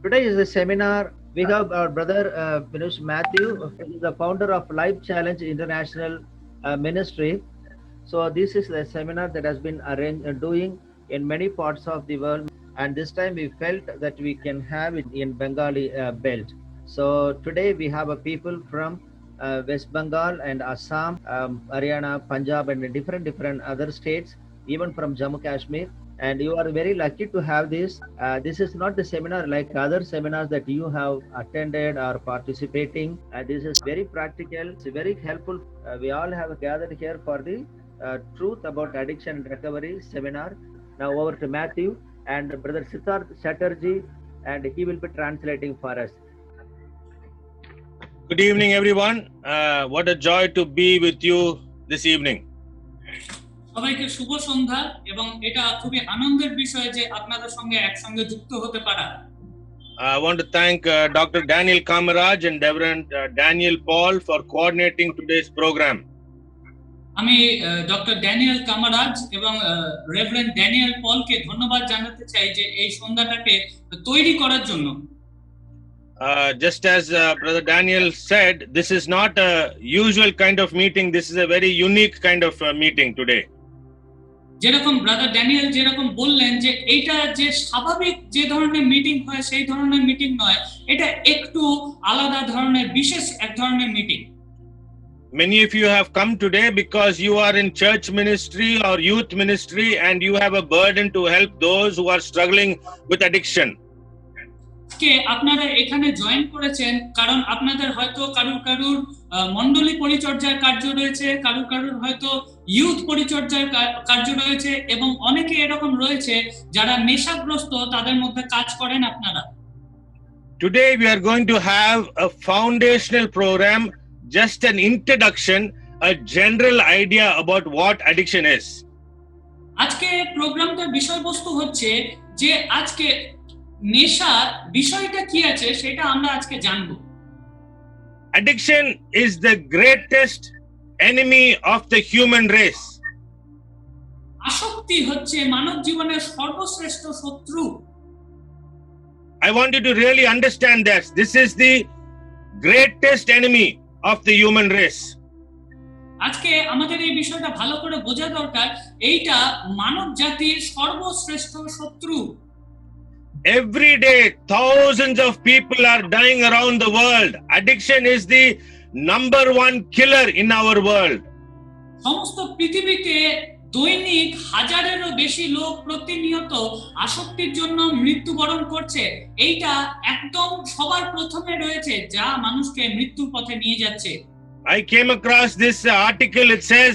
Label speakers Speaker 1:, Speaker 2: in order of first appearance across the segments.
Speaker 1: Today is a seminar. We have our brother Matthew, who is the founder of Life Challenge International Ministry. So this is a seminar that has been doing in many parts of the world, and this time we felt that we can have it in Bengali belt. So today we have a people from West Bengal and Assam, Haryana, Punjab, and different other states, even from Jammu Kashmir. And you are very lucky to have this. This is not the seminar like other seminars that you have attended or participating. This is very practical. It's very helpful. We all have gathered here for the truth about addiction and recovery seminar. Now over to Matthew and brother Siddharth Chatterjee, and he will be translating for us.
Speaker 2: Good evening, everyone. What a joy to be with you this evening.
Speaker 3: সবাইকে শুভ সন্ধ্যা এবং এটা খুবই আনন্দের বিষয় যে আপনাদের সঙ্গে একসঙ্গে যুক্ত হতে পারা।
Speaker 2: I want to thank Dr. Daniel Kamaraj and Reverend Daniel Paul for coordinating today's program.
Speaker 3: আমি ডক্টর ড্যানিয়েল কামারাজ এবং রেভারেন্ড ড্যানিয়েল পলকে ধন্যবাদ জানাতে চাই যে এই সন্ধ্যাটাকে তৈরি করার জন্য।
Speaker 2: Just as Brother Daniel said, this is not a usual kind of meeting. This is a very unique kind of meeting today.
Speaker 3: যেরকম ব্রাদার ড্যানিয়েল যেরকম বললেন যে এইটা যে স্বাভাবিক যে ধরনের মিটিং হয় সেই ধরনের মিটিং নয়, এটা একটু আলাদা ধরনের বিশেষ এক ধরনের meeting.
Speaker 2: Many of you have come today because you are in church ministry or youth ministry and you have a burden to help those who are struggling with addiction.
Speaker 3: কে আপনারা এখানে জয়েন করেছেন কারণ আপনাদের হয়তো কারুর মণ্ডলী পরিচর্যার কার্য রয়েছে, কারুর হয়তো ইউথ পরিচর্যার কার্য রয়েছে এবং অনেকে এরকম রয়েছে যারা নেশাগ্রস্ত, তাদের মধ্যে কাজ করেন আপনারা।
Speaker 2: Today we are going to have a foundational program, just an introduction, a general idea about what addiction is.
Speaker 3: আজকে প্রোগ্রামটার বিষয়বস্তু হচ্ছে যে আজকে নেশা বিষয়টা কি আছে সেটা আমরা আজকে জানবো।
Speaker 2: Addiction is the greatest enemy of the human race.
Speaker 3: আসক্তি হচ্ছে মানব জীবনের সর্বশ্রেষ্ঠ শত্রু।
Speaker 2: I want you to really understand that this is the greatest enemy of the human race.
Speaker 3: আজকে আমাদের এই বিষয়টা ভালো করে বোঝা দরকার, এইটা মানব জাতির সর্বশ্রেষ্ঠ শত্রু।
Speaker 2: Every day, thousands of people are dying around the world. Addiction is the number one killer in our world.
Speaker 3: সমস্ত পৃথিবীতে দৈনিক হাজারেরও বেশি লোক প্রতিনিয়ত আসক্তির জন্য মৃত্যুবরণ করছে। এইটা একদম সবার প্রথমে রয়েছে যা মানুষকে মৃত্যুর পথে নিয়ে যাচ্ছে।
Speaker 2: I came across this article. It says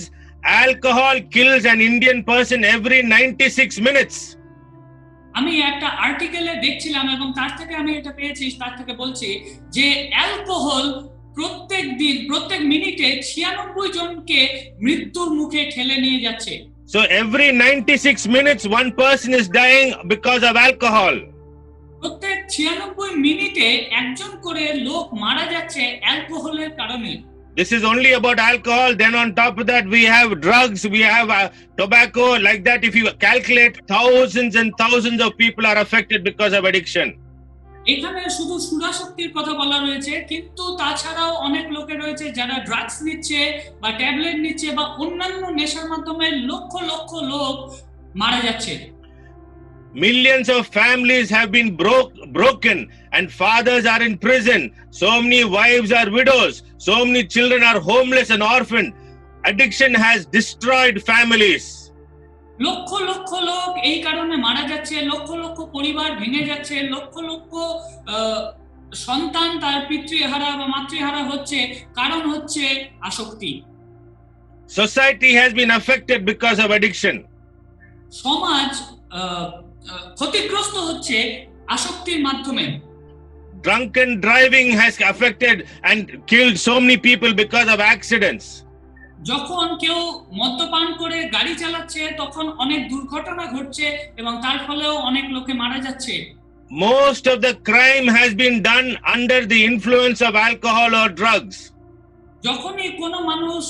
Speaker 2: alcohol kills an Indian person every 96 minutes.
Speaker 3: আমি একটা আর্টিকেলে দেখছিলাম এবং তার থেকে আমি এটা পেয়েছি, তার থেকে বলছি যে অ্যালকোহল প্রত্যেক মিনিটে 96 জনকে মৃত্যুর মুখে ঠেলে নিয়ে যাচ্ছে।
Speaker 2: So every 96 minutes one person is dying because of alcohol.
Speaker 3: প্রত্যেক 96 মিনিটে একজন করে লোক মারা যাচ্ছে অ্যালকোহলের কারণে।
Speaker 2: This is only about alcohol. Then on top of that, we have drugs, we have tobacco. Like that, if you calculate, thousands and thousands of people are affected because of addiction.
Speaker 3: এখানে শুধু সুরাশক্তির কথা বলা রয়েছে, কিন্তু তাছাড়াও অনেক লোকে রয়েছে যারা ড্রাগস নিচ্ছে বা ট্যাবলেট নিচ্ছে বা অন্যান্য নেশার মাধ্যমে লক্ষ লক্ষ লোক মারা যাচ্ছে।
Speaker 2: Millions of families have been broken and fathers are in prison. So many wives are widows. So many children are homeless and orphaned. Addiction has destroyed families.
Speaker 3: Lakh lakh লোক এই কারণে মারা যাচ্ছে, লক্ষ লক্ষ পরিবার ভেঙে যাচ্ছে, লক্ষ লক্ষ সন্তান তার পিতৃহারা বা মাতৃহারা হচ্ছে, কারণ হচ্ছে আসক্তি।
Speaker 2: Society has been affected because of addiction.
Speaker 3: সমাজ ক্ষতিগ্রস্ত হচ্ছে আসক্তির মাধ্যমে।
Speaker 2: Drunken driving has affected and killed so many people because of accidents.
Speaker 3: যখন কেউ মদ্যপান করে গাড়ি চালাচ্ছে তখন অনেক দুর্ঘটনা ঘটছে এবং তার ফলেও অনেক লোকে মারা যাচ্ছে।
Speaker 2: Most of the crime has been done under the influence of alcohol or drugs.
Speaker 3: যখনই কোনো মানুষ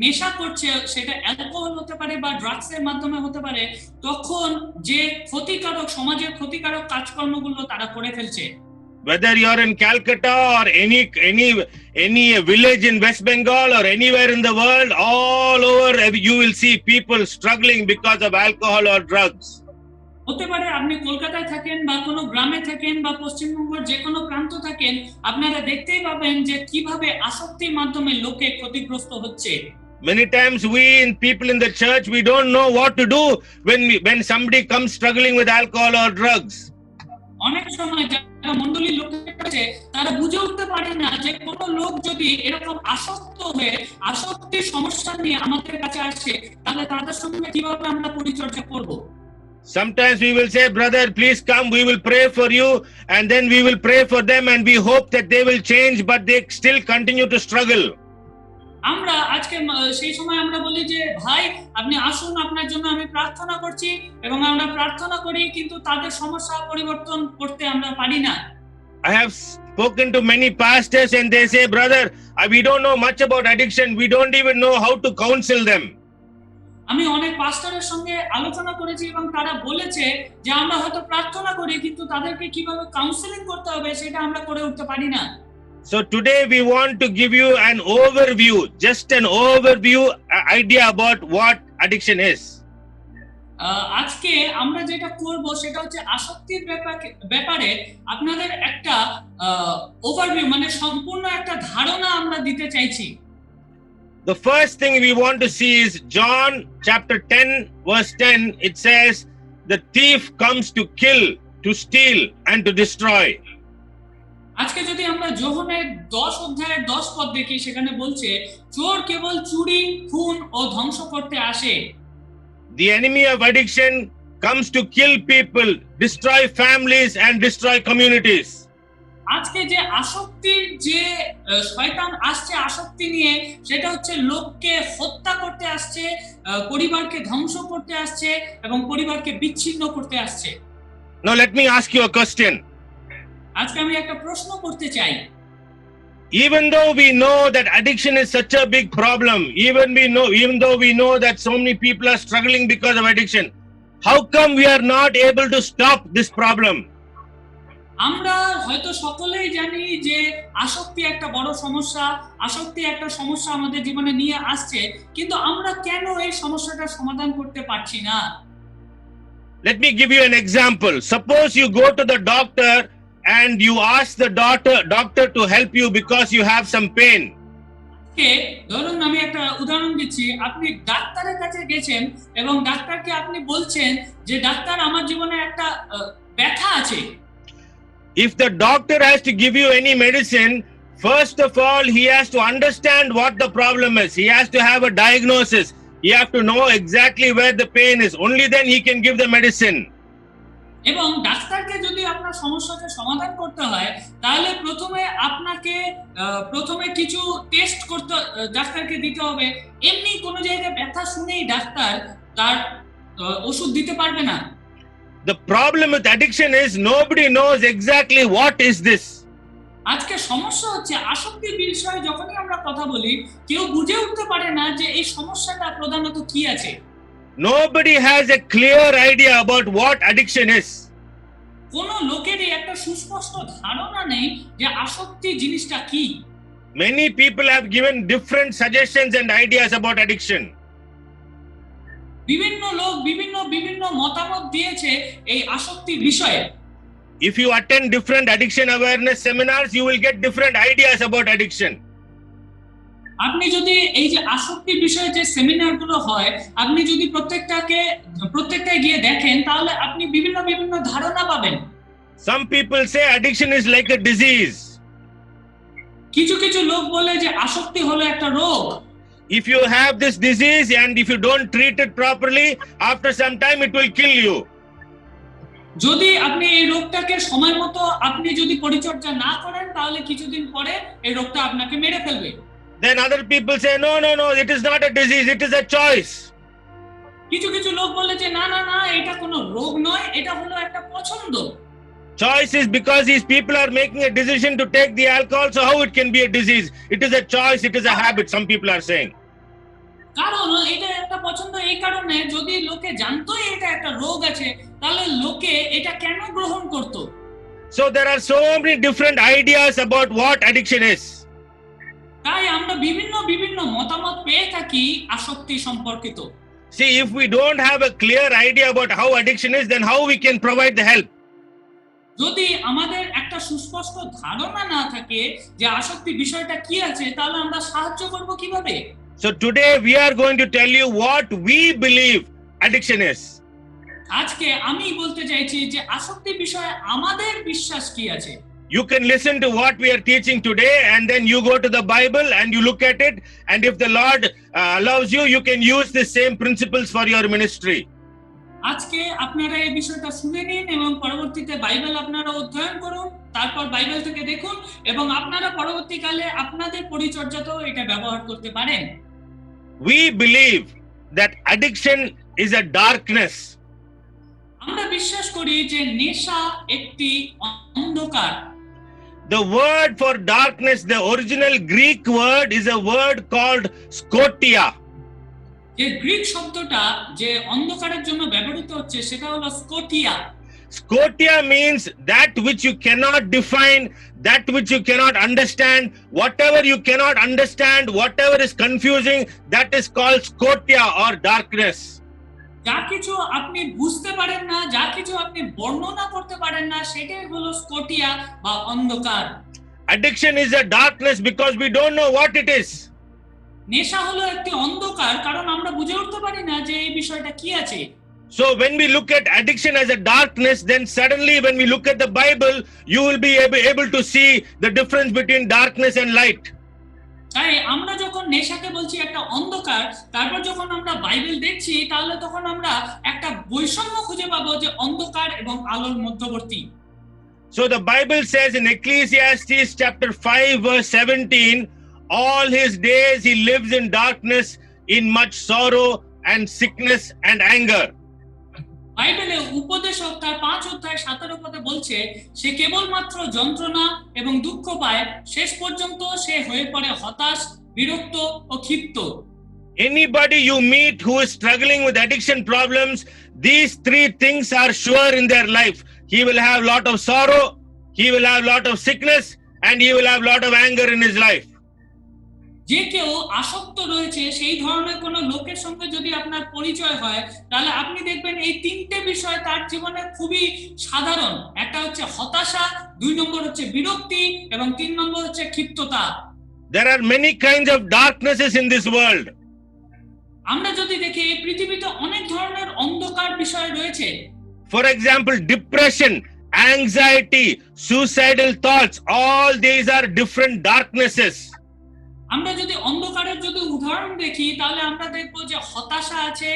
Speaker 3: নেশা করছে, সেটা অ্যালকোহল হতে পারে বা ড্রাগসের মাধ্যমে হতে পারে, তখন যে ক্ষতিকারক সমাজের ক্ষতিকারক কাজকর্মগুলো তারা করে ফেলছে।
Speaker 2: Whether you're in Calcutta or any village in West Bengal or anywhere in the world, all over you will see people struggling because of alcohol or drugs.
Speaker 3: হতে পারে আপনি কলকাতায় থাকেন বা কোনো গ্রামে থাকেন বা পশ্চিমবঙ্গের যে কোনো প্রান্ত থাকেন, আপনারা দেখতেই পাবেন যে কিভাবে আসক্তির মাধ্যমে লোকে ক্ষতিগ্রস্ত হচ্ছে।
Speaker 2: Many times people in the church, we don't know what to do when somebody comes struggling with alcohol or drugs.
Speaker 3: অনেক সময় যারা মণ্ডলীর লোক আছে তারা বুঝে উঠতে পারে না যে কোনো লোক যদি এরকম আসক্ত হয়ে আসক্তির সমস্যা নিয়ে আমাদের কাছে আসে, তাহলে তাদের সঙ্গে কিভাবে আমরা পরিচর্যা করব।
Speaker 2: Sometimes we will say, brother, please come, we will pray for you, and then we will pray for them and we hope that they will change, but they still continue to struggle.
Speaker 3: আমরা আজকে সেই সময় আমরা বলি যে ভাই আপনি আসুন, আপনার জন্য আমি প্রার্থনা করছি, এবং আমরা প্রার্থনা করি, কিন্তু তাদের সমস্যা পরিবর্তন করতে আমরা পারি না।
Speaker 2: I have spoken to many pastors and they say, brother, we don't know much about addiction, we don't even know how to counsel them.
Speaker 3: আমি অনেক পাস্টরের সঙ্গে আলোচনা করেছি এবং তারা বলেছে যে আমরা হয়তো প্রার্থনা করি, কিন্তু তাদেরকে কিভাবে কাউন্সেলিং করতে হবে সেটা আমরা করে উঠতে পারি না।
Speaker 2: So today we want to give you an overview, just an overview idea about what addiction is.
Speaker 3: আজকে আমরা যেটা করব সেটা হচ্ছে আসক্তির ব্যাপারে আপনাদের একটা ওভারভিউ, মানে সম্পূর্ণ একটা ধারণা আমরা দিতে চাইছি।
Speaker 2: The first thing we want to see is John chapter 10 verse 10. It says, the thief comes to kill, to steal and to destroy.
Speaker 3: আজকে যদি আমরা যোহনের 10 অধ্যায়ের 10 পদ দেখি, সেখানে বলছে চোর কেবল চুরি, খুন ও ধ্বংস করতে আসে।
Speaker 2: The enemy of addiction comes to kill people, destroy families and destroy communities.
Speaker 3: আজকে যে আসক্তির যে শয়তান আসছে আসক্তি নিয়ে, সেটা হচ্ছে লোককে হত্যা করতে আসছে, পরিবারকে ধ্বংস করতে আসছে এবং পরিবারকে বিচ্ছিন্ন করতে আসছে।
Speaker 2: Now let me ask you a question.
Speaker 3: আজকে আমি একটা প্রশ্ন করতে চাই।
Speaker 2: Even though we know that addiction is such a big problem, even though we know that so many people are struggling because of addiction, how come we are not able to stop this problem?
Speaker 3: আমরা হয়তো সকলেই জানি যে আসক্তি একটা বড় সমস্যা, আসক্তি একটা সমস্যা আমাদের জীবনে নিয়ে আসছে, কিন্তু আমরা কেন এই সমস্যাটার সমাধান করতে পারছি না?
Speaker 2: Let me give you an example. Suppose you go to the doctor and you ask the doctor to help you because you have some pain.
Speaker 3: ধরুন আমি একটা উদাহরণ দিচ্ছি, আপনি ডাক্তারের কাছে গেছেন এবং ডাক্তারকে আপনি বলছেন যে ডাক্তার আমার জীবনে একটা ব্যথা আছে।
Speaker 2: If the doctor has to give you any medicine, first of all he has to understand what the problem is. He has to have a diagnosis. You have to know exactly where the pain is. Only then he can give the medicine.
Speaker 3: এবং ডাক্তারকে যদি আপনার সমস্যাকে সমাধান করতে হয়, তাহলে প্রথমে কিছু টেস্ট করতে ডাক্তারকে দিতে হবে। এমনি কোনো জায়গায় ব্যথা শুনেই ডাক্তার তার ওষুধ দিতে পারবে না।
Speaker 2: The problem with addiction is nobody knows exactly what is this.
Speaker 3: আজকে সমস্যা হচ্ছে আসক্তির বিষয়ে যখনই আমরা কথা বলি, কেউ বুঝে উঠতে পারে না যে এই সমস্যাটা প্রধানত কি আছে।
Speaker 2: Nobody has a clear idea about what addiction is.
Speaker 3: কোনো লোকেরই একটা সুস্পষ্ট ধারণা নেই যে আসক্তি জিনিসটা কি।
Speaker 2: Many people have given different suggestions and ideas about addiction.
Speaker 3: বিভিন্ন লোক বিভিন্ন মতামত দিয়েছে এই আসক্তির বিষয়ে।
Speaker 2: If you attend different addiction awareness seminars, you will get different ideas about addiction.
Speaker 3: আপনি যদি এই যে আসক্তির বিষয়ে যে সেমিনারগুলো হয়, আপনি যদি প্রত্যেকটায় গিয়ে দেখেন, তাহলে আপনি বিভিন্ন ধারণা পাবেন।
Speaker 2: Some people say addiction is like a disease.
Speaker 3: কিছু লোক বলে যে আসক্তি হলো একটা রোগ।
Speaker 2: If you have this disease and if you don't treat it properly, after some time it will kill you.
Speaker 3: যদি আপনি এই রোগটাকে সময় মতো আপনি যদি পরিচর্যা না করেন, তাহলে কিছুদিন পরে এই রোগটা আপনাকে মেরে ফেলবে।
Speaker 2: Then other people say, no, it is not a disease, it is a choice.
Speaker 3: কিছু লোক বলে যে না, এটা কোনো রোগ নয়, এটা হলো একটা পছন্দ।
Speaker 2: Choice is because these people are making a decision to take the alcohol, so how it can be a disease? It is a choice, it is a habit, some people are saying.
Speaker 3: কারণ এটা একটা পছন্দ এই কারণে, যদি লোকে জানতোই এটা একটা রোগ আছে তাহলে লোকে এটা কেন গ্রহণ করত?
Speaker 2: So there are so many different ideas about what addiction is.
Speaker 3: তাই আমরা বিভিন্ন মতামত পেয়ে থাকি আসক্তি সম্পর্কিত।
Speaker 2: See, if we don't have a clear idea about how addiction is, then how we can provide the help?
Speaker 3: যদি আমাদের একটা সুস্পষ্ট ধারণা না থাকে যে আসক্তি বিষয়টা কি আছে, তাহলে আমরা সাহায্য করব কিভাবে?
Speaker 2: So today we are going to tell you what we believe addiction is.
Speaker 3: আজকে আমি বলতে চাইছি যে আসক্তি বিষয়ে আমাদের বিশ্বাস কি আছে।
Speaker 2: You can listen to what we are teaching today, and then you go to the Bible and you look at it, and if the Lord allows you, you can use the same principles for your ministry.
Speaker 3: আজকে আপনারা এই বিষয়টা শুনে নিন এবং পরবর্তীতে Bible আপনারা অধ্যয়ন করুন, তারপর বাইবেল থেকে দেখুন এবং আপনারা পরবর্তীকালে আপনাদের পরিচর্যাতেও এটা ব্যবহার করতে পারেন।
Speaker 2: We believe that addiction is a darkness.
Speaker 3: আমরা বিশ্বাস করি যে নেশা একটি অন্ধকার।
Speaker 2: The word for darkness, the original Greek word, is a word called scotia.
Speaker 3: যে গ্রিক শব্দটা যে অন্ধকারের জন্য ব্যবহৃত হচ্ছে সেটা হলো Scotia.
Speaker 2: Scotia means that which you cannot define, that which you cannot understand. Whatever you cannot understand, whatever is confusing, that is called scotia or darkness.
Speaker 3: যা কিছু আপনি বুঝতে পারেন না, যা কিছু আপনি বর্ণনা করতে পারেন না, সেটাই হলো স্কোটিয়া বা অন্ধকার।
Speaker 2: Addiction is a darkness because we don't know what it is.
Speaker 3: নেশা হলো একটি অন্ধকার, কারণ আমরা বুঝে উঠতে পারি না যে এই বিষয়টা কি আছে।
Speaker 2: So when we look at addiction as a darkness, then suddenly when we look at the Bible, you will be able to see the difference between darkness and light.
Speaker 3: তাই আমরা যখন নেশাকে বলছি একটা অন্ধকার, তারপর যখন আমরা বাইবেল দেখছি, তাহলে তখন আমরা একটা বৈষম্য খুঁজে পাবো যে অন্ধকার এবং আলোর মধ্যবর্তী।
Speaker 2: So the Bible says in Ecclesiastes chapter 5 verse 17, all his days he lives in darkness, in much sorrow and sickness and anger.
Speaker 3: বাইবেলে উপদেশক তার 5 অধ্যায় 17 পদে বলছে, সে কেবলমাত্র যন্ত্রণা এবং দুঃখ পায়, শেষ পর্যন্ত সে হয়ে পড়ে হতাশ, বিরক্ত ও ক্ষিপ্ত।
Speaker 2: Anybody you meet who is struggling with addiction problems, these three things are sure in their life. He will have lot of sorrow, he will have lot of sickness, and he will have lot of anger in his life.
Speaker 3: যে কেউ আসক্ত রয়েছে সেই ধরনের কোন লোকের সঙ্গে যদি আপনার পরিচয় হয়, তাহলে আপনি দেখবেন এই তিনটে বিষয় তার জীবনে খুবই সাধারণ। একটা হচ্ছে হতাশা, 2 নম্বর হচ্ছে বিরক্তি এবং 3 নম্বর হচ্ছে ক্ষিপ্ততা।
Speaker 2: There are many kinds of darknesses in this world.
Speaker 3: আমরা যদি দেখি এই পৃথিবীতে অনেক ধরনের অন্ধকার বিষয় রয়েছে।
Speaker 2: For example, depression, anxiety, suicidal thoughts, all these are different darknesses.
Speaker 3: আমরা যদি অন্ধকারের যদি উদাহরণ দেখি, তাহলে আমরা দেখব যে হতাশা আছে,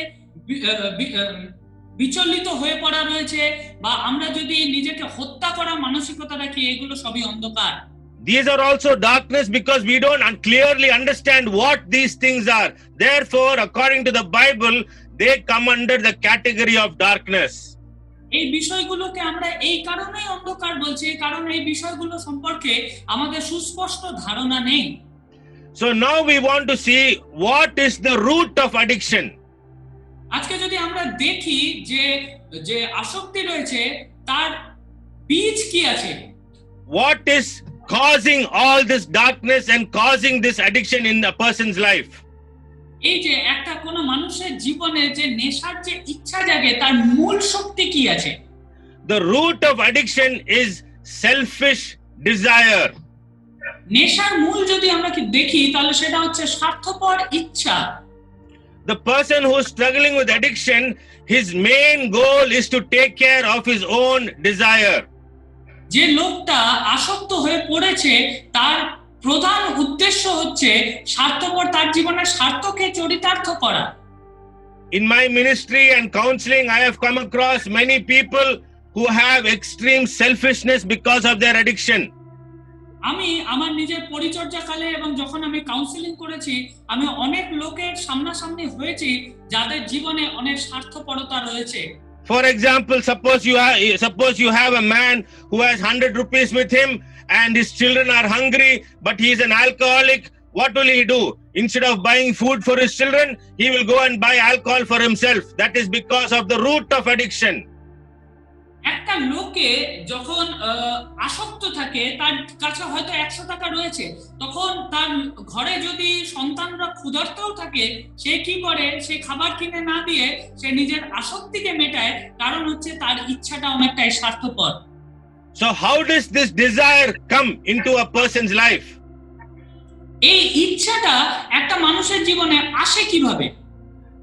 Speaker 3: বিচলিত হয়ে পড়া রয়েছে, বা আমরা যদি নিজেকে হত্যা করা মানসিকতা রাখি, এগুলো সবই অন্ধকার।
Speaker 2: These are also darkness because we don't clearly understand what these things are. Therefore, according to the Bible, they come under the category of darkness.
Speaker 3: এই বিষয়গুলোকে আমরা এই কারণেই অন্ধকার বলছি, কারণ এই বিষয়গুলো সম্পর্কে আমাদের সুস্পষ্ট ধারণা নেই।
Speaker 2: So now we want to see what is the root of addiction.
Speaker 3: আজকে যদি আমরা দেখি যে যে আসক্তি রয়েছে তার বীজ কি আছে,
Speaker 2: What is causing all this darkness and causing this addiction in a person's life?
Speaker 3: এই যে একটা কোন মানুষের জীবনে যে নেশার যে ইচ্ছা জাগে, তার মূল শক্তি কি আছে?
Speaker 2: The root of addiction is selfish desire.
Speaker 3: নেশার মূল যদি আমরা কি দেখি, তাহলে সেটা হচ্ছে স্বার্থপর ইচ্ছা।
Speaker 2: The person who is struggling with addiction, his main goal is to take care of his own desire.
Speaker 3: যে লোকটা আসক্ত হয়ে পড়েছে, তার প্রধান উদ্দেশ্য হচ্ছে স্বার্থপর, তার জীবনের স্বার্থকে চরিতার্থ করা।
Speaker 2: In my ministry and counseling, I have come across many people who have extreme selfishness because of their addiction.
Speaker 3: আমি আমার নিজের পরিচর্যাকালে এবং যখন আমি কাউন্সেলিং করেছি, আমি অনেক লোকের সামনাসামনি হয়েছি যাদের জীবনে অনেক স্বার্থপরতা রয়েছে।
Speaker 2: For example, suppose you have a man who has 100 rupees with him and his children are hungry, but he is an alcoholic. What will he do? Instead of buying food for his children, he will go and buy alcohol for himself. That is because of the root of addiction.
Speaker 3: একটা লোকে যখন আসক্ত থাকে, তার কাছে হয়তো 100 টাকা রয়েছে, তখন তার ঘরে যদি সন্তানরা ক্ষুধার্তও থাকে, সে কি করে? সে খাবার কিনে না দিয়ে সে নিজের আসক্তিকে মেটায়, কারণ হচ্ছে তার ইচ্ছাটা অনেকটাই স্বার্থপর।
Speaker 2: So how does this desire come into a person's life?
Speaker 3: এই ইচ্ছাটা একটা মানুষের জীবনে আসে কিভাবে?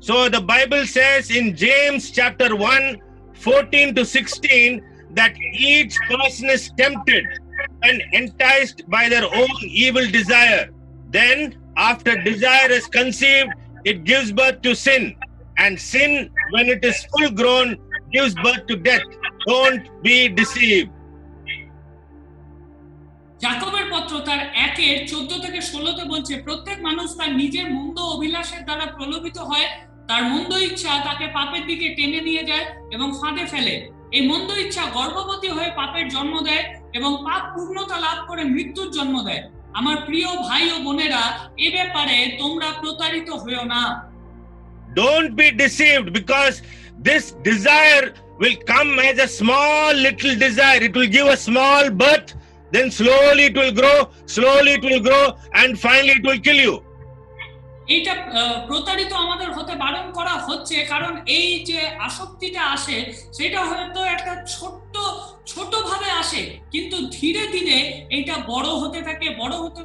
Speaker 2: So the Bible says in James chapter 1:14 to 16 that each person is tempted and enticed by their own evil desire. Then after desire is conceived, it gives birth to sin. And sin, when it is full grown, gives birth to death. Don't be deceived.
Speaker 3: যাকবের পত্র তার 1:14 থেকে 16 বলছে, প্রত্যেক মানুষ তার নিজের মন্দ অভিলাষের দ্বারা প্রলোভিত হয়, তার মন্দ ইচ্ছা তাকে পাপের দিকে টেনে নিয়ে যায় এবং ফাঁদে ফেলে। এই মন্দ ইচ্ছা গর্ভবতী হয়ে পাপের জন্ম দেয় এবং পাপ পূর্ণতা লাভ করে মৃত্যুর জন্ম দেয়। আমার প্রিয় ভাই ও বোনেরা, এই ব্যাপারে তোমরা প্রতারিত হইও না।
Speaker 2: Don't be deceived, because this desire will come as a small little desire. It will give a small birth, then slowly it will grow, and finally it will kill you.
Speaker 3: এইটা প্রতারিত আমাদের হতে বারণ করা হচ্ছে, কারণ এই যে আসক্তিটা আসে সেটা হয়তো একটা ছোট ভাবে আসে, কিন্তু ধীরে ধীরে এটা বড় হতে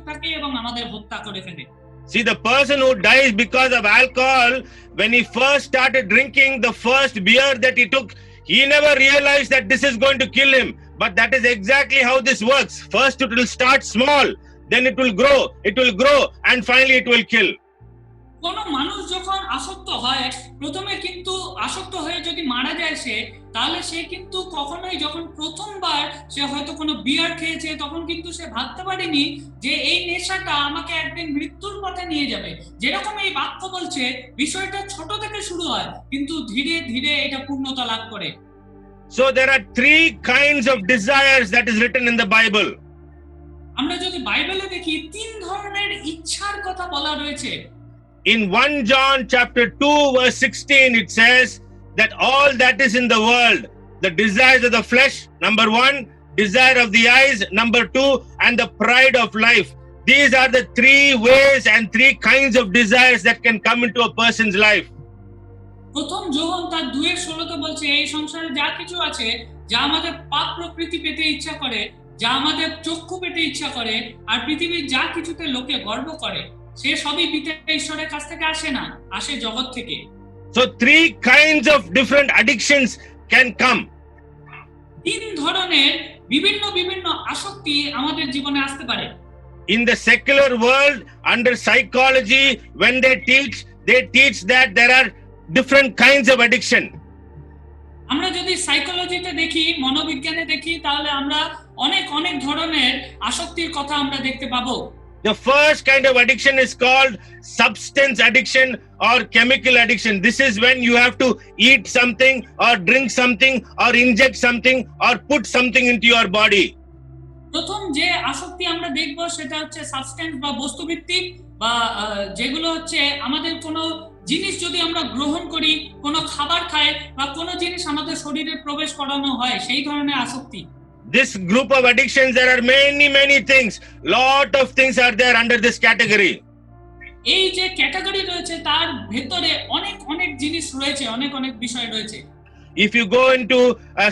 Speaker 3: থাকে এবং আমাদের হত্যা করে ফেলে।
Speaker 2: See, the person who dies because of alcohol, when he first started drinking the first beer that he took, he never realized that this is going to kill him. But that is exactly how this works. First it will start small, then it will grow, and finally it will kill.
Speaker 3: কোন মানুষ যখন আসক্ত হয়, প্রথমে কিন্তু আসক্ত হয়ে যদি মারা যায় সে, তাহলে সে কিন্তু কখনোই, যখন প্রথমবার সে হয়তো কোনো বিয়ার খেয়েছে, তখন কিন্তু সে ভাবতে পারেনি যে এই নেশাটা আমাকে একদিন মৃত্যুর পথে নিয়ে যাবে। যেরকম এই বাক্য বলছে, বিষয়টা ছোট থেকে শুরু হয়, কিন্তু ধীরে ধীরে এটা পূর্ণতা লাভ করে।
Speaker 2: So there are 3 kinds of desires that is written in the Bible.
Speaker 3: আমরা যদি বাইবেলে দেখি, 3 ধরনের ইচ্ছার কথা বলা রয়েছে।
Speaker 2: In 1 John chapter 2 verse 16, it says that all that is in the world, the desires of the flesh, number 1, desire of the eyes, number 2, and the pride of life. These are the 3 ways and 3 kinds of desires that can come into a person's life.
Speaker 3: প্রথম যোহন তার 2:16 বলছে, এই সংসারে যা কিছু আছে, যা আমাদের পাপ প্রকৃতি পেতে ইচ্ছা করে, যা আমাদের চক্ষু পেতে ইচ্ছা করে, আর পৃথিবীর যা কিছুতে লোকে গর্ব করে, সে সবই পিতা ঈশ্বরের কাছ থেকে আসে না, আসে জগৎ থেকে।
Speaker 2: So 3 kinds of different addictions can come.
Speaker 3: 3 ধরনের বিভিন্ন আসক্তি আমাদের জীবনে আসতে পারে।
Speaker 2: In the secular world, under psychology, when they teach that there are different kinds of addiction.
Speaker 3: আমরা যদি সাইকোলজিতে দেখি, মনোবিজ্ঞানে দেখি, তাহলে আমরা অনেক ধরনের আসক্তির কথা আমরা দেখতে পাবো।
Speaker 2: The first kind of addiction is called substance addiction or chemical addiction. This is when you have to eat something or drink something or inject something or put something into your body.
Speaker 3: প্রথম যে আসক্তি আমরা দেখব সেটা হচ্ছে substance বা বস্তুভিত্তিক, বা যেগুলো হচ্ছে আমাদের কোনো জিনিস যদি আমরা গ্রহণ করি, কোনো খাবার খাই, বা কোনো জিনিস আমাদের শরীরে প্রবেশ করানো হয়, সেই ধরনের আসক্তি।
Speaker 2: This group of addictions, there are many things. Lot of things are there under this category.
Speaker 3: এই যে ক্যাটাগরি রয়েছে, তার ভেতরে অনেক জিনিস রয়েছে, অনেক বিষয় রয়েছে।
Speaker 2: If you go into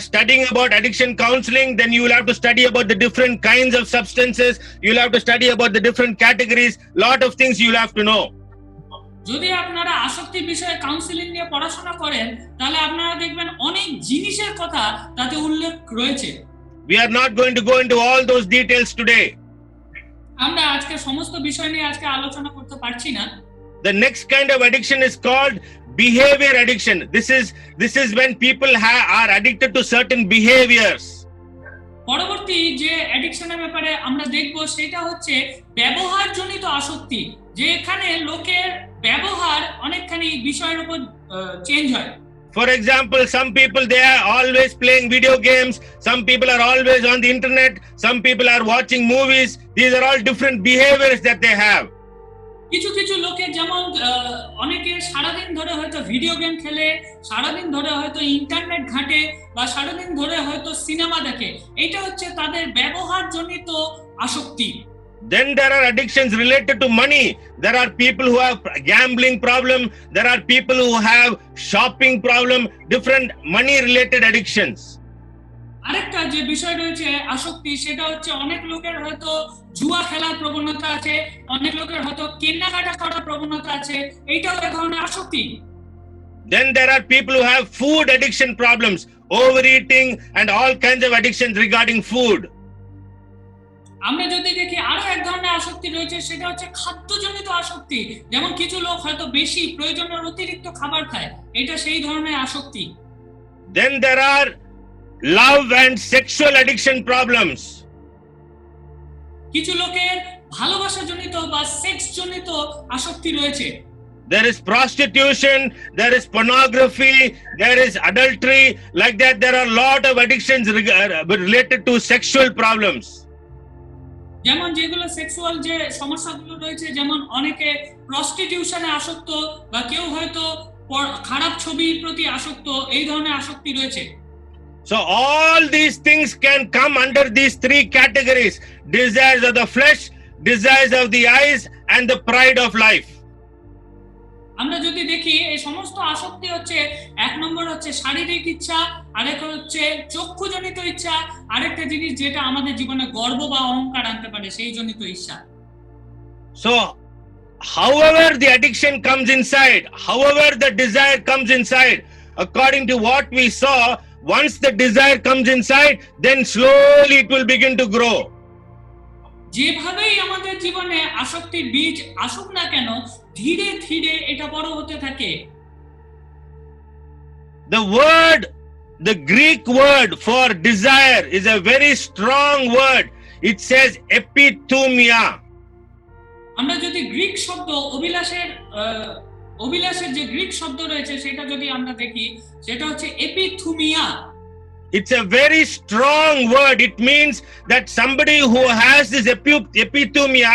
Speaker 2: studying about addiction counseling, then you will have to study about the different kinds of substances. You'll have to study about the different categories. Lot of things you'll have to know.
Speaker 3: যদি আপনারা আসক্তির বিষয়ে counselling নিয়ে পড়াশোনা করেন, তাহলে আপনারা দেখবেন অনেক জিনিসের কথা তাতে উল্লেখ রয়েছে।
Speaker 2: We are not going to go into all those details today.
Speaker 3: আমরা আজকে সমস্ত বিষয় নিয়ে আজকে আলোচনা করতে পারছি না।
Speaker 2: The next kind of addiction is called behavior addiction. This is when people are addicted to certain behaviors.
Speaker 3: পরবর্তী যে অ্যাডিকশনের ব্যাপারে আমরা দেখব সেটা হচ্ছে ব্যবহারজনিত আসক্তি, যেখানে লোকের ব্যবহার অনেকখানি বিষয়ের উপর চেঞ্জ হয়।
Speaker 2: For example, some people, they are always playing video games. Some people are always on the internet. Some people are watching movies. These are all different behaviors that they have.
Speaker 3: কিছু কিছু লোকের যেমন অনেকে সারাদিন ধরে হয়তো video game খেলে, সারাদিন ধরে হয়তো ইন্টারনেট ঘাঁটে বা সারাদিন ধরে হয়তো সিনেমা দেখে। এটা হচ্ছে তাদের ব্যবহারজনিত আসক্তি।
Speaker 2: Then there are addictions related to money. There are people who have gambling problem. There are people who have shopping problem, different money related addictions.
Speaker 3: আরেকটা যে বিষয় রয়েছে আসক্তি, সেটা হচ্ছে অনেক লোকের হয়তো জুয়া খেলার প্রবণতা আছে, অনেক লোকের হয়তো কেনাকাটা করার প্রবণতা আছে, এইটাও এক ধরনের আসক্তি।
Speaker 2: Then there are people who have food addiction problems, overeating and all kinds of addictions regarding food.
Speaker 3: আমরা যদি দেখি আরো এক ধরনের আসক্তি রয়েছে, সেটা হচ্ছে খাদ্যজনিত আসক্তি। যেমন কিছু লোক হয়তো বেশি প্রয়োজনের অতিরিক্ত খাবার খায়, এটা সেই ধরনের আসক্তি।
Speaker 2: Then there are love and sexual addiction problems.
Speaker 3: কিছু লোকের ভালোবাসাজনিত বা সেক্স জনিত আসক্তি রয়েছে।
Speaker 2: There is prostitution, there is pornography, there is adultery. Like that, there are a lot of addictions related to sexual problems.
Speaker 3: যেমন যেগুলো সেক্সুয়াল যে সমস্যাগুলো রয়েছে, যেমন অনেকে প্রস্টিটিউশনে আসক্ত বা কেউ হয়তো খারাপ ছবির প্রতি আসক্ত, এই ধরনের আসক্তি রয়েছে।
Speaker 2: So all these things can come under these three categories: desires of the flesh, desires of the eyes, and the pride of life.
Speaker 3: আমরা যদি দেখি এই সমস্ত আসক্তি হচ্ছে, এক নম্বর হচ্ছে শারীরিক ইচ্ছা, আরেকটা হচ্ছে চক্ষুজনিত ইচ্ছা, আরেকটা জিনিস যেটা আমাদের জীবনে গর্ব বা অহংকার আনতে পারে, সেই জনিত ইচ্ছা।
Speaker 2: So however the addiction comes inside, however the desire comes inside, according to what we saw, once the desire comes inside, then slowly it will begin to grow.
Speaker 3: যেভাবেই আমাদের জীবনে আসক্তির বীজ আসুক না কেন, ধীরে ধীরে এটা বড় হতে থাকে।
Speaker 2: The Greek word for desire is a very strong word. It says epithumia.
Speaker 3: আমরা যদি গ্রিক শব্দ অভিলাষের যে গ্রিক শব্দ রয়েছে, সেটা যদি আমরা দেখি, সেটা হচ্ছে এপিথুমিয়া।
Speaker 2: It's a very strong word. It means that somebody who has this epithumia,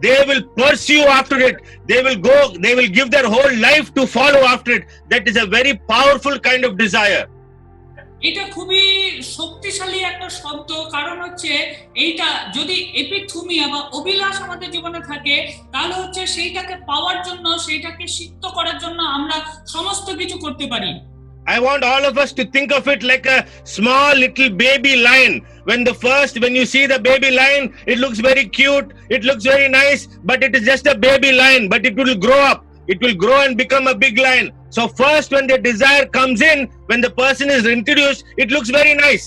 Speaker 2: they will pursue after it. They will give their whole life to follow after it. That is a very powerful kind of desire.
Speaker 3: এটা খুবই শক্তিশালী একটা শব্দ, কারণ হচ্ছে এইটা যদি এপিথুমিয়া বা অভিলাষ আমাদের জীবনে থাকে, তাহলে হচ্ছে সেইটাকে পাওয়ার জন্য, সেইটাকে সিদ্ধ করার জন্য আমরা সমস্ত কিছু করতে পারি।
Speaker 2: I want all of us to think of it like a small little baby lion. When you see the baby lion, it looks very cute, it looks very nice, but it is just a baby lion, but it will grow up. It will grow and become a big lion. So first, when the desire comes in, when the person is introduced, it looks very nice.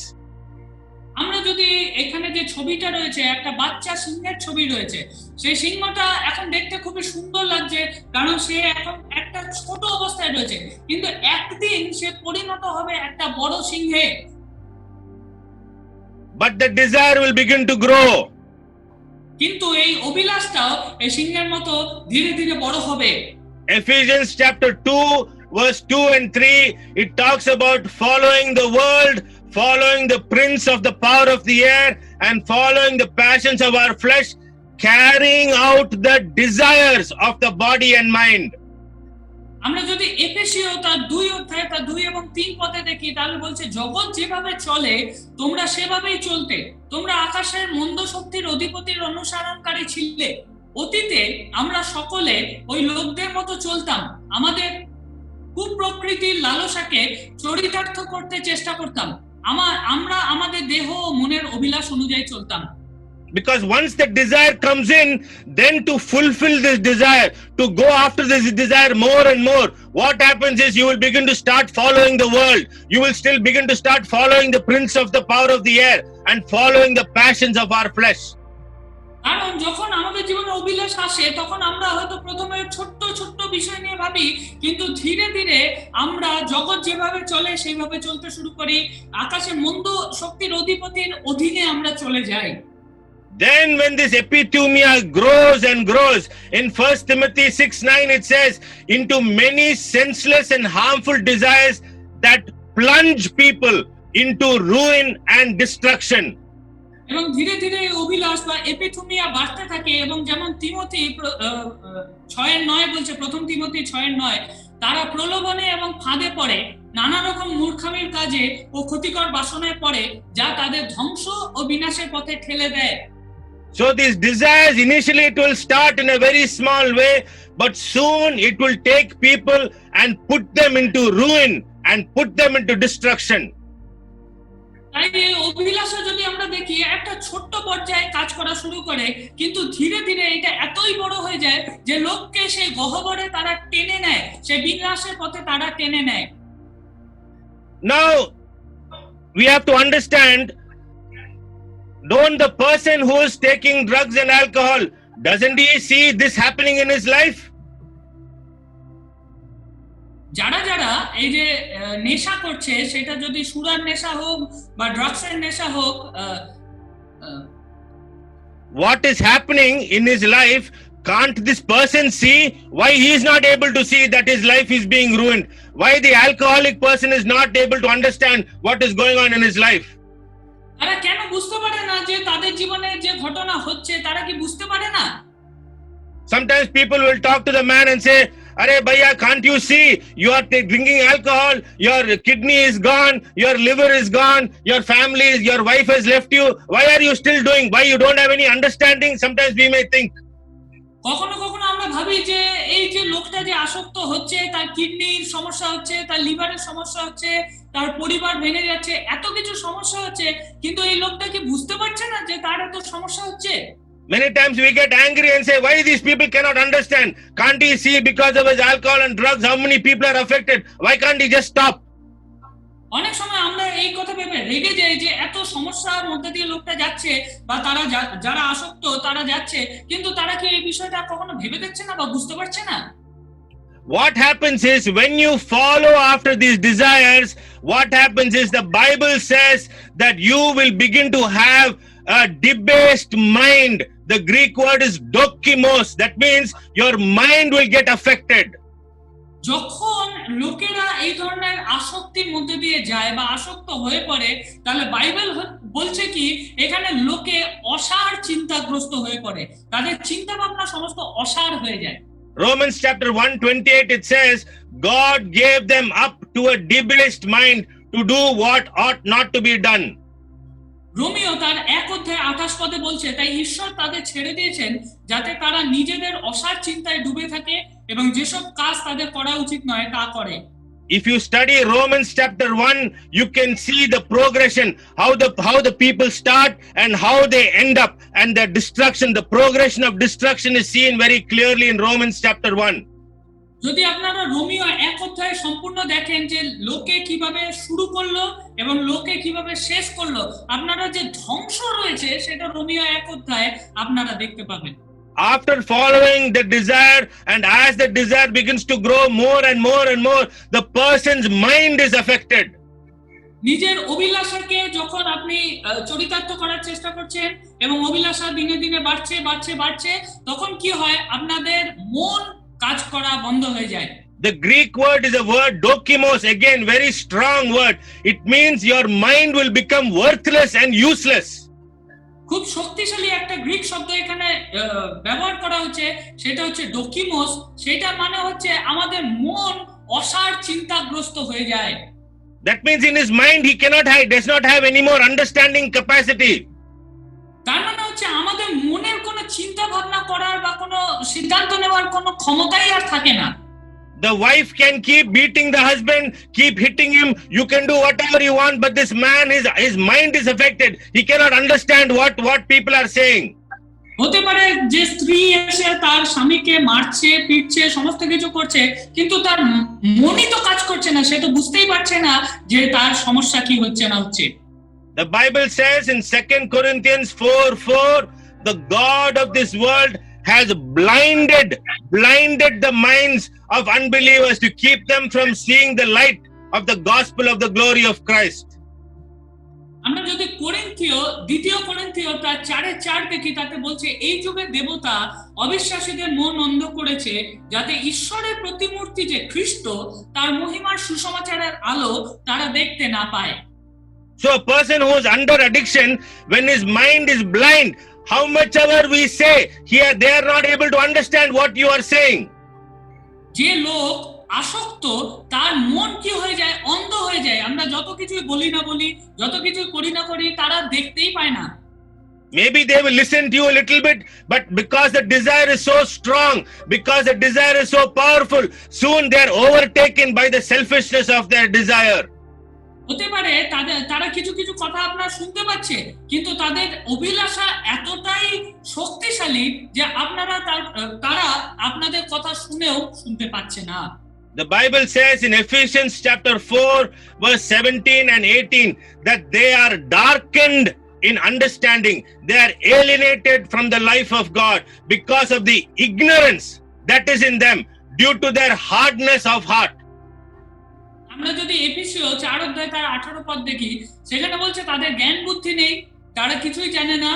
Speaker 3: আমরা যদি এখানে যে ছবিটা রয়েছে, একটা বাচ্চা সিংহের ছবি রয়েছে, সেই সিংহটা এখন দেখতে খুবই সুন্দর লাগছে, কারণ সে এখন একটা ছোট অবস্থায় রয়েছে, কিন্তু একদিন সে পরিণত হবে একটা বড় সিংহে।
Speaker 2: But the desire will begin to grow.
Speaker 3: কিন্তু এই অভিলাষটাও এই সিংহের মতো ধীরে ধীরে বড় হবে।
Speaker 2: Ephesians chapter 2 verse 2 and 3, it talks about following the world, following the prince of the power of the air, and following the passions of our flesh, carrying out the desires of the body and mind.
Speaker 3: আমরা যদি এফেসীয় তার 2 অধ্যায় তার 2 এবং 3 পদে দেখি, তাহলে বলছে জগৎ যেভাবে চলে তোমরা সেভাবেই চলতে, তোমরা আকাশের মন্দ শক্তির অধিপতির অনুসরণকারী ছিলে। অতীতে আমরা সকলে ওই লোকদের মতো চলতাম, আমাদের কুপ্রকৃতির লালসাকে চরিতার্থ করতে চেষ্টা করতাম, আমরা আমাদের দেহ ও মনের অভিলাষ অনুযায়ী চলতাম।
Speaker 2: Because once the desire comes in, then to fulfill this desire, to go after this desire more and more, what happens is you will begin to start following the world. You will still begin to start following the prince of the power of the air and following the passions of our flesh.
Speaker 3: কারণ যখন আমাদের জীবনে অভিলাষ আসে, তখন আমরা হয়তো প্রথমে ছোট্ট ছোট্ট বিষয় নিয়ে ভাবি, কিন্তু ধীরে ধীরে আমরা জগৎ যেভাবে চলে সেইভাবে চলতে শুরু করি, আকাশে মন্দ শক্তির অধিপতির অধীনে আমরা চলে যাই।
Speaker 2: Then when this epithumia grows and grows, in 1 Timothy 6:9 it says, into many senseless and harmful desires that plunge people into ruin and destruction.
Speaker 3: এবং ধীরে ধীরে এই অভিলাষ বা এপিথুমিয়া বাড়তে থাকে, এবং যেমন তিমোথী 6:9 বলছে, প্রথম তিমোথী 6:9, তারা প্রলোভনে এবং ফাঁদে পড়ে, নানা রকম মূর্খামির কাজে ও ক্ষতিকর বাসনায় পড়ে, যা তাদের ধ্বংস ও বিনাশের পথে ঠেলে দেয়।
Speaker 2: So these desires, initially it will start in a very small way, but soon it will take people and put them into ruin and put them into destruction.
Speaker 3: তাই এই অভিলাষা যদি আমরা দেখি, একটা ছোট্ট পর্যায়ে কাজ করা শুরু করে, কিন্তু ধীরে ধীরে এটা এতই বড় হয়ে যায় যে লোককে সেই গহ্বরে তারা টেনে নেয়, সেই বিনাশের পথে তারা টেনে নেয়।
Speaker 2: Now we have to understand, don't the person who is taking drugs and alcohol, doesn't he see this happening in his life?
Speaker 3: যারা যারা এই যে নেশা করছে, সেটা যদি সুরার নেশা হোক বা ড্রাগসের নেশা হোক,
Speaker 2: What is happening in his life, can't this person see? Why he is not able to see that his life is being ruined? Why the alcoholic person is not able to understand what is going on in his life?
Speaker 3: তারা কেন বুঝতে পারে না যে তাদের জীবনে যে ঘটনা হচ্ছে, তারা কি বুঝতে পারে না?
Speaker 2: Sometimes people will talk to the man and say, "Arey bhaiya, can't you see? You are drinking alcohol, your kidney is gone, your liver is gone, your family, your wife has left you. Why are you still doing? Why you don't have any understanding?" Sometimes we may think.
Speaker 3: কখনো কখনো আমরা ভাবি যে এই যে লোকটা যে আসক্ত হচ্ছে, তার কিডনির সমস্যা হচ্ছে, তার লিভারের সমস্যা হচ্ছে, তার পরিবার ভেঙে যাচ্ছে, এত কিছু সমস্যা হচ্ছে, কিন্তু এই লোকটা কি বুঝতে পারছে না যে তার এত সমস্যা হচ্ছে?
Speaker 2: Many times we get angry and say, "Why these people cannot understand? Can't he see because of his alcohol and drugs how many people are affected? Why can't he just stop?"
Speaker 3: অনেক সময় আমরা এই কথা ভেবে রেগে যাই যে এত সমস্যার মধ্যে দিয়ে লোকটা যাচ্ছে, বা তারা যারা আসক্ত তারা যাচ্ছে, কিন্তু তারা কি এই বিষয়টা কখনো ভেবে দেখছে না বা বুঝতে পারছে না?
Speaker 2: What happens is, when you follow after these desires, what happens is the Bible says that you will begin to have a debased mind. The Greek word is dokimos. That means your mind will get affected.
Speaker 3: যখন লোকেরা এই ধরনের আসক্তির মধ্যে দিয়ে যায় বা আসক্ত হয়ে পড়ে, তাহলে বাইবেল বলছে কি, এখানে লোকে অসার চিন্তাগ্রস্ত হয়ে পড়ে, তাদের চিন্তা ভাবনা সমস্ত অসার হয়ে যায়।
Speaker 2: Romans chapter 1:28, it says, God gave them up to a debased mind to do what ought not to be done.
Speaker 3: Romeo তার 1:28 বলছে, তাই ঈশ্বর তাদের ছেড়ে দিয়েছেন যাতে তারা নিজেদের অসার চিন্তায় ডুবে থাকে এবং যেসব কাজ তাদের করা উচিত নয় তা করে।
Speaker 2: If you study Romans chapter 1, you can see the progression, how the people start and how they end up, and the destruction, the progression of destruction is seen very clearly in Romans chapter 1.
Speaker 3: যদি আপনারা Romeo 1 সম্পূর্ণ দেখেন যে লোকে কিভাবে শুরু করলো এবং লোকে কিভাবে শেষ করলো, আপনারা যে ধ্বংস রয়েছে সেটা রোমিও 1 আপনারা দেখতে পাবেন।
Speaker 2: After following the desire, and as the desire begins to grow more and more and more, the person's mind is affected.
Speaker 3: নিজের অভিলাষাকে যখন আপনি চরিতার্থ করার চেষ্টা করছেন এবং অভিলাষা দিনে দিনে বাড়ছে বাড়ছে বাড়ছে, তখন কি হয়, আপনাদের মন কাজ করা বন্ধ হয়ে যায়।
Speaker 2: The Greek word is a word dokimos, again very strong word. It means your mind will become worthless and useless.
Speaker 3: খুব শক্তিশালী একটা গ্রিক শব্দ এখানে ব্যবহার করা হচ্ছে, সেটা হচ্ছে ডোকিমোস। সেটা মানে হচ্ছে আমাদের মন অসার চিন্তাগ্রস্ত হয়ে যায়।
Speaker 2: That means in his mind he does not have any more understanding capacity.
Speaker 3: তার মানে হচ্ছে আমাদের মনের কোনো চিন্তা ভাবনা করার বা কোনো সিদ্ধান্ত নেওয়ার কোনো ক্ষমতাই আর থাকে না।
Speaker 2: The wife can keep beating the husband, keep hitting him, you can do whatever you want, but this man, his mind is affected. He cannot understand what people are saying.
Speaker 3: হতে পারে যে স্ত্রী এসে তার স্বামীকে মারছে, পিটছে, সমস্ত কিছু করছে, কিন্তু তার মনই তো কাজ করছে না, সে তো বুঝতেই পারছে না যে তার সমস্যা কি হচ্ছে না হচ্ছে।
Speaker 2: The Bible says in 2 Corinthians 4:4, the God of this world has blinded the minds of unbelievers to keep them from seeing the light of the gospel of the glory of Christ.
Speaker 3: আমরা যদি দ্বিতীয় করিন্থীয় তার 4:4 দেখি, তাতে বলছে এই যুগের দেবতা অবিশ্বাসীদের মন অন্ধ করেছে, যাতে ঈশ্বরের প্রতিমূর্তি যে খ্রিস্ট তার মহিমার সুসমাচারের আলো তারা দেখতে না পায়।
Speaker 2: So a person who is under addiction, when his mind is blind, how much ever we say here, they are not able to understand what you are saying.
Speaker 3: যে লোক আসক্ত তার মন কি হয়ে যায়, অন্ধ হয়ে যায়। আমরা যত কিছুই বলি না বলি, যত কিছুই করি না করি, তারা দেখতেই পায় না।
Speaker 2: Maybe they will listen to you a little bit, but because the desire is so strong, because the desire is so powerful, soon they are overtaken by the selfishness of their desire.
Speaker 3: হতে পারে তারা কিছু কিছু কথা আপনার শুনতে পাচ্ছে, কিন্তু তাদের অভিলাষা এতটাই শক্তিশালী যে তারা আপনাদের কথা শুনেও শুনতে পাচ্ছে না।
Speaker 2: The Bible says in Ephesians chapter 4 verse 17 and 18 that they are darkened in understanding. They are alienated from the life of God because of the ignorance that is in them due to their hardness of heart.
Speaker 3: আমরা যদি এফেসীয় 4 তার 18 পদ দেখি, সেখানে বলছে তাদের জ্ঞান বুদ্ধি নেই, তারা কিছুই জানে না,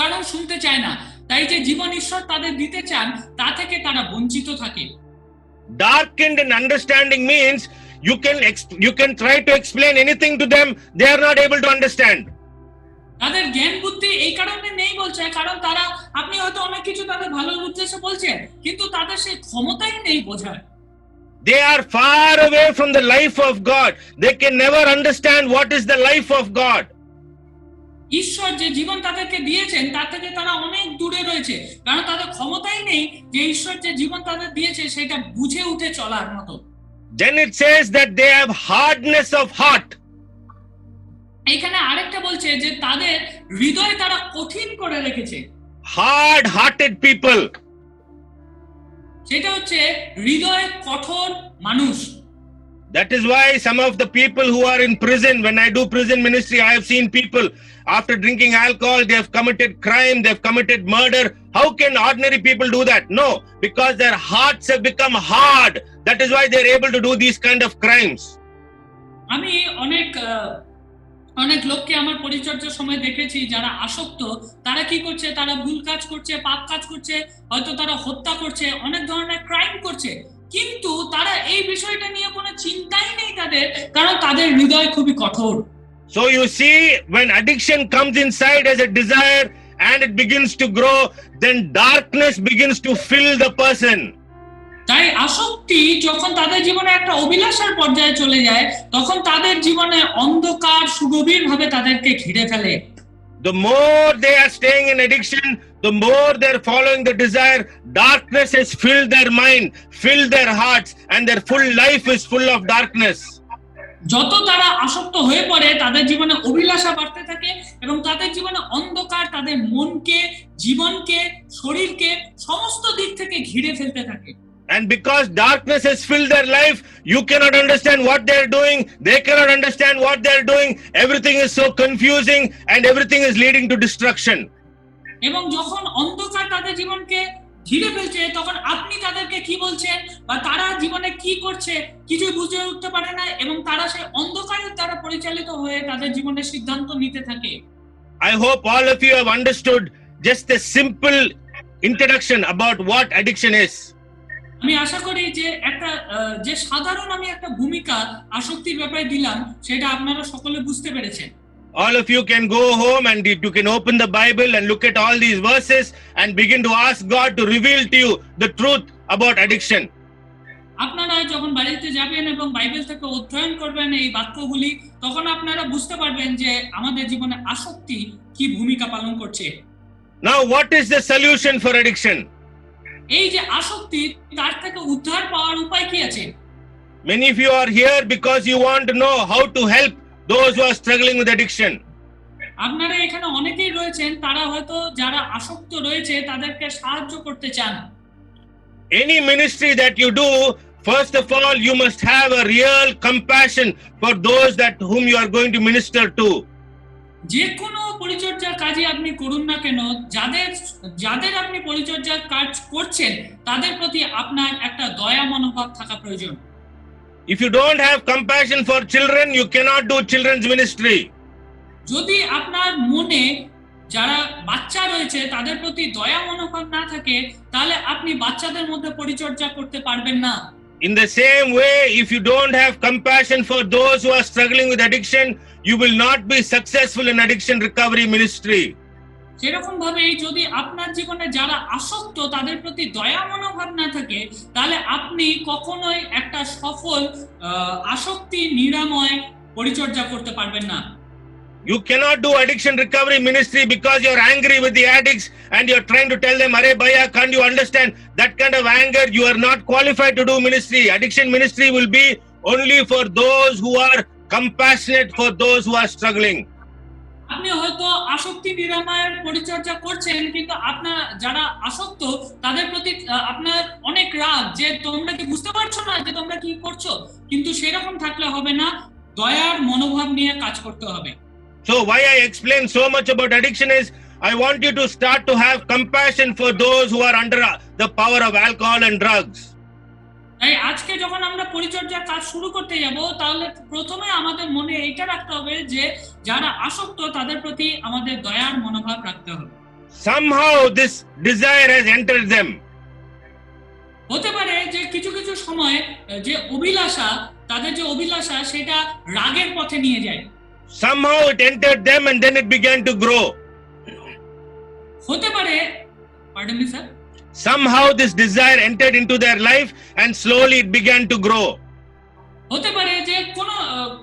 Speaker 3: কারণ শুনতে চায় না। তাই যে জীবন ঈশ্বর তাদের দিতে চান তা থেকে তারা বঞ্চিত থাকে।
Speaker 2: Darkened in understanding means you can try to explain anything to them, they are not able to understand.
Speaker 3: তাদের জ্ঞান বুদ্ধি এই কারণে নেই বলছে, কারণ আপনি হয়তো অনেক কিছু তাদের ভালোর উদ্দেশ্যে বলছেন, কিন্তু তাদের সেই ক্ষমতাই নেই বোঝার।
Speaker 2: They are far away from the life of God. They can never understand what is the life of God.
Speaker 3: ঈশ্বর যে জীবন তাদেরকে দিয়েছেন তার থেকে তারা অনেক দূরে রয়েছে, কারণ তাদের ক্ষমতাই নেই যে ঈশ্বর যে জীবন তাদের দিয়েছে সেটা বুঝে উঠে চলার মতো।
Speaker 2: Then it says that they have hardness of heart.
Speaker 3: এখানে আরেকটা বলছে যে তাদের হৃদয় তারা কঠিন করে রেখেছে।
Speaker 2: Hard-hearted people.
Speaker 3: সেটা হচ্ছে হৃদয় কঠোর মানুষ।
Speaker 2: That is why some of the people who are in prison, when I do prison ministry, I have seen people after drinking alcohol, they have committed crime, they have committed murder. How can ordinary people do that? No, because their hearts have become hard. That is why they are able to do these kind of crimes.
Speaker 3: আমি অনেক লোককে আমার পরিচর্যার সময় দেখেছি যারা আসক্ত, তারা কি করছে, তারা ভুল কাজ করছে, পাপ কাজ করছে, হয়তো তারা হত্যা করছে, অনেক ধরনের ক্রাইম করছে, কিন্তু তারা এই বিষয়টা নিয়ে কোনো চিন্তাই নেই তাদের, কারণ তাদের হৃদয় খুবই কঠোর।
Speaker 2: So you see, when addiction comes inside as a desire and it begins to grow, then darkness begins to fill the person.
Speaker 3: তাই আসক্তি যখন তাদের জীবনে একটা অভিলাষার পর্যায়ে চলে যায়, তখন তাদের জীবনে অন্ধকার সুগভীর ভাবে তাদেরকে ঘিরে ফেলে।
Speaker 2: The more they are staying in addiction, the more they are following the desire. Darkness has filled their mind, filled their hearts, and their full life is full of darkness.
Speaker 3: যত তারা আসক্ত হয়ে পড়ে, তাদের জীবনে অভিলাষা বাড়তে থাকে এবং তাদের জীবনে অন্ধকার তাদের মনকে, জীবনকে, শরীরকে সমস্ত দিক থেকে ঘিরে ফেলতে থাকে।
Speaker 2: And because darkness has filled their life, you cannot understand what they are doing. They cannot understand what they are doing. Everything is so confusing and everything is leading to destruction.
Speaker 3: এবং যখন অন্ধকার তাদের জীবনকে ঘিরে ফেলছে, তখন আপনি তাদেরকে কি বলছেন বা তারা জীবনে কি করছে কিছুই বুঝে উঠতে পারে না, এবং তারা সেই অন্ধকারের দ্বারা পরিচালিত হয়ে তাদের জীবনের সিদ্ধান্ত নিতে থাকে।
Speaker 2: I hope all of you have understood just a simple introduction about what addiction is.
Speaker 3: আমি আশা করি যে যে সাধারণ আমি একটা ভূমিকা আসক্তির ব্যাপারে দিলাম, সেটা আপনারা সকলে বুঝতে পেরেছেন।
Speaker 2: All of you can go home and you can open the Bible and look at all these verses and begin to ask God to reveal to you the truth about addiction.
Speaker 3: আপনারা যখন বাড়িতে যাবেন এবং Bible থেকে অধ্যয়ন করবেন এই বাক্যগুলি, তখন আপনারা বুঝতে পারবেন যে আমাদের জীবনে আসক্তি কি ভূমিকা পালন করছে।
Speaker 2: Now, what is the solution for addiction?
Speaker 3: এই যে আসক্তি, তার থেকে উদ্ধার পাওয়ার উপায় কি আছে?
Speaker 2: Many of you are here because you want to know how to help those who are struggling with addiction.
Speaker 3: আপনারা এখানে অনেকেই রয়েছেন, তারা হয়তো যারা আসক্ত রয়েছে তাদেরকে সাহায্য করতে চান।
Speaker 2: Any ministry that you do, first of all, you must have a real compassion for those whom you are going to minister to.
Speaker 3: যে কোনো পরিচর্যার কাজে আপনি করুন না কেন, যাদের আপনি পরিচর্যার কাজ করছেন তাদের প্রতি আপনার একটা দয়া মনোভাব থাকা প্রয়োজন।
Speaker 2: If you don't have compassion for children, you cannot do children's ministry.
Speaker 3: যদি আপনার মনে যারা বাচ্চা রয়েছে তাদের প্রতি দয়া মনোভাব না থাকে, তাহলে আপনি বাচ্চাদের মধ্যে পরিচর্যা করতে পারবেন না।
Speaker 2: In the same way, if you don't have compassion for those who are struggling with addiction, you will not be successful in addiction recovery ministry.
Speaker 3: সেরকম ভাবে যদি আপনার জীবনে যারা আসক্ত তাদের প্রতি দয়া মনোভাব না থাকে, তাহলে আপনি কখনোই একটা সফল আসক্তি নিরাময় পরিচর্যা করতে পারবেন না।
Speaker 2: You cannot do addiction recovery ministry because you're angry with the addicts and you're trying to tell them, "Arey bhaiya, can't you understand?" That kind of anger, you are not qualified to do ministry. Addiction ministry will be only for those who are compassionate for those who are struggling.
Speaker 3: আপনি হয়তো আসক্তি নিরাময়ের পরিচর্যা করছেন, কিন্তু আপনার যারা আসক্ত তাদের প্রতি আপনার অনেক রাগ, যে তোমরা কি বুঝতে পারছো না যে তোমরা কি করছো। কিন্তু সেরকম থাকলে হবে না, দয়ার মনোভাব নিয়ে কাজ করতে হবে।
Speaker 2: So why I explain so much about addiction is, I want you to start to have compassion for those who are under the power of alcohol and drugs.
Speaker 3: তাই আজকে যখন আমরা পরিচর্যার কাজ শুরু করতে যাব, তাহলে প্রথমে আমাদের মনে এইটা রাখতে হবে যে যারা আসক্ত তাদের প্রতি আমাদের দয়ার মনোভাব রাখতে হবে।
Speaker 2: Somehow this desire has entered them.
Speaker 3: হতে পারে যে কিছু কিছু সময় যে অভিলাষা, তাদের যে অভিলাষা সেটা রাগের পথে নিয়ে যায়।
Speaker 2: Somehow it entered them and then it began to grow.
Speaker 3: হতে পারে, pardon me sir,
Speaker 2: Somehow this desire entered into their life and slowly it began to grow.
Speaker 3: হতে পারে যে কোনো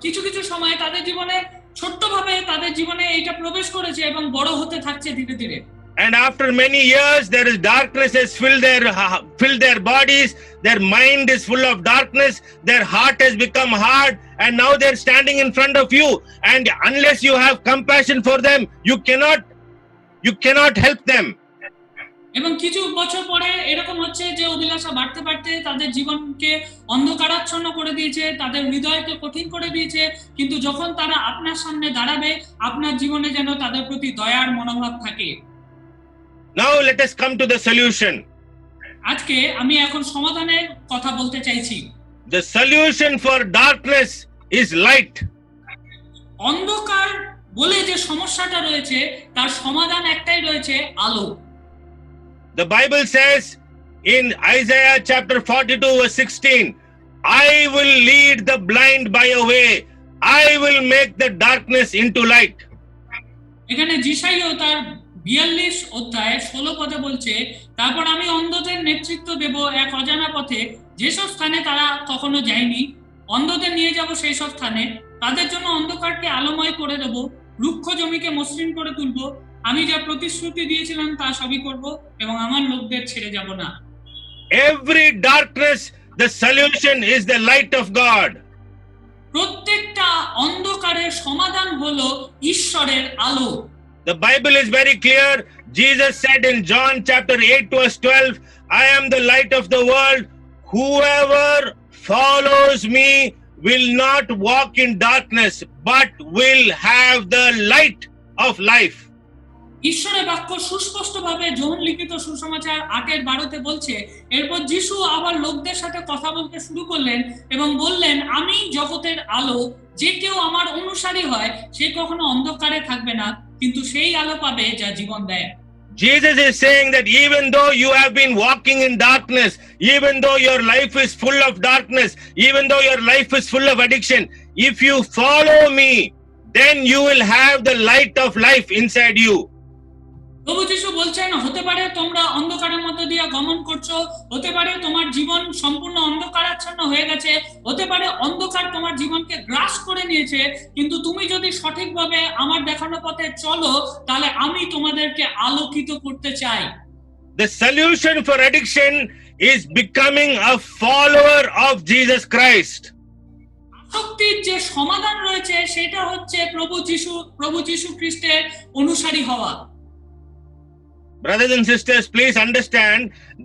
Speaker 3: কিছু কিছু সময় তাদের জীবনে ছোট্টভাবে তাদের জীবনে এইটা প্রবেশ করেছে এবং বড় হতে থাকছে ধীরে ধীরে।
Speaker 2: And after many years, there is darkness has filled their bodies. Their mind is full of darkness. Their heart has become hard, and now they're standing in front of you. And unless you have compassion for them, you cannot help them.
Speaker 3: এবং কিছু বছর পরে এরকম হচ্ছে যে অভিলাষা বাড়তে বাড়তে তাদের জীবনকে অন্ধকারাচ্ছন্ন করে দিয়েছে, তাদের হৃদয়কে কঠিন করে দিয়েছে। কিন্তু যখন তারা আপনার সামনে দাঁড়াবে, আপনার জীবনে যেন তাদের প্রতি দয়ার মনোভাব থাকে।
Speaker 2: Now let us come to the solution.
Speaker 3: আজকে আমি এখন সমাধানের কথা বলতে চাইছি।
Speaker 2: The solution for darkness is light.
Speaker 3: অন্ধকার বলে যে সমস্যাটা রয়েছে তার সমাধান একটাই রয়েছে, আলো।
Speaker 2: The Bible says in Isaiah chapter 42 verse 16, "I will lead the blind by a way. I will make the darkness into light."
Speaker 3: এখানে যিশাইও তার 42 অধ্যায় 16 পদে বলছে, তারপর আমি অন্ধদের নেতৃত্ব দেব এক অজানা পথে, যেসব স্থানে তারা কখনো যায়নি। অন্ধদের নিয়ে যাব সেই সব স্থানে, তাদের জন্য অন্ধকারকে আলোময় করে দেব, রুক্ষ জমিকে মসৃণ করে তুলব। আমি যা প্রতিশ্রুতি দিয়েছিলাম তা সবই করব এবং আমার লোকদের ছেড়ে যাব না।
Speaker 2: Every darkness, the solution is the light of God.
Speaker 3: প্রত্যেকটা অন্ধকারের সমাধান হলো ঈশ্বরের আলো।
Speaker 2: The Bible is very clear. Jesus said in John chapter 8 verse 12, "I am the light of the world. Whoever follows me will not walk in darkness, but will have the light of life."
Speaker 3: ঈশ্বরের বাক্য সুস্পষ্টভাবে যোহন লিখিত সুসমাচার 8:12 বলছে, এরপর যিশু আবার লোকদের সাথে কথা বলতে শুরু করলেন এবং বললেন, আমি জগতের আলো, যে কেউ আমার অনুসারী হয় সে কখনো অন্ধকারে থাকবে না, কিন্তু সেই আলো পাবে যা জীবন দেয়।
Speaker 2: Jesus is saying that even though you have been walking in darkness, even though your life is full of darkness, even though your life is full of addiction, if you follow me, then you will have the light of life inside you.
Speaker 3: প্রভু যিশু বলছেন, হতে পারে তোমরা অন্ধকারের মধ্যে দিয়ে গমন করছো, হতে পারে তোমার জীবন সম্পূর্ণ অন্ধকারাচ্ছন্ন হয়ে গেছে, হতে পারে অন্ধকার তোমার জীবনকে গ্রাস করে নিয়েছে, কিন্তু তুমি যদি সঠিকভাবে আমার দেখানো পথে চলো, তাহলে আমি তোমাদেরকে আলোকিত করতে চাই।
Speaker 2: The solution for addiction is becoming a follower of Jesus Christ.
Speaker 3: আসক্তির যে সমাধান রয়েছে সেটা হচ্ছে প্রভু যিশু খ্রিস্টের অনুসারী হওয়া।
Speaker 2: Brothers and sisters, please understand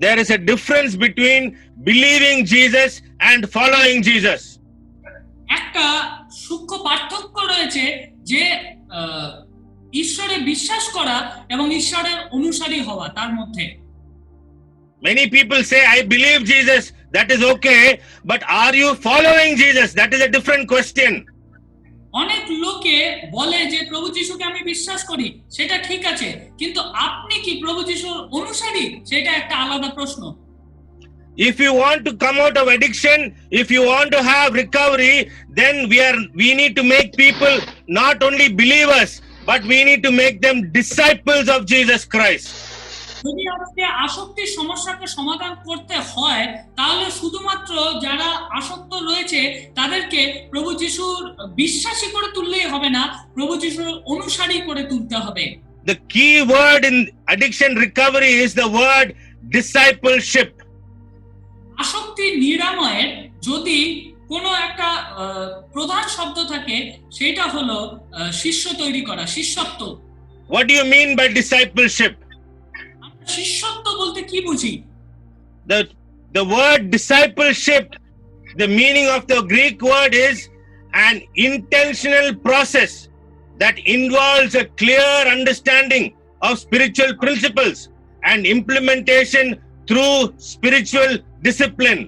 Speaker 2: there is a difference between believing Jesus and following Jesus.
Speaker 3: একটা সূক্ষ্ম পার্থক্য রয়েছে যে ঈশ্বরে বিশ্বাস করা এবং ঈশ্বরের অনুসারী হওয়া, তার মধ্যে।
Speaker 2: Many people say, "I believe Jesus," that is okay, but are you following Jesus? That is a different question.
Speaker 3: অনেক লোকে বলে যে প্রভু যিশুকে আমি বিশ্বাস করি, সেটা ঠিক আছে, কিন্তু আপনি কি প্রভু যিশুর অনুসারী, সেটা একটা আলাদা প্রশ্ন।
Speaker 2: If you want to come out of addiction, if you want to have recovery, then we need to make people not only believers, but we need to make them disciples of Jesus Christ.
Speaker 3: যদি আজকে আসক্তির সমস্যাকে সমাধান করতে হয়, তাহলে শুধুমাত্র যারা আসক্ত রয়েছে তাদেরকে প্রভু যিশুর বিশ্বাসী করে তুললেই হবে না, প্রভু যিশুর অনুসারী করে তুলতে হবে।
Speaker 2: The key word in addiction recovery is the word discipleship.
Speaker 3: আসক্তি নিরাময়ের যদি কোনো একটা প্রধান শব্দ থাকে, সেটা হলো শিষ্য তৈরি করা, শিষ্যত্ব।
Speaker 2: What do you mean by discipleship?
Speaker 3: আমরা শিষ্যত্ব বলতে কি বুঝি?
Speaker 2: The word discipleship, the meaning of the Greek word is an intentional process that involves a clear understanding of spiritual principles and implementation through spiritual discipline.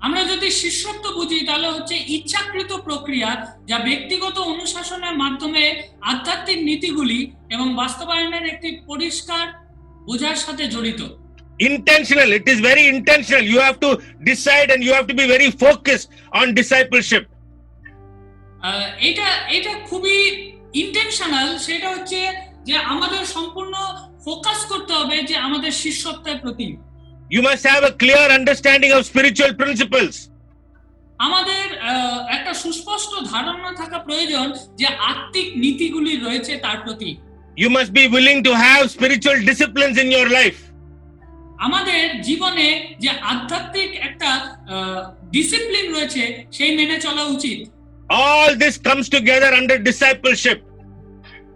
Speaker 3: আমরা যদি শিষ্যত্ব বুঝি, তাহলে হচ্ছে ইচ্ছাকৃত প্রক্রিয়া যা ব্যক্তিগত অনুশাসনের মাধ্যমে আধ্যাত্মিক নীতিগুলি এবং বাস্তবায়নের একটি পরিষ্কার বোঝার সাথে জড়িত।
Speaker 2: Intentional, it is very intentional. You have to decide and you have to be very focused on discipleship.
Speaker 3: এটা খুবই ইন্টেনশনাল, সেটা হচ্ছে যে আমাদের সম্পূর্ণ ফোকাস করতে হবে যে আমাদের শিষ্যত্বের প্রতি।
Speaker 2: You must have a clear understanding of spiritual principles.
Speaker 3: আমাদের একটা সুস্পষ্ট ধারণা থাকা প্রয়োজন যে আত্মিক নীতিগুলি রয়েছে তার প্রতি।
Speaker 2: You must be willing to have spiritual disciplines in your life.
Speaker 3: আমাদের জীবনে যে আধ্যাত্মিক একটা ডিসিপ্লিন রয়েছে, সেই মেনে চলা উচিত।
Speaker 2: All this comes together under discipleship.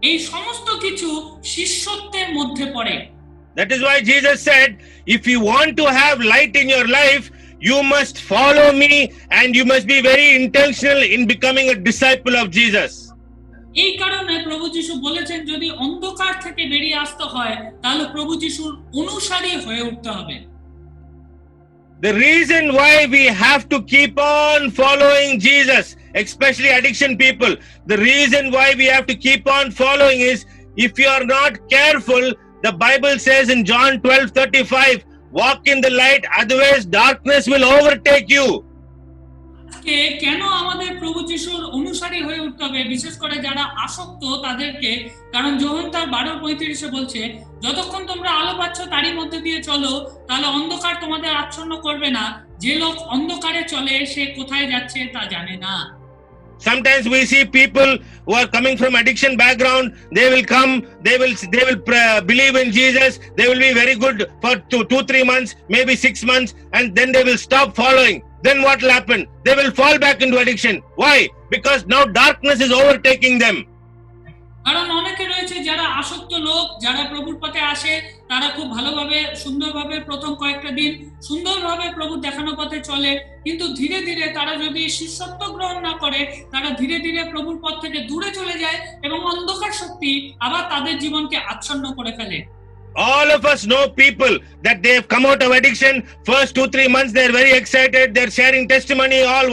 Speaker 3: এই সমস্ত কিছু শিষ্যত্বের মধ্যে পড়ে।
Speaker 2: That is why Jesus said, if you want to have light in your life, you must follow me and you must be very intentional in becoming a disciple of Jesus.
Speaker 3: এই কারণে প্রভু যিশু বলেছেন, যদি অন্ধকার থেকে বেরিয়ে আসতে হয়, তাহলে প্রভু যিশুর অনুসারী হয়ে উঠতে হবে।
Speaker 2: The reason why we have to keep on following Jesus, especially addiction people, the reason why we have to keep on following is, if you are not careful, the Bible says in John 12:35, walk in the light, otherwise darkness will overtake you.
Speaker 3: কেন আমাদের প্রভু যিশুর অনুসারী হয়ে উঠতে হবে, বিশেষ করে যারা আসক্ত তাদেরকে? কারণ যোহন তার 12:35 বলছে, যতক্ষণ তোমরা আলো পাচ্ছ তারই মধ্যে দিয়ে চলো, তাহলে অন্ধকার তোমাদের আচ্ছন্ন করবে না। যে লোক অন্ধকারে চলে, সে কোথায় যাচ্ছে তা জানে না।
Speaker 2: Sometimes we see people who are coming from addiction background, they will come, they will believe in Jesus, they will be very good for 2-3 months, maybe 6 months, and then they will stop following. Then what will happen? They will fall back into addiction. Why? Because now darkness is overtaking them.
Speaker 3: কারণ অনেকে রয়েছে যারা আসক্ত লোক, যারা প্রভুর পথে আসে, তারা খুব ভালোভাবে সুন্দরভাবে প্রথম কয়েকটা দিন সুন্দরভাবে প্রভুর দেখানো পথে চলে, কিন্তু ধীরে ধীরে তারা যদি শিষ্যত্ব গ্রহণ না করে, তারা ধীরে ধীরে প্রভুর পথ থেকে দূরে চলে যায় এবং অন্ধকার শক্তি আবার তাদের জীবনকে আচ্ছন্ন করে ফেলে।
Speaker 2: All of us know people that they have come out of addiction. First 2-3 months they are very excited, they are sharing testimony, all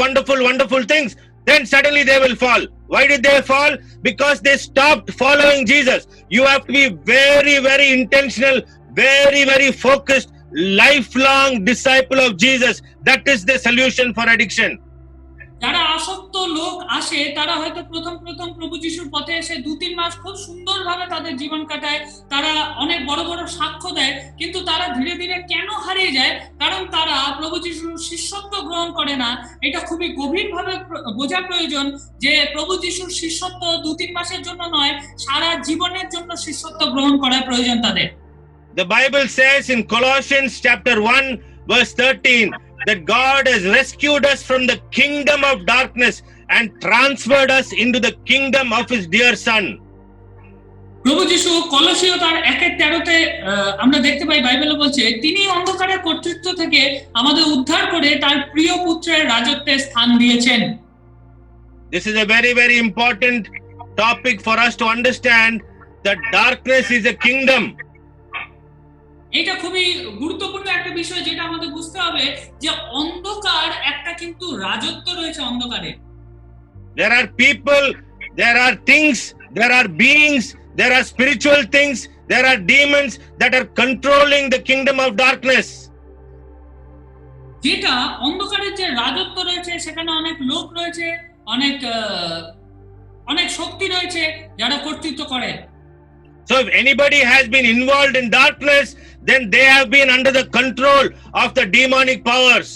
Speaker 2: wonderful things. Then suddenly they will fall. Why did they fall? Because they stopped following Jesus. You have to be very intentional, very focused, lifelong disciple of Jesus. That is the solution for addiction.
Speaker 3: যারা আসক্ত লোক আসে, তারা হয়তো প্রথম প্রভু যিশুর পথে এসে 2-3 মাস খুব সুন্দরভাবে তাদের জীবন কাটায়, তারা অনেক বড় সাক্ষ্য দেয়, কিন্তু তারা ধীরে ধীরে কেন হারিয়ে যায়? কারণ তারা প্রভু যিশুর শিষ্যত্ব গ্রহণ করে না। এটা খুবই গভীরভাবে বোঝা প্রয়োজন যে প্রভু যিশুর শিষ্যত্ব 2-3 মাসের জন্য নয়, সারা জীবনের জন্য শিষ্যত্ব গ্রহণ করা প্রয়োজন তাদের।
Speaker 2: The Bible says in Colossians chapter 1 verse 13 that God has rescued us from the kingdom of darkness and transferred us into the kingdom of his dear son.
Speaker 3: প্রভু যিশু কলসীয় তার 1:13-তে আমরা দেখতে পাই, বাইবেলে বলছে, তিনি অন্ধকারের কর্তৃত্ব থেকে আমাদের উদ্ধার করে তার প্রিয় পুত্রের রাজত্বে স্থান দিয়েছেন।
Speaker 2: This is a very important topic for us to understand that darkness is a kingdom.
Speaker 3: এটা খুবই গুরুত্বপূর্ণ একটা বিষয়, যেটা আমাদের বুঝতে হবে যে অন্ধকার একটা কিন্তু রাজত্ব রয়েছে অন্ধকারে।
Speaker 2: There are people, there are things, there are beings, there are spiritual things, there are demons that are controlling the kingdom of darkness.
Speaker 3: যেটা অন্ধকারের যে রাজত্ব রয়েছে, সেখানে অনেক লোক রয়েছে, অনেক শক্তি রয়েছে যারা কর্তৃত্ব করে।
Speaker 2: So if anybody has been involved in darkness, then they have been under the control of the demonic powers.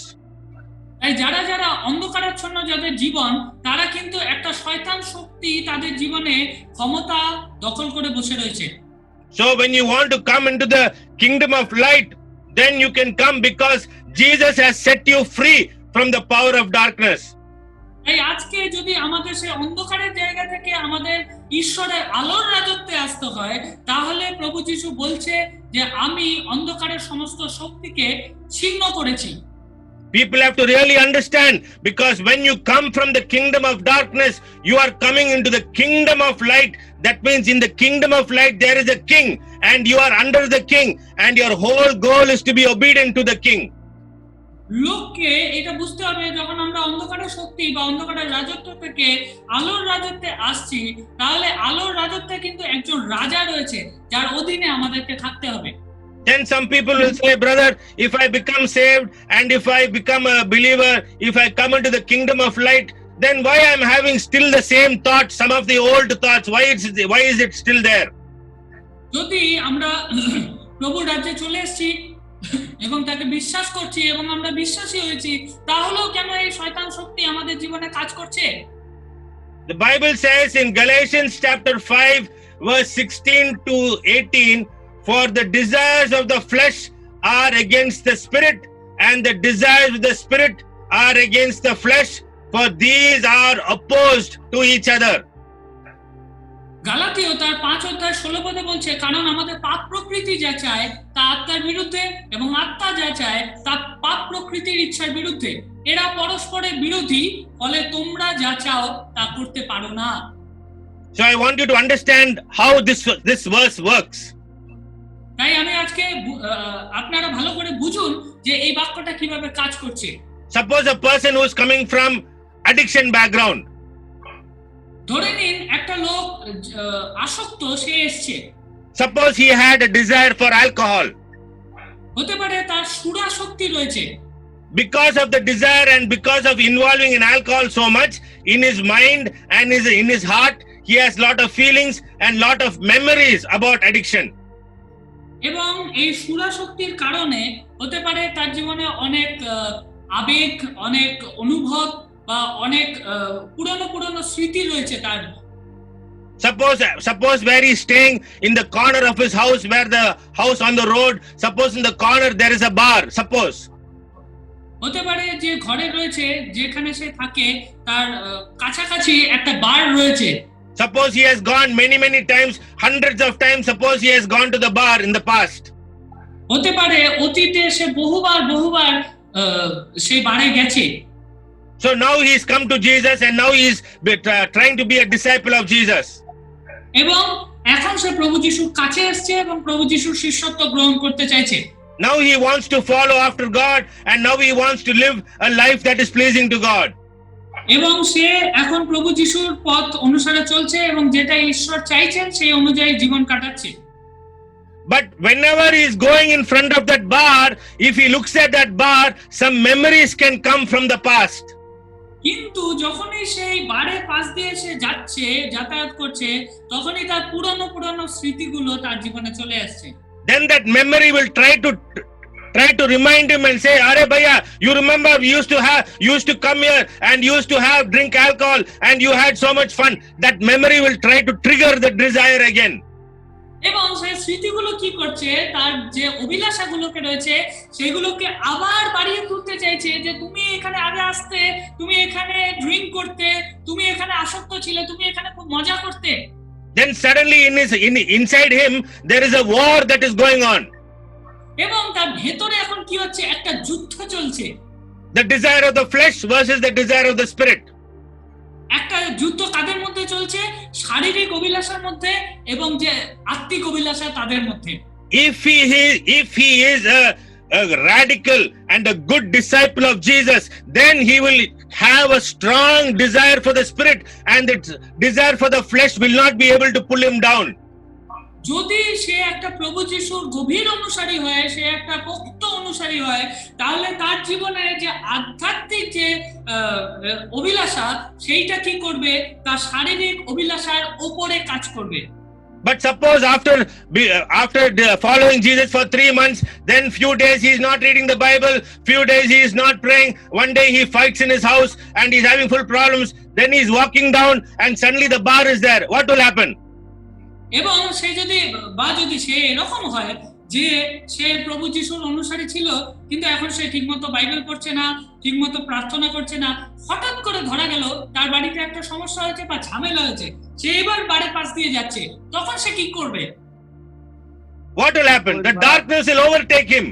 Speaker 3: তাই যারা যারা অন্ধকারাচ্ছন্ন যাদের জীবন, তারা কিন্তু একটা শয়তান শক্তি তাদের জীবনে ক্ষমতা দখল করে বসে রয়েছে।
Speaker 2: So when you want to come into the kingdom of light, then you can come because Jesus has set you free from the power of darkness.
Speaker 3: তাই আজকে যদি আমাদের সেই অন্ধকারের জায়গা থেকে আমাদের ঈশ্বরের আলোর রাজত্বে আসতে হয়, তাহলে প্রভু যীশু বলছে যে আমি অন্ধকারের সমস্ত শক্তিকে ছিন্ন করেছি।
Speaker 2: People have to really understand, because when you come from the kingdom of darkness, you are coming into the kingdom of light. That means in the kingdom of light there is a king and you are under the king, and your whole goal is to be obedient to the king.
Speaker 3: লোককে এটা বুঝতে হবে, যখন আমরা অন্ধকারের শক্তি বা অন্ধকারের রাজত্ব থেকে আলোর রাজত্বে আসছি, তাহলে আলোর রাজত্বে কিন্তু একজন রাজা রয়েছে যার অধীনে আমাদেরকে থাকতে হবে।
Speaker 2: Then some people will say, brother, if I become saved and if I become a believer, if I come into the kingdom of light, then why I'm having still the same thoughts, some of the old thoughts, why is it still there?
Speaker 3: যদি আমরা প্রভুর রাজ্যে চলে এসেছি এবং তাকে বিশ্বাস করছি এবং আমরা বিশ্বাসী হয়েছি, তাহলেও কেন এই শয়তান শক্তি আমাদের জীবনে কাজ করছে?
Speaker 2: The Bible says in Galatians chapter 5 verse 16 to 18, for the desires of the flesh are against the spirit, and the desires of the spirit are against the flesh, for these are opposed to each other.
Speaker 3: গালাতীয় তার 5 অধ্যায় 16 পদে বলছে, কারণ আমাদের পাপ প্রকৃতি যা চায় তা আত্মার বিরুদ্ধে, এবং আত্মা যা চায় তা পাপ প্রকৃতির ইচ্ছার বিরুদ্ধে। এরা পরস্পরের বিরোধী, ফলে তোমরা যা চাও তা করতে পারো না।
Speaker 2: So I want you to understand how this verse works.
Speaker 3: তাই আমি আজকে আপনারা ভালো করে বুঝুন যে এই বাক্যটা কিভাবে কাজ করছে।
Speaker 2: Suppose a person who is coming from addiction background.
Speaker 3: ধরে নিন একটা লোক আসক্ত, সে এসছে।
Speaker 2: Suppose he had a desire for alcohol.
Speaker 3: হতে পারে তার সুরাসক্তি রয়েছে।
Speaker 2: Because of the desire and because of involving in alcohol so much, in his mind and in his heart, he has lot of feelings and lot of memories about addiction.
Speaker 3: এবং এই সুরাশক্তির কারণে হতে পারে তার জীবনে অনেক আবেগ, অনেক অনুভব বা অনেক পুরনো স্মৃতি রয়েছে তার।
Speaker 2: Suppose where he is staying in the corner of his house, where the house on the road, suppose in the corner there is a bar, suppose.
Speaker 3: হতে পারে যে ঘরে রয়েছে, যেখানে সে থাকে তার কাছাকাছি একটা বার রয়েছে।
Speaker 2: Suppose he has gone many times, hundreds of times, suppose he has gone to the bar in the past.
Speaker 3: হতে পারে অতীতে সে বহুবার সেই বারে গেছে।
Speaker 2: So now he has come to Jesus and now he is trying to be a disciple of Jesus.
Speaker 3: এবং এখন সে প্রভু যিশুর কাছে এসেছে এবং প্রভু যিশুর শিষ্যত্ব গ্রহণ করতে চাইছে।
Speaker 2: Now he wants to follow after God and now he wants to live a life that is pleasing to God.
Speaker 3: এবং সে এখন প্রভু যিশুর পথ অনুসারে চলছে এবং যেটা ঈশ্বর চাইছেন সেই অনুযায়ী জীবন কাটাচ্ছে।
Speaker 2: But whenever he is going in front of that bar, if he looks at that bar, some memories can come from the past.
Speaker 3: কিন্তু যখনই সেই বারে পাশ দিয়ে সে যাচ্ছে, যাতায়াত করছে, তখনই তার পুরনো স্মৃতিগুলো তার জীবনে চলে আসছে।
Speaker 2: Then that memory will try to remind him and say, "Are bhaiya, you remember you used to come here and used to drink alcohol and you had so much fun." That memory will try to trigger the desire again.
Speaker 3: এবং সেই স্মৃতিগুলো কি করছে, তার যে অভিলাষাগুলোকে রয়েছে সেগুলোকে আবার বাড়িয়ে তুলতে চাইছে, যে তুমি এখানে আগে আসতে, তুমি এখানে ড্রিঙ্ক করতে, তুমি এখানে আসক্ত ছিলে, তুমি এখানে খুব মজা করতে।
Speaker 2: Then suddenly inside him there is a war that is going on.
Speaker 3: এবং তার ভেতরে এখন কি হচ্ছে, একটা যুদ্ধ চলছে।
Speaker 2: The desire of the flesh versus the desire of the spirit.
Speaker 3: একটা যুদ্ধ কাদের মধ্যে চলছে? শারীরিক অভিলাষার মধ্যে এবং যে আত্মিক অভিলাষা তাদের মধ্যে।
Speaker 2: If he is a radical and a good disciple of Jesus, then have a strong desire for the spirit, and its desire for the flesh will not be able to pull him down.
Speaker 3: যদি সে একটা প্রভু যিশুর গভীর অনুসারী হয়, সে একটা পোক্ত অনুসারী হয়, তাহলে তার জীবনে যে আধ্যাত্মিক যে অভিলাষা, সেইটা কি করবে? তার শারীরিক অভিলাষার উপরে কাজ করবে।
Speaker 2: But suppose after following Jesus for 3 months, then few days he is not reading the Bible, few days he is not praying, one day he fights in his house and he's having full problems, then he is walking down and suddenly the bar is there. What will happen?
Speaker 3: এবং সে যদি সে এরকম হয় যে সে প্রভু যিশুর অনুসারী ছিল, কিন্তু এখন সে ঠিকমতো বাইবেল পড়ছে না, ঠিকমতো প্রার্থনা করছে না, হঠাৎ করে ধরা গেল তার বাড়িতে একটা সমস্যা হয়েছে বা ঝামেলা হয়েছে, সে এবার বাড়ির পাশ দিয়ে যাচ্ছে, তখন সে কি করবে?
Speaker 2: What will happen? The darkness will overtake him.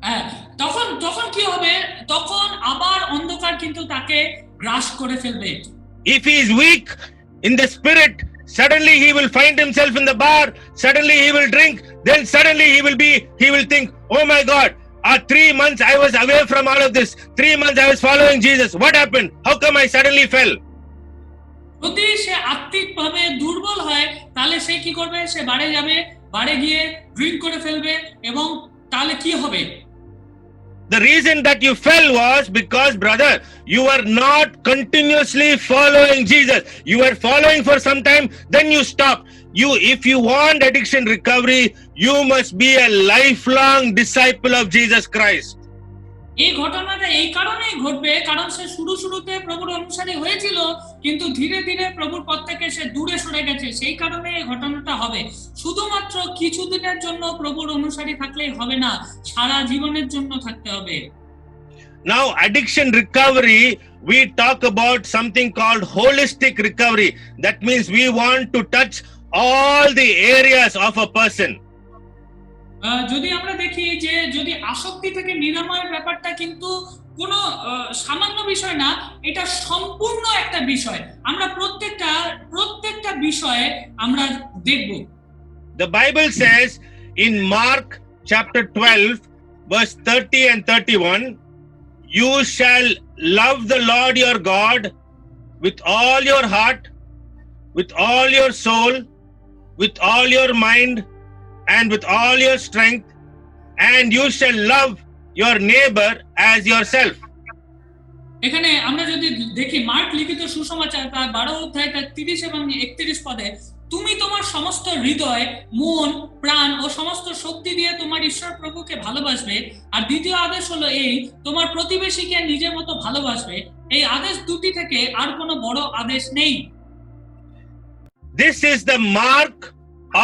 Speaker 3: হ্যাঁ, তখন কি হবে? তখন আবার অন্ধকার কিন্তু তাকে গ্রাস করে ফেলবে।
Speaker 2: If he is weak in the spirit, suddenly he will find himself in the bar, suddenly he will drink, then suddenly he will think, oh my God, 3 months I was away from all of this, 3 months I was following Jesus, what happened? How come I suddenly fell?
Speaker 3: যদি সে আত্মিকভাবে দুর্বল হয়, তাহলে সে কি করবে? সে বারে যাবে, বারে গিয়ে ড্রিঙ্ক করে ফেলবে, এবং তাহলে কি হবে?
Speaker 2: The reason that you fell was because, brother, you were not continuously following Jesus. You were following for some time, then you stopped. If you want addiction recovery, you must be a lifelong disciple of Jesus Christ.
Speaker 3: এই ঘটনাটা এই কারণেই ঘটবে, কারণ সে শুরুতে প্রভুর অনুসারী হয়েছিল, কিন্তু ধীরে ধীরে প্রভুর পথ থেকে সে দূরে সরে গেছে, সেই কারণে এই ঘটনাটা হবে। শুধুমাত্র কিছুদিনের জন্য প্রভুর অনুসারী থাকলেই হবে না, সারা জীবনের জন্য থাকতে হবে।
Speaker 2: Now, addiction recovery, we talk about something called holistic recovery. That means we want to touch all the areas of a person.
Speaker 3: যদি আমরা দেখি যে যদি আসক্তি থেকে নিরাময়ের ব্যাপারটা কিন্তু কোনো সামান্য বিষয় না, এটা সম্পূর্ণ একটা বিষয়। আমরা প্রত্যেকটা বিষয়ে আমরা দেখব।
Speaker 2: The Bible says in Mark chapter 12 verse 30 and 31, you shall love the Lord your God with all your heart, with all your soul, with all your mind, and with all your strength, and you shall love your neighbor as yourself.
Speaker 3: এখানে আমরা যদি দেখি mark লিখিত সুসমাচার তার 12 অধ্যায় তার 30 এবং 31 পদে, তুমি তোমার সমস্ত হৃদয়, মন, প্রাণ ও সমস্ত শক্তি দিয়ে তোমার ঈশ্বর প্রভুকে ভালোবাসবে। আর দ্বিতীয় আদেশ হলো এই, তোমার প্রতিবেশীকে নিজের মতো ভালোবাসবে। এই আদেশ দুটি থেকে আর কোনো বড় আদেশ নেই।
Speaker 2: This is the mark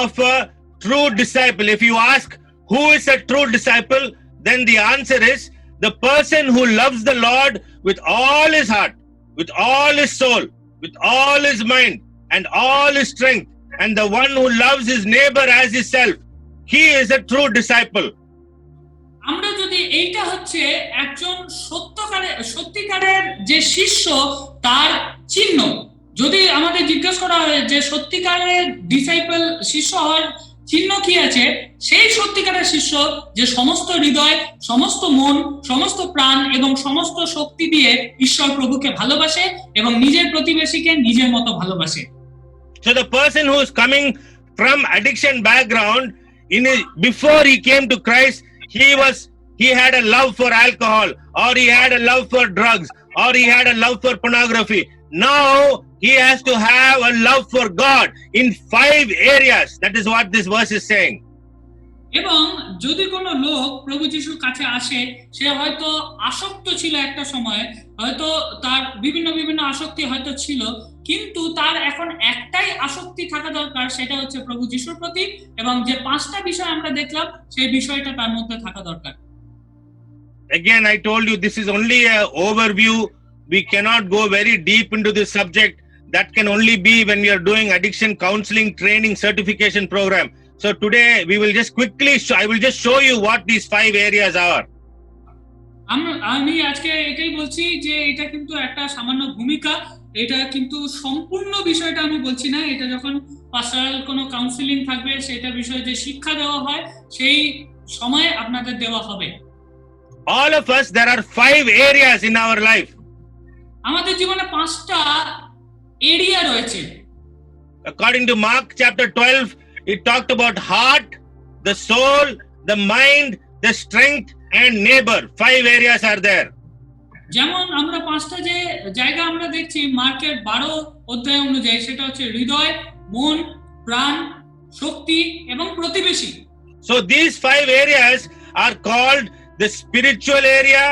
Speaker 2: of a true disciple. If you ask who is a true disciple, then the answer is the person who loves the Lord with all his heart, with all his soul, with all his mind, and all his strength, and the one who loves his neighbor as himself. He is a true disciple.
Speaker 3: আমরা যদি এইটা হচ্ছে একজন সত্যিকারের যে শিষ্য, তার চিহ্ন, যদি আমাদের জিজ্ঞেস করা হয় যে সত্যিকারের ডিসাইপল শিষ্য হওয়ার চিহ্ন কি আছে, সেই সত্যিকারের শিষ্য যে সমস্ত হৃদয়, সমস্ত মন, সমস্ত প্রাণ এবং সমস্ত শক্তি দিয়ে ঈশ্বর প্রভুকে ভালোবাসে এবং নিজের প্রতিবেশীকে নিজের মতো ভালোবাসে।
Speaker 2: So the person who is coming from addiction background, before he came to Christ, he had a love for alcohol, or he had a love for drugs, or he had a love for pornography. Now he has to have a love for God in 5 areas. That is what this verse is saying.
Speaker 3: এবং যদি কোনো লোক প্রভু যিশুর কাছে আসে, সে হয়তো আসক্ত ছিল একটা সময়, হয়তো তার বিভিন্ন আসক্তি হয়তো ছিল, কিন্তু তার এখন একটাই আসক্তি থাকা দরকার, সেটা হচ্ছে প্রভু যিশুর প্রতি, এবং যে 5টা বিষয় আমরা দেখলাম সেই বিষয়টা তার মধ্যে থাকা দরকার।
Speaker 2: Again, I told you this is only an overview. We cannot go very deep into this subject. That can only be when we are doing addiction counseling training certification program. So today we will just I will just show you what these 5 areas are.
Speaker 3: আমি আজকে এটাই বলছি যে এটা কিন্তু একটা সামান্য ভূমিকা, এটা কিন্তু সম্পূর্ণ বিষয়টা আমি বলছি না। এটা যখন পাস্টোরাল কোনো কাউন্সিলিং থাকবে, সেটা বিষয়ে যে শিক্ষা দেওয়া হয় সেই সময় আপনাদের দেওয়া হবে।
Speaker 2: All of us, there are 5 areas in our life.
Speaker 3: আমাদের জীবনে 5টা এরিয়া রয়েছে।
Speaker 2: According to Mark chapter 12, it talked about heart, the soul, the mind, the strength, and neighbor. 5 areas are there.
Speaker 3: যেমন আমরা 5টা যে জায়গা আমরা দেখছি মার্কের 12 অধ্যায় অনুযায়ী, সেটা হচ্ছে হৃদয়, মন, প্রাণ, শক্তি এবং প্রতিবেশী।
Speaker 2: So these 5 areas are called the spiritual area,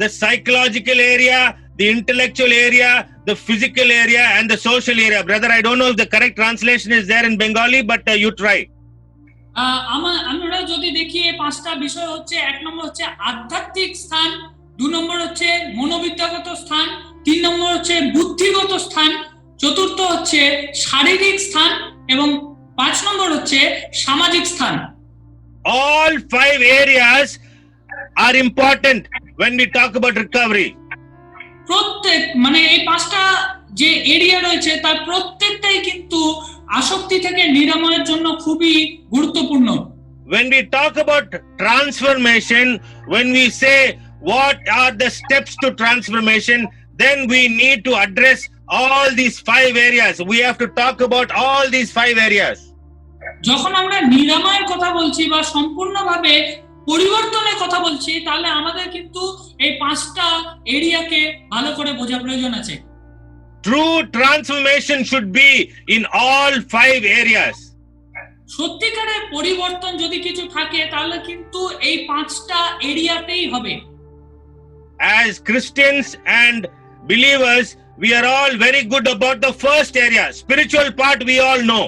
Speaker 2: the psychological area, the intellectual area, the physical area, and the social area. Brother, I don't know if the correct translation is there in Bengali, but you try.
Speaker 3: আমরা যদি দেখি এই 5টা বিষয় হচ্ছে, 1 নম্বর হচ্ছে আধ্যাত্মিক স্থান, 2 নম্বর হচ্ছে মনোবিদ্যাগত স্থান, 3 নম্বর হচ্ছে বুদ্ধিগত স্থান, 4র্থ হচ্ছে শারীরিক স্থান এবং 5 নম্বর হচ্ছে সামাজিক স্থান।
Speaker 2: All 5 areas are important when we talk about recovery.
Speaker 3: প্রত্যেক এই 5টা যে এরিয়া রয়েছে তার প্রত্যেকটাই কিন্তু আসক্তি থেকে নিরাময়ের জন্য খুবই গুরুত্বপূর্ণ।
Speaker 2: When we talk about transformation, when we say what are the steps to transformation, then we need to address all these 5 areas. We have to talk about all these 5 areas.
Speaker 3: যখন আমরা নিরাময়ের কথা বলছি বা সম্পূর্ণভাবে পরিবর্তনের কথা বলছি, তাহলে আমাদের কিন্তু এই 5টা এরিয়াকে ভালো করে বোঝা প্রয়োজন আছে।
Speaker 2: True transformation should be in all 5 areas.
Speaker 3: সত্যিকারের পরিবর্তন যদি কিছু থাকে তাহলে কিন্তু এই 5টা এরিয়াতেই হবে।
Speaker 2: As Christians and believers, we are all very good about the first area. Spiritual part we all know.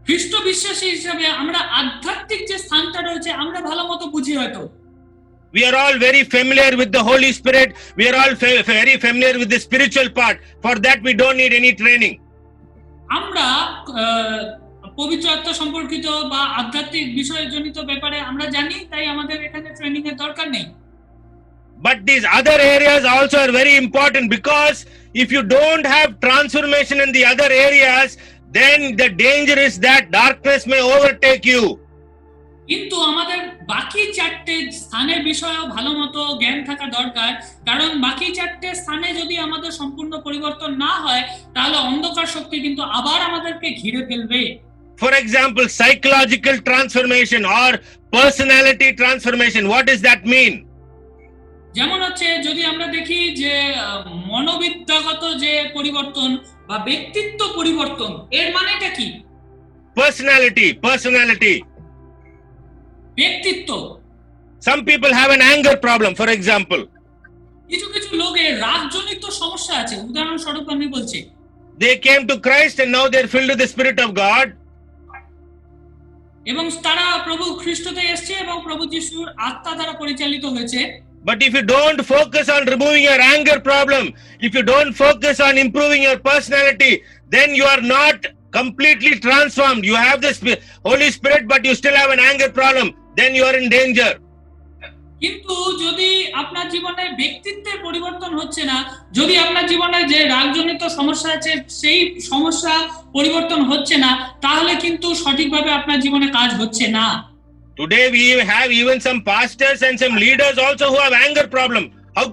Speaker 3: খ্রিস্ট বিশ্বাসী হিসেবে আমরা আধ্যাত্মিক যে স্থানটা রয়েছে আমরা ভালো মতো বুঝি হয়তো।
Speaker 2: We are all very familiar with the Holy Spirit. We are all very familiar with the spiritual part. For that we don't need any training.
Speaker 3: আমরা পবিত্র আত্মা সম্পর্কিত বা আধ্যাত্মিক বিষয়জনিত ব্যাপারে আমরা জানি, তাই আমাদের এখানে ট্রেনিং এর দরকার নেই।
Speaker 2: But these other areas also are very important, because if you don't have transformation in the other areas, then the danger is that darkness may overtake you.
Speaker 3: কিন্তু আমাদের বাকি 4টে স্থানের বিষয়েও ভালো মতো জ্ঞান থাকা দরকার, কারণ বাকি 4টে স্থানে যদি আমাদের সম্পূর্ণ পরিবর্তন না হয় তাহলে অন্ধকার শক্তি কিন্তু আবার আমাদেরকে ঘিরে ফেলবে।
Speaker 2: For example, psychological transformation or personality transformation. What does that mean?
Speaker 3: যেমন হচ্ছে যদি আমরা দেখি যে মনোবিদ্যাগত যে পরিবর্তন বা ব্যক্তিত্ব পরিবর্তন, এর মানেটা কি?
Speaker 2: Personality.
Speaker 3: ব্যক্তিত্ব।
Speaker 2: Some people have an anger problem, for example.
Speaker 3: কিছু কিছু লোকের রাগজনিত সমস্যা আছে। উদাহরণস্বরূপ আমি বলছি,
Speaker 2: They came to Christ and now they're filled with the Spirit of God.
Speaker 3: এবং তারা প্রভু খ্রিস্টতে এসেছে এবং প্রভু যিশুর আত্মা দ্বারা পরিচালিত হয়েছে।
Speaker 2: But if you don't focus on removing your anger problem, if you don't focus on improving your personality, then you are not completely transformed. You have the Holy Spirit, but you still have an anger problem. Then you are in danger.
Speaker 3: কিন্তু যদি আপনার জীবনে ব্যক্তিত্বের পরিবর্তন হচ্ছে না, যদি আপনার জীবনে যে রাগজনিত সমস্যা আছে সেই সমস্যা পরিবর্তন হচ্ছে না, তাহলে কিন্তু সঠিকভাবে আপনার জীবনে কাজ হচ্ছে না।
Speaker 2: Today we have even some pastors and some leaders also who have anger problem. How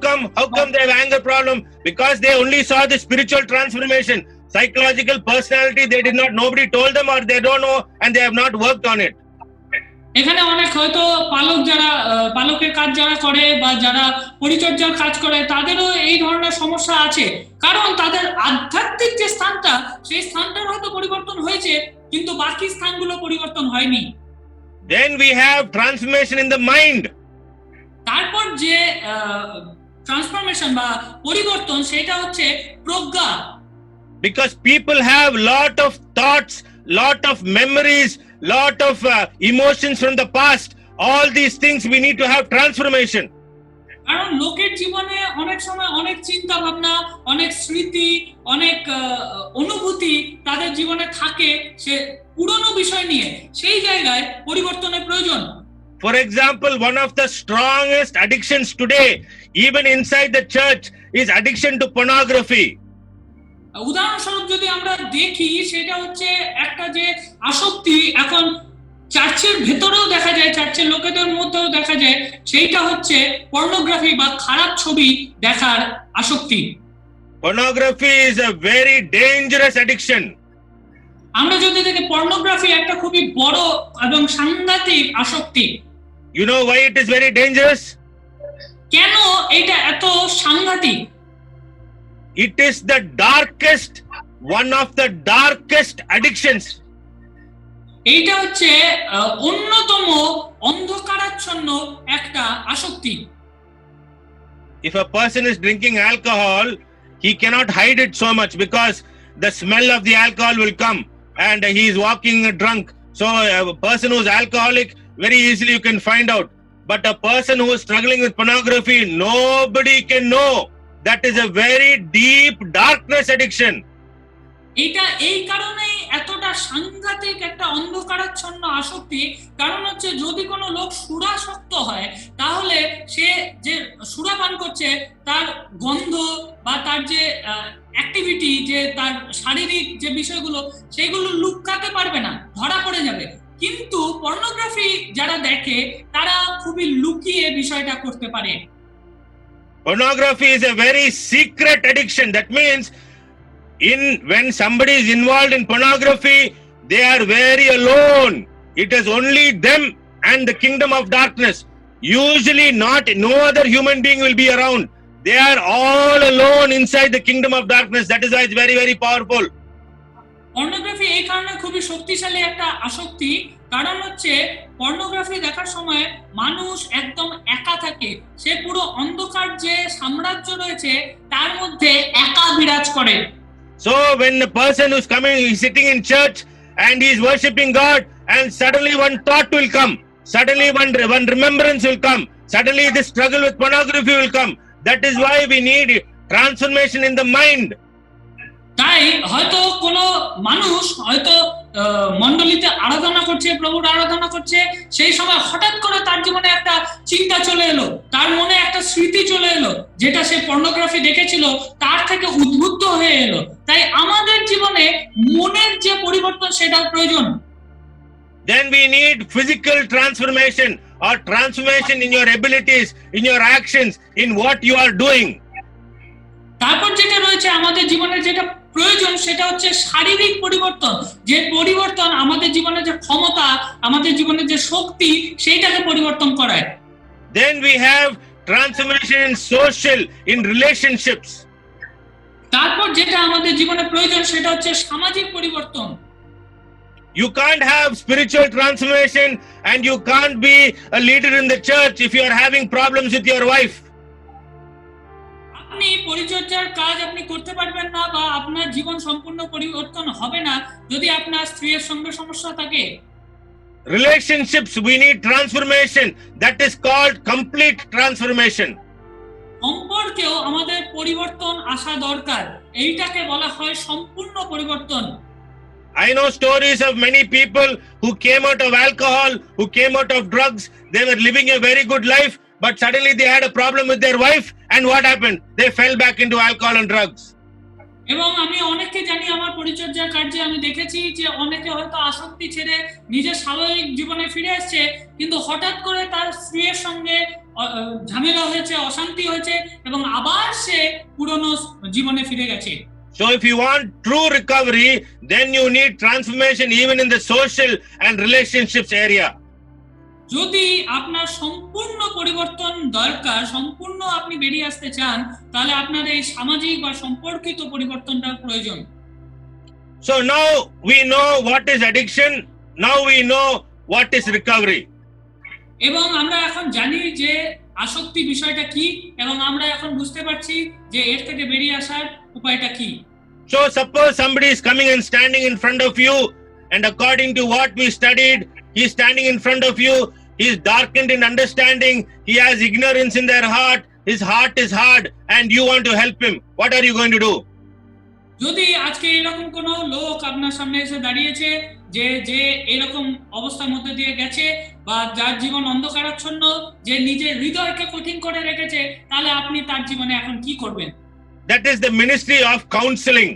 Speaker 2: come they have anger problem? Because they only saw the spiritual transformation. Psychological personality, they did not, nobody told them, or they don't know and they have not worked on it.
Speaker 3: এখানে অনেক হয়তো পালকের কাজ যারা করে বা যারা পরিচর্যার কাজ করে তাদেরও এই ধরনের সমস্যা আছে, কারণ তাদের আধ্যাত্মিক যে স্থানটা সেই স্থানটার হয়তো পরিবর্তন হয়েছে কিন্তু বাকি স্থানগুলো পরিবর্তন হয়নি।
Speaker 2: Then we have transformation in the mind.
Speaker 3: তারপর যে ট্রান্সফরমেশন বা পরিবর্তন সেটা হচ্ছে প্রজ্ঞা।
Speaker 2: Because people have lot of thoughts, lot of memories, lot of emotions from the past. All these things we need to have transformation.
Speaker 3: কারণ লোকের জীবনে অনেক সময় অনেক চিন্তা ভাবনা, অনেক স্মৃতি, অনেক অনুভূতি তাদের জীবনে থাকে সে পুরনো বিষয় নিয়ে, সেই জায়গায় পরিবর্তনের প্রয়োজন।
Speaker 2: For example, one of the strongest addictions today, even inside the church, is addiction to pornography.
Speaker 3: উদাহরণস্বরূপ যদি আমরা দেখি সেটা হচ্ছে একটা যে আসক্তি এখন চার্চের ভেতরেও দেখা যায়, চার্চের লোকেদের মধ্যেও দেখা যায়, সেইটা হচ্ছে পর্নোগ্রাফি বা খারাপ ছবি দেখার আসক্তি।
Speaker 2: Pornography is a very dangerous addiction.
Speaker 3: আমরা যদি দেখি পর্নোগ্রাফি একটা খুবই বড় এবং সাংঘাতিক আসক্তি।
Speaker 2: You know why it is very dangerous?
Speaker 3: কেন এটা এত সাংঘাতিক?
Speaker 2: It is the darkest, one of the darkest addictions.
Speaker 3: এইটা হচ্ছে অন্যতম অন্ধকারাচ্ছন্ন একটা আসক্তি।
Speaker 2: If a person is drinking alcohol, he cannot hide it so much because the smell of the alcohol will come and he is walking drunk. So a person who is alcoholic, very easily you can find out. But a person who is struggling with pornography, nobody can know. That is a very deep darkness addiction.
Speaker 3: এটা এই কারণেই এতটা সাংঘাতিক একটা অন্ধকারাচ্ছন্ন আসক্তি, কারণ হচ্ছে যদি কোনো লোক সুরাসক্ত হয় তাহলে সে যে সুরাপান করছে তার গন্ধ বা তার যে অ্যাক্টিভিটি, যে তার শারীরিক যে বিষয়গুলো, সেগুলো লুকাতে পারবে না, ধরা পড়ে যাবে। কিন্তু পর্নোগ্রাফি যারা দেখে তারা খুবই লুকিয়ে বিষয়টা করতে পারে।
Speaker 2: Pornography is a very secret addiction. That means when somebody is involved in pornography, they are very alone. It is only them and the kingdom of darkness. Usually no other human being will be around. They are all alone inside the kingdom of darkness. That is why it's very, very powerful.
Speaker 3: Pornography এই কারণে খুবই শক্তিশালী একটা আসক্তি, কারণ হচ্ছে pornography দেখার সময় মানুষ একদম একা থাকে, সে পুরো অন্ধকার যে সাম্রাজ্য রয়েছে তার মধ্যে একা বিরাজ করে।
Speaker 2: So when the person who's coming, he's sitting in church and he's worshipping God, and suddenly one thought will come, suddenly one remembrance will come, suddenly this struggle with pornography will come. That is why we need transformation in the mind.
Speaker 3: তাই হয়তো কোনো মানুষ হয়তো মণ্ডলীতে আরাধনা করছে, প্রভুর আরাধনা করছে, সেই সময় হঠাৎ করে তার জীবনে একটা চিন্তা চলে এলো, তার মনে একটা স্মৃতি চলে এলো, যেটা সে পর্নোগ্রাফি দেখেছিল তার থেকে উদ্বুদ্ধ হয়ে এলো। তাই আমাদের জীবনে মনের যে পরিবর্তন সেটা প্রয়োজন।
Speaker 2: Then we need physical transformation or transformation in your abilities, in your actions, in what you are doing.
Speaker 3: তারপর যেটা রয়েছে আমাদের জীবনে যেটা প্রয়োজন সেটা হচ্ছে শারীরিক পরিবর্তন, যে পরিবর্তন আমাদের জীবনে যে ক্ষমতা, আমাদের জীবনে যে শক্তি, সেইটাকে পরিবর্তন করায়।
Speaker 2: Then we have transformation in social, in relationships.
Speaker 3: তারপর যেটা আমাদের জীবনে প্রয়োজন সেটা হচ্ছে সামাজিক পরিবর্তন।
Speaker 2: You can't have spiritual transformation and you can't be a leader in the church if you are having problems with your wife.
Speaker 3: আপনি পরিচর্যার কাজ আপনি করতে পারবেন না, বা আপনার জীবন সম্পূর্ণ পরিবর্তন হবে না যদি আপনার স্ত্রীর সঙ্গে সমস্যা থাকে।
Speaker 2: Relationships, we need transformation. That is called complete transformation.
Speaker 3: সম্পর্কেও আমাদের পরিবর্তন আসা দরকার, এইটাকে বলা হয় সম্পূর্ণ পরিবর্তন।
Speaker 2: I know stories of many people who came out of alcohol, who came out of drugs. They were living a very good life, but suddenly they had a problem with their wife, and what happened? They fell back into alcohol and drugs.
Speaker 3: এবং আমি অনেককে জানি, আমার পরিচর্যার কার্যে আমি দেখেছি যে অনেকে হয়তো আসক্তি ছেড়ে নিজের স্বাভাবিক জীবনে ফিরে আসছে, কিন্তু হঠাৎ করে তার স্ত্রীর সঙ্গে ঝামেলা হয়েছে, অশান্তি হয়েছে, এবং আবার সে পুরনো জীবনে ফিরে গেছে।
Speaker 2: So if you want true recovery, then you need transformation even in the social and relationships area.
Speaker 3: যদি আপনার সম্পূর্ণ পরিবর্তন দরকার, সম্পূর্ণ আপনি বেরিয়ে আসতে চান, তাহলে আপনার এই সামাজিক বা সম্পর্কিত পরিবর্তনটা প্রয়োজন।
Speaker 2: So now we know what is addiction, now we know what is recovery.
Speaker 3: এবং আমরা এখন জানি যে আসক্তি বিষয়টা কি, এবং আমরা এখন বুঝতে পারছি যে এর থেকে বেরিয়ে আসার উপায়টা কি।
Speaker 2: So suppose somebody is coming and standing in front of you, and according to what we studied, he is standing in front of you, he is darkened in understanding, he has ignorance in their heart, his heart is hard, and you want to help him. What are you going to do?
Speaker 3: যদি আজকে এরকম কোন লোক আপনার সামনে এসে দাঁড়িয়েছে যে এরকম অবস্থার মধ্যে দিয়ে গেছে, বা যার জীবন অন্ধকারাচ্ছন্ন, যে নিজের হৃদয়কে কঠিন করে রেখেছে, তাহলে আপনি তার জীবনে এখন কি করবেন?
Speaker 2: That is the ministry of counseling.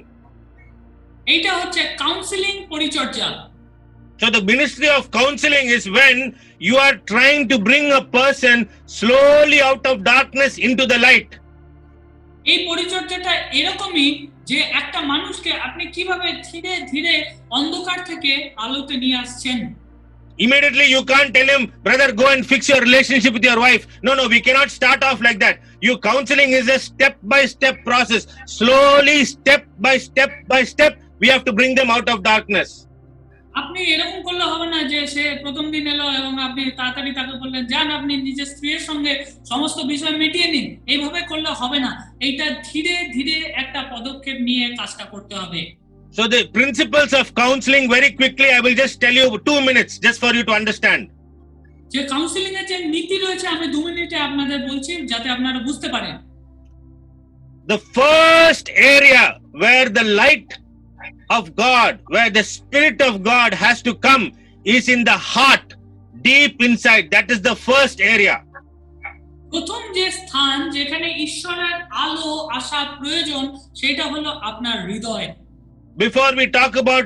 Speaker 3: এইটা হচ্ছে কাউন্সিলিং, পরিচর্যা।
Speaker 2: So the ministry of counseling is when you are trying to bring a person slowly out of darkness into the light.
Speaker 3: এই পরিচর্যাটা এরকমই যে একটা মানুষকে আপনি কিভাবে ধীরে ধীরে অন্ধকার থেকে আলোতে নিয়ে আসছেন।
Speaker 2: Immediately you can't tell him, brother, go and fix your relationship with your wife. No, we cannot start off like that. Your counseling is a step-by-step process. Slowly, step by step, we have to bring them out of darkness.
Speaker 3: আপনি এরকম করলে হবে না যে সে প্রথম দিন এলো এবং আপনি তাড়াতাড়ি তাকে বললেন যান আপনি নিজের স্ত্রীর সঙ্গে সমস্ত বিষয় মিটিয়ে নিন। এইভাবে করলে হবে না, এইটা ধীরে ধীরে একটা পদক্ষেপ নিয়ে কাজটা করতে হবে।
Speaker 2: So the principles of counseling, very quickly, I will just tell you 2 minutes just for you to understand.
Speaker 3: যে কাউন্সিলিং এর যে নীতি রয়েছে আমি 2 মিনিটে আপনাদের বলছি যাতে আপনারা বুঝতে পারেন।
Speaker 2: The first area where the light of God, where the Spirit of God has to come is in the heart, deep inside. That is the first area.
Speaker 3: প্রথম যে স্থান যেখানে ঈশ্বরের আলো আসা প্রয়োজন সেটা হলো আপনার হৃদয়।
Speaker 2: Before we talk about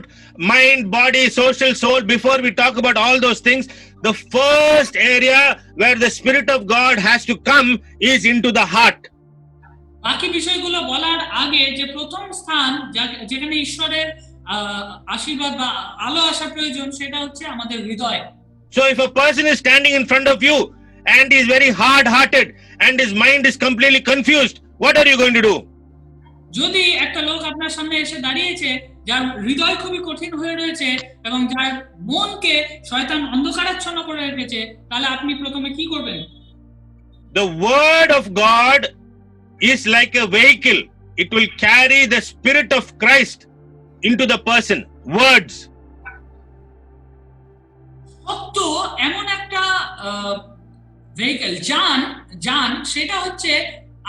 Speaker 2: mind, body, social, soul, before we talk about all those things, the first area where the Spirit of God has to come is into the heart.
Speaker 3: বাকি বিষয়গুলো বলার আগে যে প্রথম স্থান যেখানে ঈশ্বরের আশীর্বাদ বা আলো আসা প্রয়োজন সেটা হচ্ছে আমাদের হৃদয়।
Speaker 2: So if a person is standing in front of you and is very hard-hearted and his mind is completely confused, what are you going to do?
Speaker 3: যদি একটা লোক আপনার সামনে এসে দাঁড়িয়েছে যার হৃদয় খুবই কঠিন হয়ে রয়েছে এবং যার মনকে শয়তান অন্ধকারাচ্ছন্ন করে রেখেছে, তাহলে আপনি প্রথমে কি করবেন?
Speaker 2: The word of God is like a vehicle. It will carry the Spirit of Christ into the person. Words.
Speaker 3: সত্য এমন একটা ভেহিকল যান সেটা হচ্ছে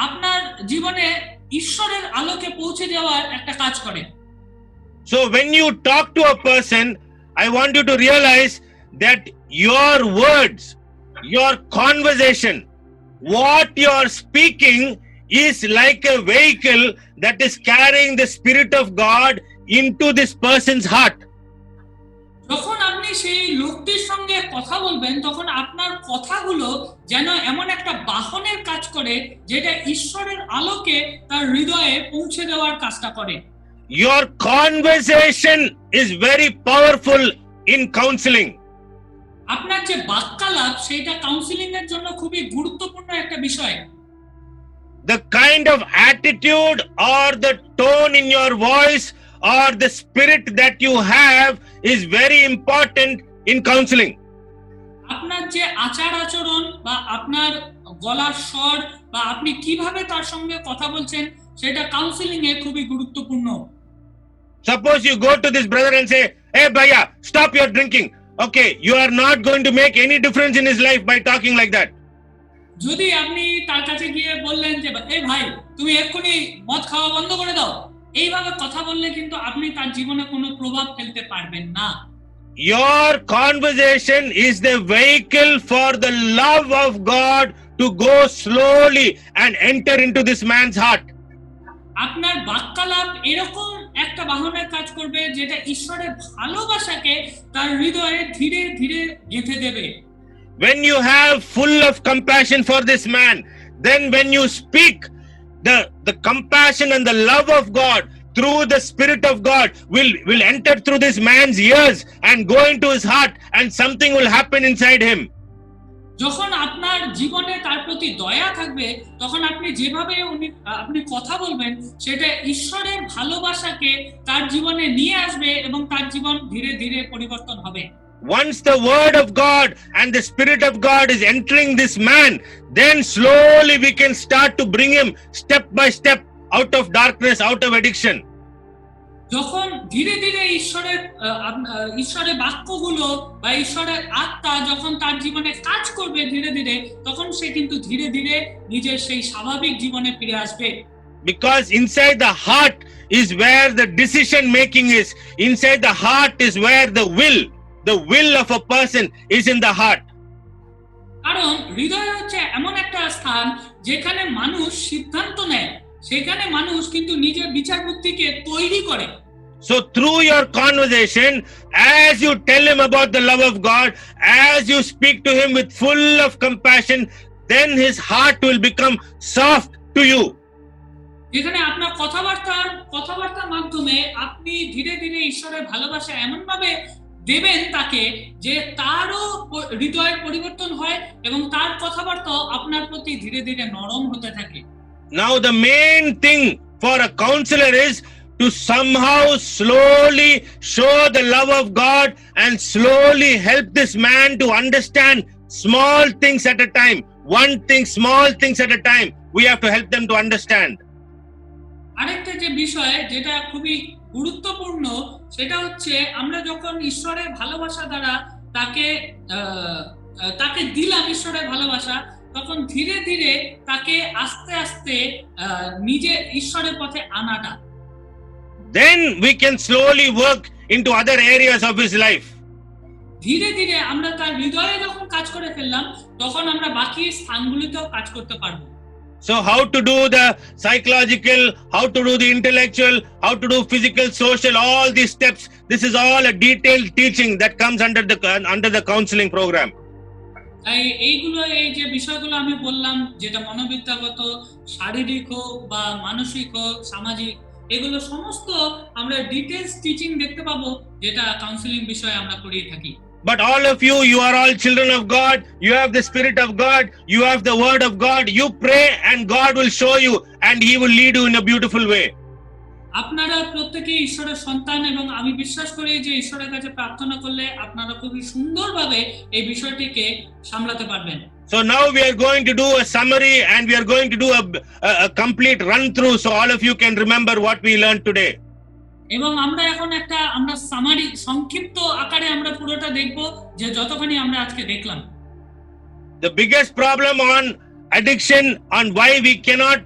Speaker 3: আপনার জীবনে ঈশ্বরের আলোকে পৌঁছে দেওয়ার একটা কাজ করে।
Speaker 2: So when you talk to a person, I want you to realize that your words, your conversation, what you are speaking is like a vehicle that is carrying the Spirit of God into this person's heart.
Speaker 3: যখন আপনি সেই লোকটির সঙ্গে কথা বলবেন তখন আপনার কথাগুলো যেন এমন একটা বাহনের কাজ করে যেটা ঈশ্বরের আলোকে তার হৃদয়ে পৌঁছে দেওয়ার কাজটা করে।
Speaker 2: Your conversation is very powerful in counseling.
Speaker 3: আপনার যে বাক্যালাপ সেটা কাউন্সিলিং এর জন্য খুবই গুরুত্বপূর্ণ একটা বিষয়।
Speaker 2: The kind of attitude or the tone in your voice or the spirit that you have is very important in counseling.
Speaker 3: আপনার যে আচার আচরণ বা আপনার গলার স্বর বা আপনি কিভাবে তার সঙ্গে কথা বলছেন সেটা কাউন্সিলিং এ খুবই গুরুত্বপূর্ণ।
Speaker 2: Suppose you go to this brother and say, "Hey bhaiya, stop your drinking." Okay, you are not going to make any difference in his life by talking like that.
Speaker 3: যদি আপনি তার কাছে গিয়ে বললেন যে এই ভাই তুমি এক্ষুনি মদ খাওয়া বন্ধ করে দাও, এইভাবে কথা বললে কিন্তু আপনি তার জীবনে কোনো প্রভাব ফেলতে পারবেন না।
Speaker 2: Your conversation is the vehicle for the love of God to go slowly and enter into this man's heart.
Speaker 3: আপনার বাক্যালাপ এরকম একটা বাহনের কাজ করবে যেটা ঈশ্বরের ভালোবাসাকে তার হৃদয়ে ধীরে ধীরে গেঁথে দেবে।
Speaker 2: When you have full of compassion for this man, then when you speak, the compassion and the love of God through the Spirit of God will enter through this man's ears and go into his heart, and something will happen inside him.
Speaker 3: যখন আপনার জীবনে তার প্রতি দয়া থাকবে তখন আপনি যেভাবে আপনি কথা বলবেন সেটা ঈশ্বরের ভালোবাসাকে তার জীবনে নিয়ে আসবে এবং তার জীবন ধীরে ধীরে পরিবর্তন হবে।
Speaker 2: Once the word of God and the Spirit of God is entering this man, then slowly we can start to bring him step by step out of darkness, out of addiction.
Speaker 3: যখন ধীরে ধীরে ঈশ্বরের বাক্যগুলো বা ঈশ্বরের আত্মা যখন তার জীবনে কাজ করবে ধীরে ধীরে, তখন সে কিন্তু ধীরে ধীরে নিজের সেই স্বাভাবিক জীবনে ফিরে আসবে।
Speaker 2: Because inside the heart is where the decision making is. Inside the heart is where the will of a person is in the heart.
Speaker 3: কারণ হৃদয় হচ্ছে এমন একটা স্থান যেখানে মানুষ সিদ্ধান্ত নেয়, সেখানে মানুষ কিন্তু নিজের বিচার বুদ্ধিকে তৈরি করে।
Speaker 2: So through your conversation, as you tell him about the love of God, as you speak to him with full of compassion, then his heart will become soft to you.
Speaker 3: এখানে আপনার কথাবার্তার মাধ্যমে আপনি ধীরে ধীরে ঈশ্বরের ভালোবাসা এমন ভাবে দেবেন তাকে যে তারও হৃদয়ের পরিবর্তন হয় এবং তার কথাবার্তা আপনার প্রতি ধীরে ধীরে নরম হতে থাকে।
Speaker 2: Now the main thing for a counselor is to somehow slowly show the love of God and slowly help this man to understand small things at a time. One thing, small things at a time. We have to help them to understand.
Speaker 3: আরেকটা যে বিষয় যেটা খুবই গুরুত্বপূর্ণ সেটা হচ্ছে আমরা যখন ঈশ্বরের ভালোবাসা দ্বারা তাকে দিলাম ঈশ্বরের ভালোবাসা, তখন ধীরে ধীরে তাকে আস্তে আস্তে নিজে ঈশ্বরের পথে আনাটা।
Speaker 2: Then we can slowly work into other areas of his life.
Speaker 3: ধীরে ধীরে আমরা তার হৃদয়ে যখন কাজ করে ফেললাম তখন আমরা বাকি স্থানগুলিতেও কাজ করতে পারবো।
Speaker 2: So how to do the psychological, how to do the intellectual, how to do physical, social, all these steps. This is all a detailed teaching that comes under the counseling program.
Speaker 3: তাই এই যে বিষয়গুলো আমি বললাম, যেটা মনোবিদ্যাগত, শারীরিক হোক বা মানসিক হোক, সামাজিক, এগুলো সমস্ত আমরা ডিটেইলস টিচিং দেখতে পাবো যেটা কাউন্সেলিং বিষয়ে আমরা করিয়ে থাকি।
Speaker 2: But all of you are all children of God. You have the Spirit of God. You have the Word of God. You pray and God will show you and He will lead you in a beautiful way.
Speaker 3: আপনারা প্রত্যেকেই ঈশ্বরের সন্তান এবং আমি বিশ্বাস করি যে ঈশ্বরের কাছে প্রার্থনা করলে আপনারা খুবই সুন্দরভাবে এই বিষয়টিকে সামলাতে পারবেন।
Speaker 2: So now we are going to do a summary and we are going to do a complete run through so all of you can remember what we learned today.
Speaker 3: এবং আমরা এখন আমরা সামারি সংক্ষিপ্ত আকারে আমরা পুরোটা দেখব যে যতখানি আমরা আজকে দেখলাম।
Speaker 2: The biggest problem on addiction, on why we cannot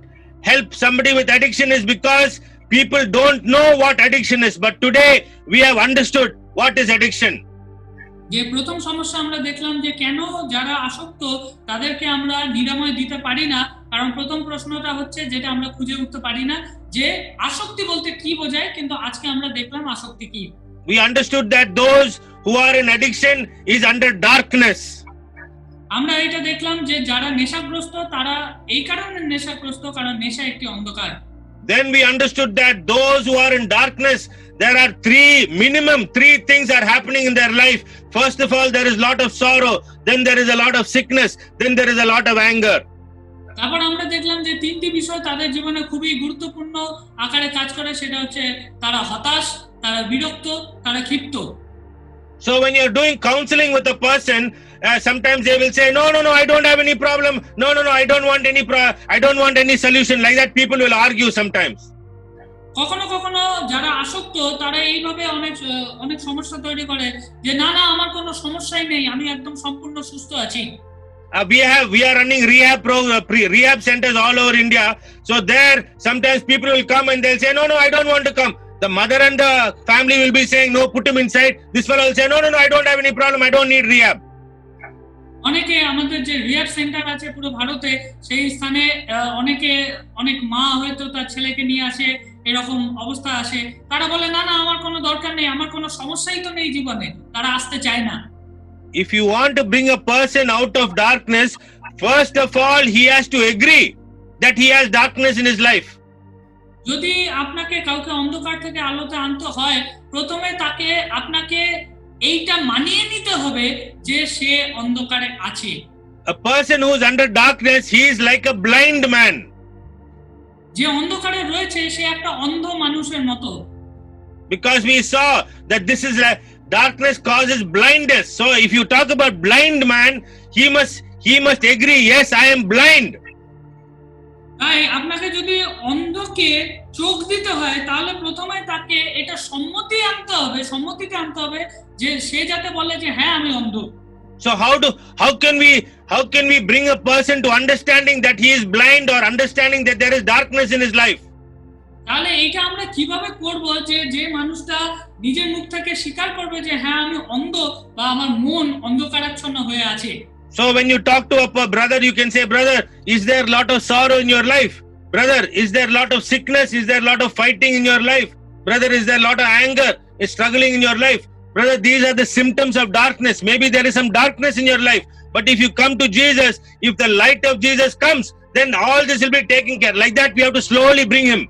Speaker 2: help somebody with addiction, is because people don't know what addiction is. But today we have understood what is addiction.
Speaker 3: যে প্রথম সমস্যা আমরা দেখলাম যে কেন যারা আসক্ত তাদেরকে আমরা নিরাময় দিতে পারি না, কারণ প্রথম প্রশ্নটা হচ্ছে যেটা আমরা খুঁজে উঠতে পারি না যে আসক্তি বলতে কি বোঝায়, কিন্তু আজকে আমরা দেখলাম আসক্তি কি।
Speaker 2: We understood that those who are in addiction is under darkness.
Speaker 3: আমরা এটা দেখলাম যে যারা নেশাগ্রস্ত তারা এই কারণে নেশাগ্রস্ত কারণ নেশা একটি অন্ধকার।
Speaker 2: Then we understood that those who are in darkness, there are minimum three things are happening in their life. First of all, there is a lot of sorrow, then there is a lot of sickness, then there is a lot of anger.
Speaker 3: তারপর আমরা দেখলাম যে তিনটি বিষয় তাদের জীবনে খুবই গুরুত্বপূর্ণ আকারে কাজ করে, সেটা হচ্ছে তারা হতাশ, তারা বিরক্ত, তারা ক্ষিপ্ত।
Speaker 2: So when you're doing counseling with a person, sometimes they will say, no, I don't have any problem. No, I don't want any solution. Like that, people will argue sometimes.
Speaker 3: কখনো কখনো যারা আসক্ত তারা এইভাবে অনেক সমস্যা তৈরি করে যে না আমার কোনো সমস্যাই নেই, আমি একদম সম্পূর্ণ সুস্থ আছি।
Speaker 2: We are running rehab centers all over India. So there, sometimes people will come and they'll say, no, I don't want to come. The mother and the family will be saying, no, put him inside. This fellow will say, no, I don't have any problem. I don't need rehab.
Speaker 3: অনেকে আমাদের যে rehab centre আছে পুরো ভারতে, সেই স্থানে অনেক মা হয়তো তার ছেলেকে নিয়ে আসে, এরকম অবস্থা আসে, তারা বলে না আমার কোনো দরকার নেই, আমার কোনো সমস্যাই তো নেই জীবনে, তারা আসতে চায় না।
Speaker 2: If you want to bring a person out of darkness, first of all, he has to agree that he has darkness in his life.
Speaker 3: যদি আপনাকে কাউকে অন্ধকার থেকে আলোতে আনতে হয়, প্রথমে আপনাকে এইটা মানিয়ে নিতে হবে যে সে অন্ধকারে আছে।
Speaker 2: A person who is under darkness, he is like a blind man.
Speaker 3: যে অন্ধকারে রয়েছে সে একটা অন্ধ মানুষের মতো।
Speaker 2: Because we saw that this is like darkness causes blindness. So if you talk about blind man, he must agree, yes, I am blind.
Speaker 3: তাই আপনাকে যদি অন্ধকে চোখ দিতে হয় তাহলে প্রথমে তাকে এটা সম্মতিতে আনতে হবে যে সে যাতে বলে যে হ্যাঁ আমি অন্ধ।
Speaker 2: So how can we bring a person to understanding that he is blind or understanding that there is darkness in his life?
Speaker 3: তাহলে এইটা আমরা কিভাবে করব যে মানুষটা নিজের মুখ থেকে স্বীকার করবে যে হ্যাঁ আমি অন্ধ বা আমার মন অন্ধকারাচ্ছন্ন হয়ে আছে।
Speaker 2: So when you talk to a brother, you can say, brother, is there a lot of sorrow in your life? Brother, is there a lot of sickness? Is there a lot of fighting in your life? Brother, is there a lot of anger is struggling in your life? Brother, these are the symptoms of darkness. Maybe there is some darkness in your life. But if you come to Jesus, if the light of Jesus comes, then all this will be taken care. Like that, we have to slowly bring him.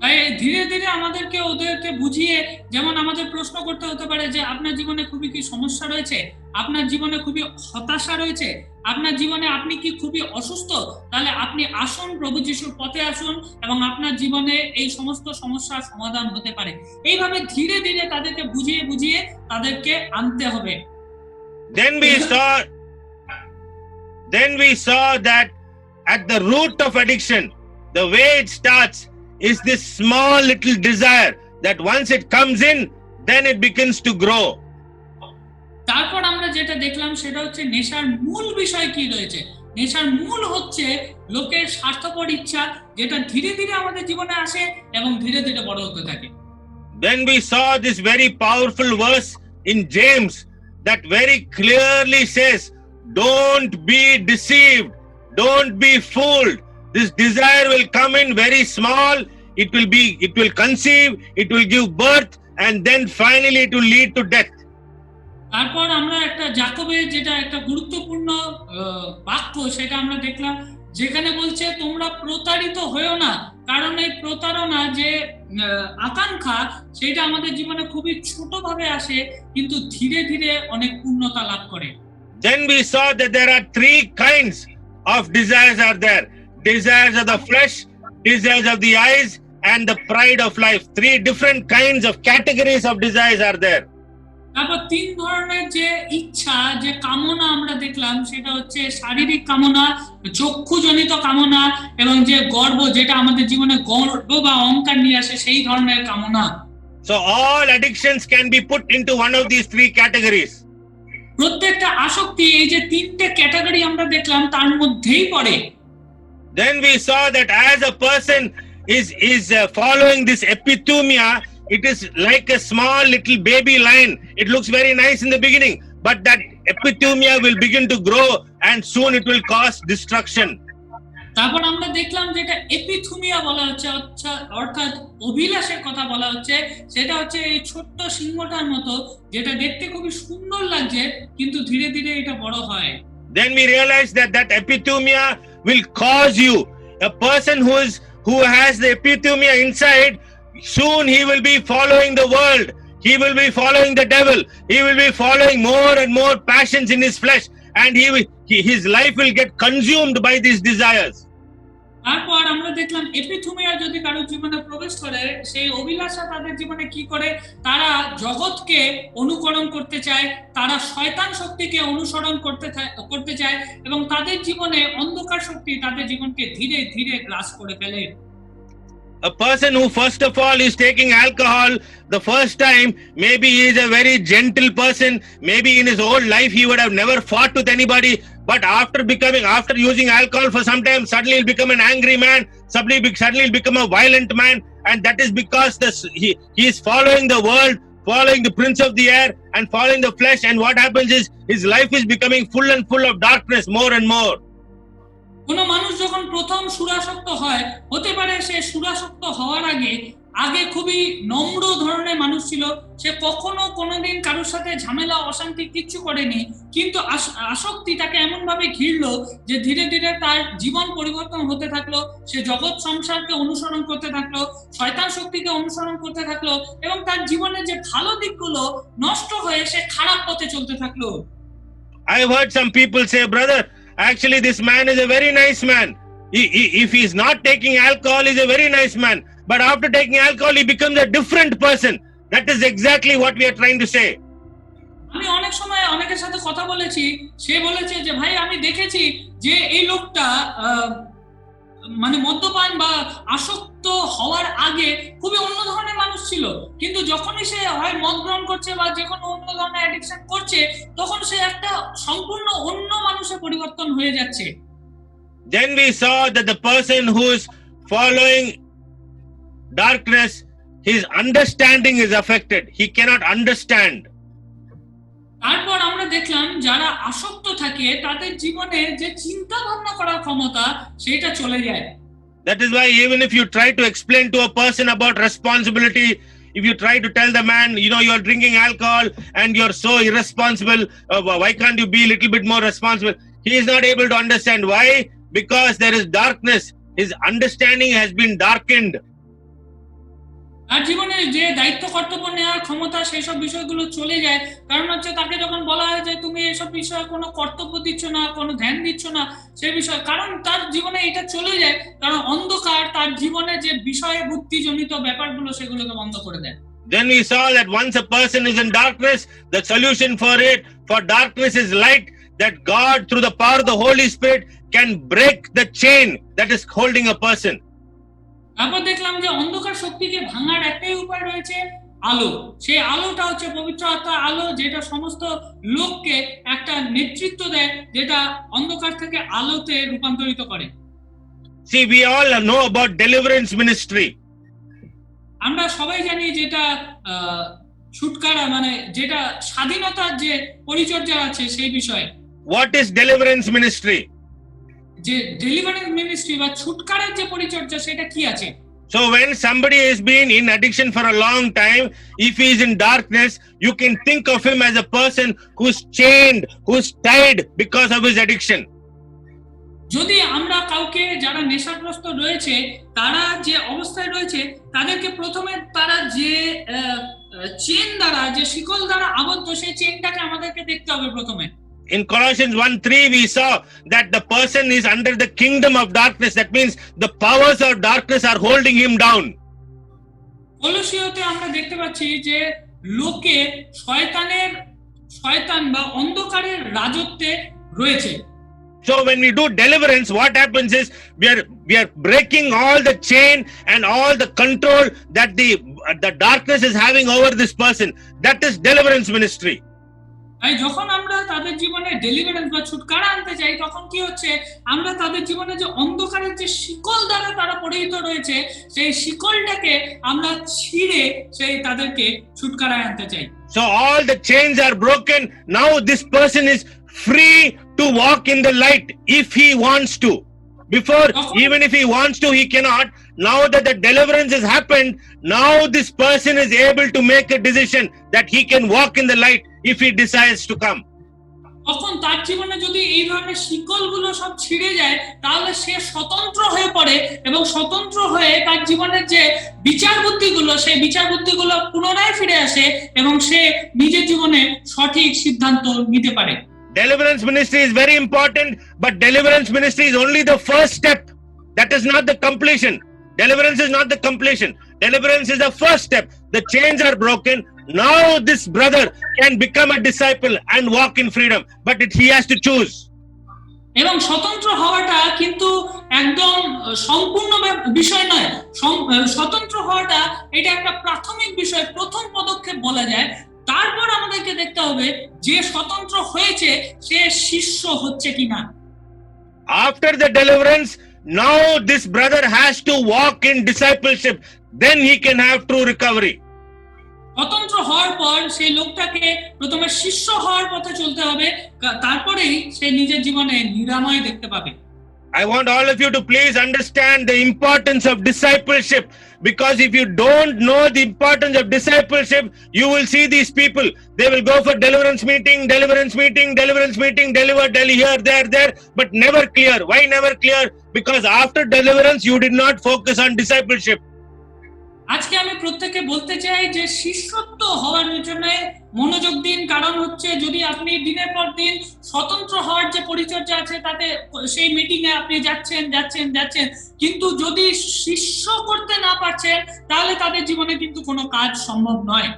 Speaker 3: তাই ধীরে ধীরে আমাদেরকে ওদেরকে বুঝিয়ে, যেমন আমাদের প্রশ্ন করতে হতে পারে যে আপনার জীবনে খুবই কি সমস্যা রয়েছে, আপনার জীবনে খুবই হতাশা রয়েছে, আপনার জীবনে আপনি কি খুবই অসুস্থ, তাহলে আপনি আসুন, প্রভু যিশুর পথে আসুন এবং আপনার জীবনে এই সমস্ত সমস্যার সমাধান হতে পারে। এইভাবে ধীরে ধীরে তাদেরকে বুঝিয়ে বুঝিয়ে তাদেরকে আনতে হবে।
Speaker 2: Then we saw that at the root of addiction, the way it starts is this small little desire that once it comes in, then it begins to grow.
Speaker 3: তারপর আমরা যেটা দেখলাম সেটা হচ্ছে নেশার মূল বিষয় কি রয়েছে। নেশার মূল হচ্ছে লোকের স্বার্থপর ইচ্ছা, যেটা ধীরে ধীরে আমাদের জীবনে আসে এবং ধীরে ধীরে বড় হতে থাকে।
Speaker 2: Then we saw this very powerful verse in James that very clearly says, don't be deceived, don't be fooled. This desire will come in very small, it will conceive, it will give birth, and then finally it will lead to death.
Speaker 3: তারপর আমরা একটা যাকবের যেটা একটা গুরুত্বপূর্ণ বাক্য সেটা আমরা দেখলাম, যেখানে বলছে তোমরা প্রতারিত হয়েও না, কারণ এই প্রতারণা যে আকাঙ্ক্ষা সেটা আমাদের জীবনে খুবই ছোট ভাবে আসে, কিন্তু ধীরে ধীরে অনেক পূর্ণতা লাভ করে।
Speaker 2: Then we saw that there are three kinds of desires are there. Desires of the flesh, desires of the eyes, and the pride of life. Three different kinds of categories of desires are there.
Speaker 3: তারপর তিন ধরনের যে ইচ্ছা, যে কামনা আমরা দেখলাম, সেটা হচ্ছে শারীরিক কামনা, চক্ষুজনিত কামনা এবং যে গর্ব, যেটা আমাদের জীবনে গর্ব বা অহংকার নিয়ে আসে, সেই ধরনের কামনা।
Speaker 2: So all addictions can be put into one of these three categories.
Speaker 3: প্রত্যেকটা আসক্তি এই যে তিনটে ক্যাটাগরি আমরা দেখলাম তার মধ্যেই পড়ে।
Speaker 2: Then we saw that as a person is following this epithumia, it is like a small little baby lion. It looks very nice in the beginning, but that epithumia will begin to grow and soon it will cause destruction.
Speaker 3: তারপর আমরা দেখলাম যেটা এপিথুমিয়া বলা হচ্ছে, অর্থাৎ অভিলাষের কথা বলা হচ্ছে, সেটা হচ্ছে এই ছোট্ট সিংহটার মতো, যেটা দেখতে খুবই সুন্দর লাগছে কিন্তু ধীরে ধীরে এটা বড় হয়।
Speaker 2: Then we realize that epithumia will cause you, a person who has the epithumia inside, soon he will be following the world, he will be following the devil, he will be following more and more passions in his flesh, and his life will get consumed by these desires.
Speaker 3: তারপর আমরা দেখলাম এপিথুমিয়া যদি কারোর জীবনে প্রবেশ করে, সেই অভিলাষা তাদের জীবনে কি করে, তারা জগৎকে অনুকরণ করতে চায়, তারা শয়তান শক্তিকে অনুসরণ করতে চায় এবং তাদের জীবনে অন্ধকার শক্তি তাদের জীবনকে ধীরে ধীরে গ্রাস করে ফেলে।
Speaker 2: A person who first of all is taking alcohol the first time, maybe he is a very gentle person, maybe in his whole life he would have never fought with anybody, but after using alcohol for some time, suddenly he'll become an angry man, suddenly he'll become a violent man, and that is because he is following the world, following the prince of the air and following the flesh, and what happens is his life is becoming full of darkness more and more.
Speaker 3: কোন মানুষ যখন প্রথম সুরাসক্ত হয়, হতে পারে সে সুরাসক্ত হওয়ার আগে খুবই নম্র ধরনের মানুষ ছিল, সে কখনো কোনোদিন কারোর সাথে ঝামেলা অশান্তি কিচ্ছু করেনি, কিন্তু আসক্তি তাকে এমন ভাবে ঘিরলো যে ধীরে ধীরে তার জীবন পরিবর্তন হতে থাকলো, সে জগৎ সংসারকে অনুসরণ করতে থাকলো, শয়তান শক্তিকে অনুসরণ করতে থাকলো এবং তার জীবনের যে ভালো দিকগুলো নষ্ট হয়ে সে খারাপ পথে চলতে থাকলো।
Speaker 2: I have heard some people say, brother, actually this man is a very nice man. If he is not taking alcohol, he is a very nice man. But after taking alcohol, he becomes a different person. That is exactly what we are trying to say.
Speaker 3: আমি অনেক সময় অনেকের সাথে কথা বলেছি, সে বলেছে যে ভাই আমি দেখেছি যে এই লোকটা মানে মদ্যপান বা আসক্ত হওয়ার আগে খুবই অন্য ধরনের মানুষ ছিল, কিন্তু যখনই সে হয় মদ গ্রহণ করছে বা যে কোনো অন্য ধরনের অ্যাডিকশন করছে, তখন সে একটা সম্পূর্ণ অন্য মানুষে পরিবর্তন হয়ে যাচ্ছে।
Speaker 2: Then we saw that the person who is following darkness, his understanding is affected. He cannot understand.
Speaker 3: তারপর আমরা দেখলাম যারা আসক্ত থাকে তাদের জীবনে যে চিন্তা ভাবনা করার ক্ষমতা সেটা চলে যায়।
Speaker 2: That is why even if you try to explain to a person about responsibility, if you try to tell the man, you are drinking alcohol and you're so irresponsible, why can't you be a little bit more responsible? He is not able to understand. Why? Because there is darkness. His understanding has been darkened.
Speaker 3: আর জীবনে যে দায়িত্ব কর্তব্য নেওয়ার ক্ষমতা সেই সব বিষয়গুলো চলে যায়, কারণ হচ্ছে তাকে যখন বলা হয় যে তুমি এসব বিষয়ে কোনো কর্তব্য দিচ্ছ না, কোনো ধ্যান দিচ্ছ না সেই বিষয়, কারণ তার জীবনে এটা চলে যায়, কারণ অন্ধকার তার জীবনে যে বিষয় বুদ্ধিজনিত ব্যাপারগুলো সেগুলোকে বন্ধ করে দেয়।
Speaker 2: Then we saw that once a person is in darkness, the solution for darkness is light, that God through the power of the Holy Spirit can break the chain that is holding a person.
Speaker 3: তারপর দেখলাম যে অন্ধকার শক্তিকে ভাঙার একটাই উপায় রয়েছে, আলো। সেই আলোটা হচ্ছে পবিত্র আত্মার আলো, যেটা সমস্ত লোককে একটা নেতৃত্ব দেয়, যেটা অন্ধকার থেকে আলোতে রূপান্তরিত করে।
Speaker 2: See, we all know about deliverance ministry.
Speaker 3: আমরা সবাই জানি যেটা ছুটকারা, মানে যেটা স্বাধীনতার যে পরিচর্যা আছে সেই বিষয়ে।
Speaker 2: What is deliverance ministry?
Speaker 3: যে ডেলিভারেন্স মিনিস্ট্রি বা ছুটকারের যে পরিচর্যা সেটা কি আছে?
Speaker 2: So when somebody has been in addiction for a long time, if he is in darkness, you can think of him as a person who's chained, who's tied because of his addiction.
Speaker 3: যদি আমরা কাউকে যারা নেশাগ্রস্ত রয়েছে তারা যে অবস্থায় রয়েছে তাদেরকে প্রথমে তারা যে চেন দ্বারা, যে শিকল দ্বারা আবদ্ধ, সেই চেনটাকে আমাদেরকে দেখতে হবে প্রথমে।
Speaker 2: In Colossians 1:3, we saw that the person is under the kingdom of darkness. That means the powers of darkness are holding him down.
Speaker 3: কলোসীয়তে আমরা দেখতে পাচ্ছি যে লোকে শয়তান বা অন্ধকারের রাজত্বে রয়েছে।
Speaker 2: So when we do deliverance, what happens is we are breaking all the chain and all the control that the darkness is having over this person. That is deliverance ministry.
Speaker 3: তাই যখন আমরা তাদের জীবনে ডেলিভারেন্স বা ছুটকারা আনতে চাই, তখন কি হচ্ছে, আমরা তাদের জীবনে যে অন্ধকারের যে শিকল দ্বারা তারা পরিহিত রয়েছে সেই শিকলটাকে আমরা ছিঁড়ে সেই তাদেরকে ছুটকারায় আনতে চাই।
Speaker 2: So all the chains are broken. Now this person is free to walk in the light if he wants to. Before, even if he wants to, he cannot. Now that the deliverance has happened, now this person is able to make a decision that he can walk in the light if he decides to come.
Speaker 3: তখন তার জীবনে যদি এই ধরনের শিকলগুলো সব ছিঁড়ে যায়, তাহলে সে স্বতন্ত্র হয়ে পড়ে এবং স্বতন্ত্র হয়ে তার জীবনের যে বিচার বুদ্ধিগুলো, সেই বিচার বুদ্ধিগুলো পুনরায় ফিরে আসে এবং সে নিজের জীবনে সঠিক সিদ্ধান্ত নিতে পারে।
Speaker 2: Deliverance ministry is very important, but deliverance ministry is only the first step. That is not the completion. Deliverance is not the completion. Deliverance is the first step. The chains are broken. Now this brother can become a disciple and walk in freedom, but he has to choose.
Speaker 3: এবং স্বতন্ত্র হওয়াটা কিন্তু একদম সম্পূর্ণ বিষয় নয়। স্বতন্ত্র হওয়াটা এটা একটা প্রাথমিক বিষয়, প্রথম পদক্ষেপ বলা যায়। তারপর আমাদেরকে দেখতে হবে যে স্বতন্ত্র হয়েছে সে শিষ্য হচ্ছে কিনা।
Speaker 2: After the deliverance, now this brother has to walk in discipleship. Then he can have true recovery.
Speaker 3: স্বতন্ত্র হওয়ার পর সেই লোকটাকে প্রথমে শিষ্য হওয়ার পথে চলতে হবে, তারপরেই সে নিজের জীবনে নিরাময় দেখতে পাবে।
Speaker 2: I want all of you to please understand the importance of discipleship, because if you don't know the importance of discipleship, you will see these people. They will go for deliver, here, there, but never clear. Why never clear? Because after deliverance, you did not focus on discipleship.
Speaker 3: আজকে আমি প্রত্যেককে বলতে চাই যে শিষ্যত্ব হওয়ার জন্য মনোযোগ দিন, কারণ হচ্ছে যদি আপনি দিনের পর দিন স্বতন্ত্র হওয়ার যে পরিচর্যা আছে তাতে সেই মিটিং এ আপনি যাচ্ছেন, কিন্তু যদি শিষ্য করতে না পারছেন তাহলে তাদের জীবনে কিন্তু কোনো কাজ সম্ভব নয়।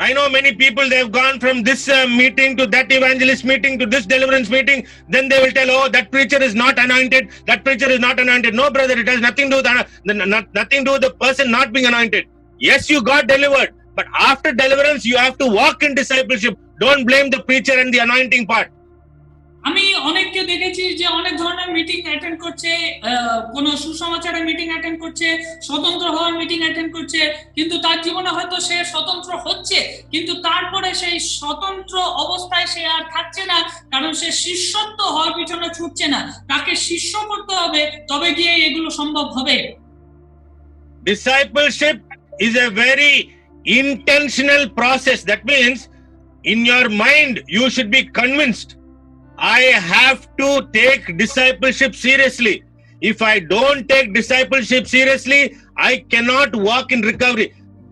Speaker 2: I know many people, they have gone from this meeting to that evangelist meeting to this deliverance meeting. Then they will tell, oh, that preacher is not anointed. That preacher is not anointed. No, brother, it has nothing to do with nothing to do with the person not being anointed. Yes, you got delivered, but after deliverance, you have to walk in discipleship. Don't blame the preacher and the anointing part.
Speaker 3: আমি অনেককে দেখেছি যে অনেক ধরনের meeting attend করছে, কোনো সুসমাচারের meeting attend করছে, স্বতন্ত্র হওয়ার মিটিং অ্যাটেন্ড করছে, কিন্তু তার জীবনে হয়তো সে স্বতন্ত্র হচ্ছে, কিন্তু তারপরে সেই স্বতন্ত্র অবস্থায় সে আর থাকছে না, কারণ সে শিষ্যত্ব হওয়ার পিছনে ছুটছে না। তাকে শিষ্য করতে হবে, তবে গিয়ে এগুলো সম্ভব হবে।
Speaker 2: Discipleship is a very intentional process. That means in your mind you should be convinced, I have to take discipleship seriously. If I don't take discipleship seriously, I cannot walk in recovery.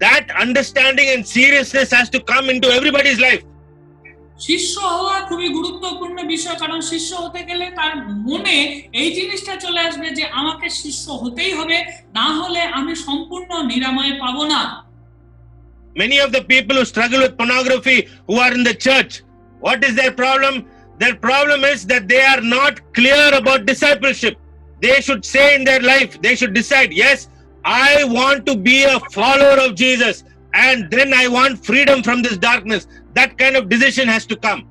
Speaker 2: That understanding and seriousness has to come into everybody's life.
Speaker 3: শিষ্য হওয়া খুবই গুরুত্বপূর্ণ বিষয়, কারণ শিষ্য হতে গেলে তার মনে এই জিনিসটা চলে আসবে যে আমাকে শিষ্য হতেই হবে, না হলে আমি সম্পূর্ণ নিরাময় পাবো না।
Speaker 2: Many of the people who struggle with pornography, who are in the church, what is their problem? Their problem is that they are not clear about discipleship. They should say in their life, they should decide, yes, I want to be a follower of Jesus, and then I want freedom from this darkness. That kind of decision has to come.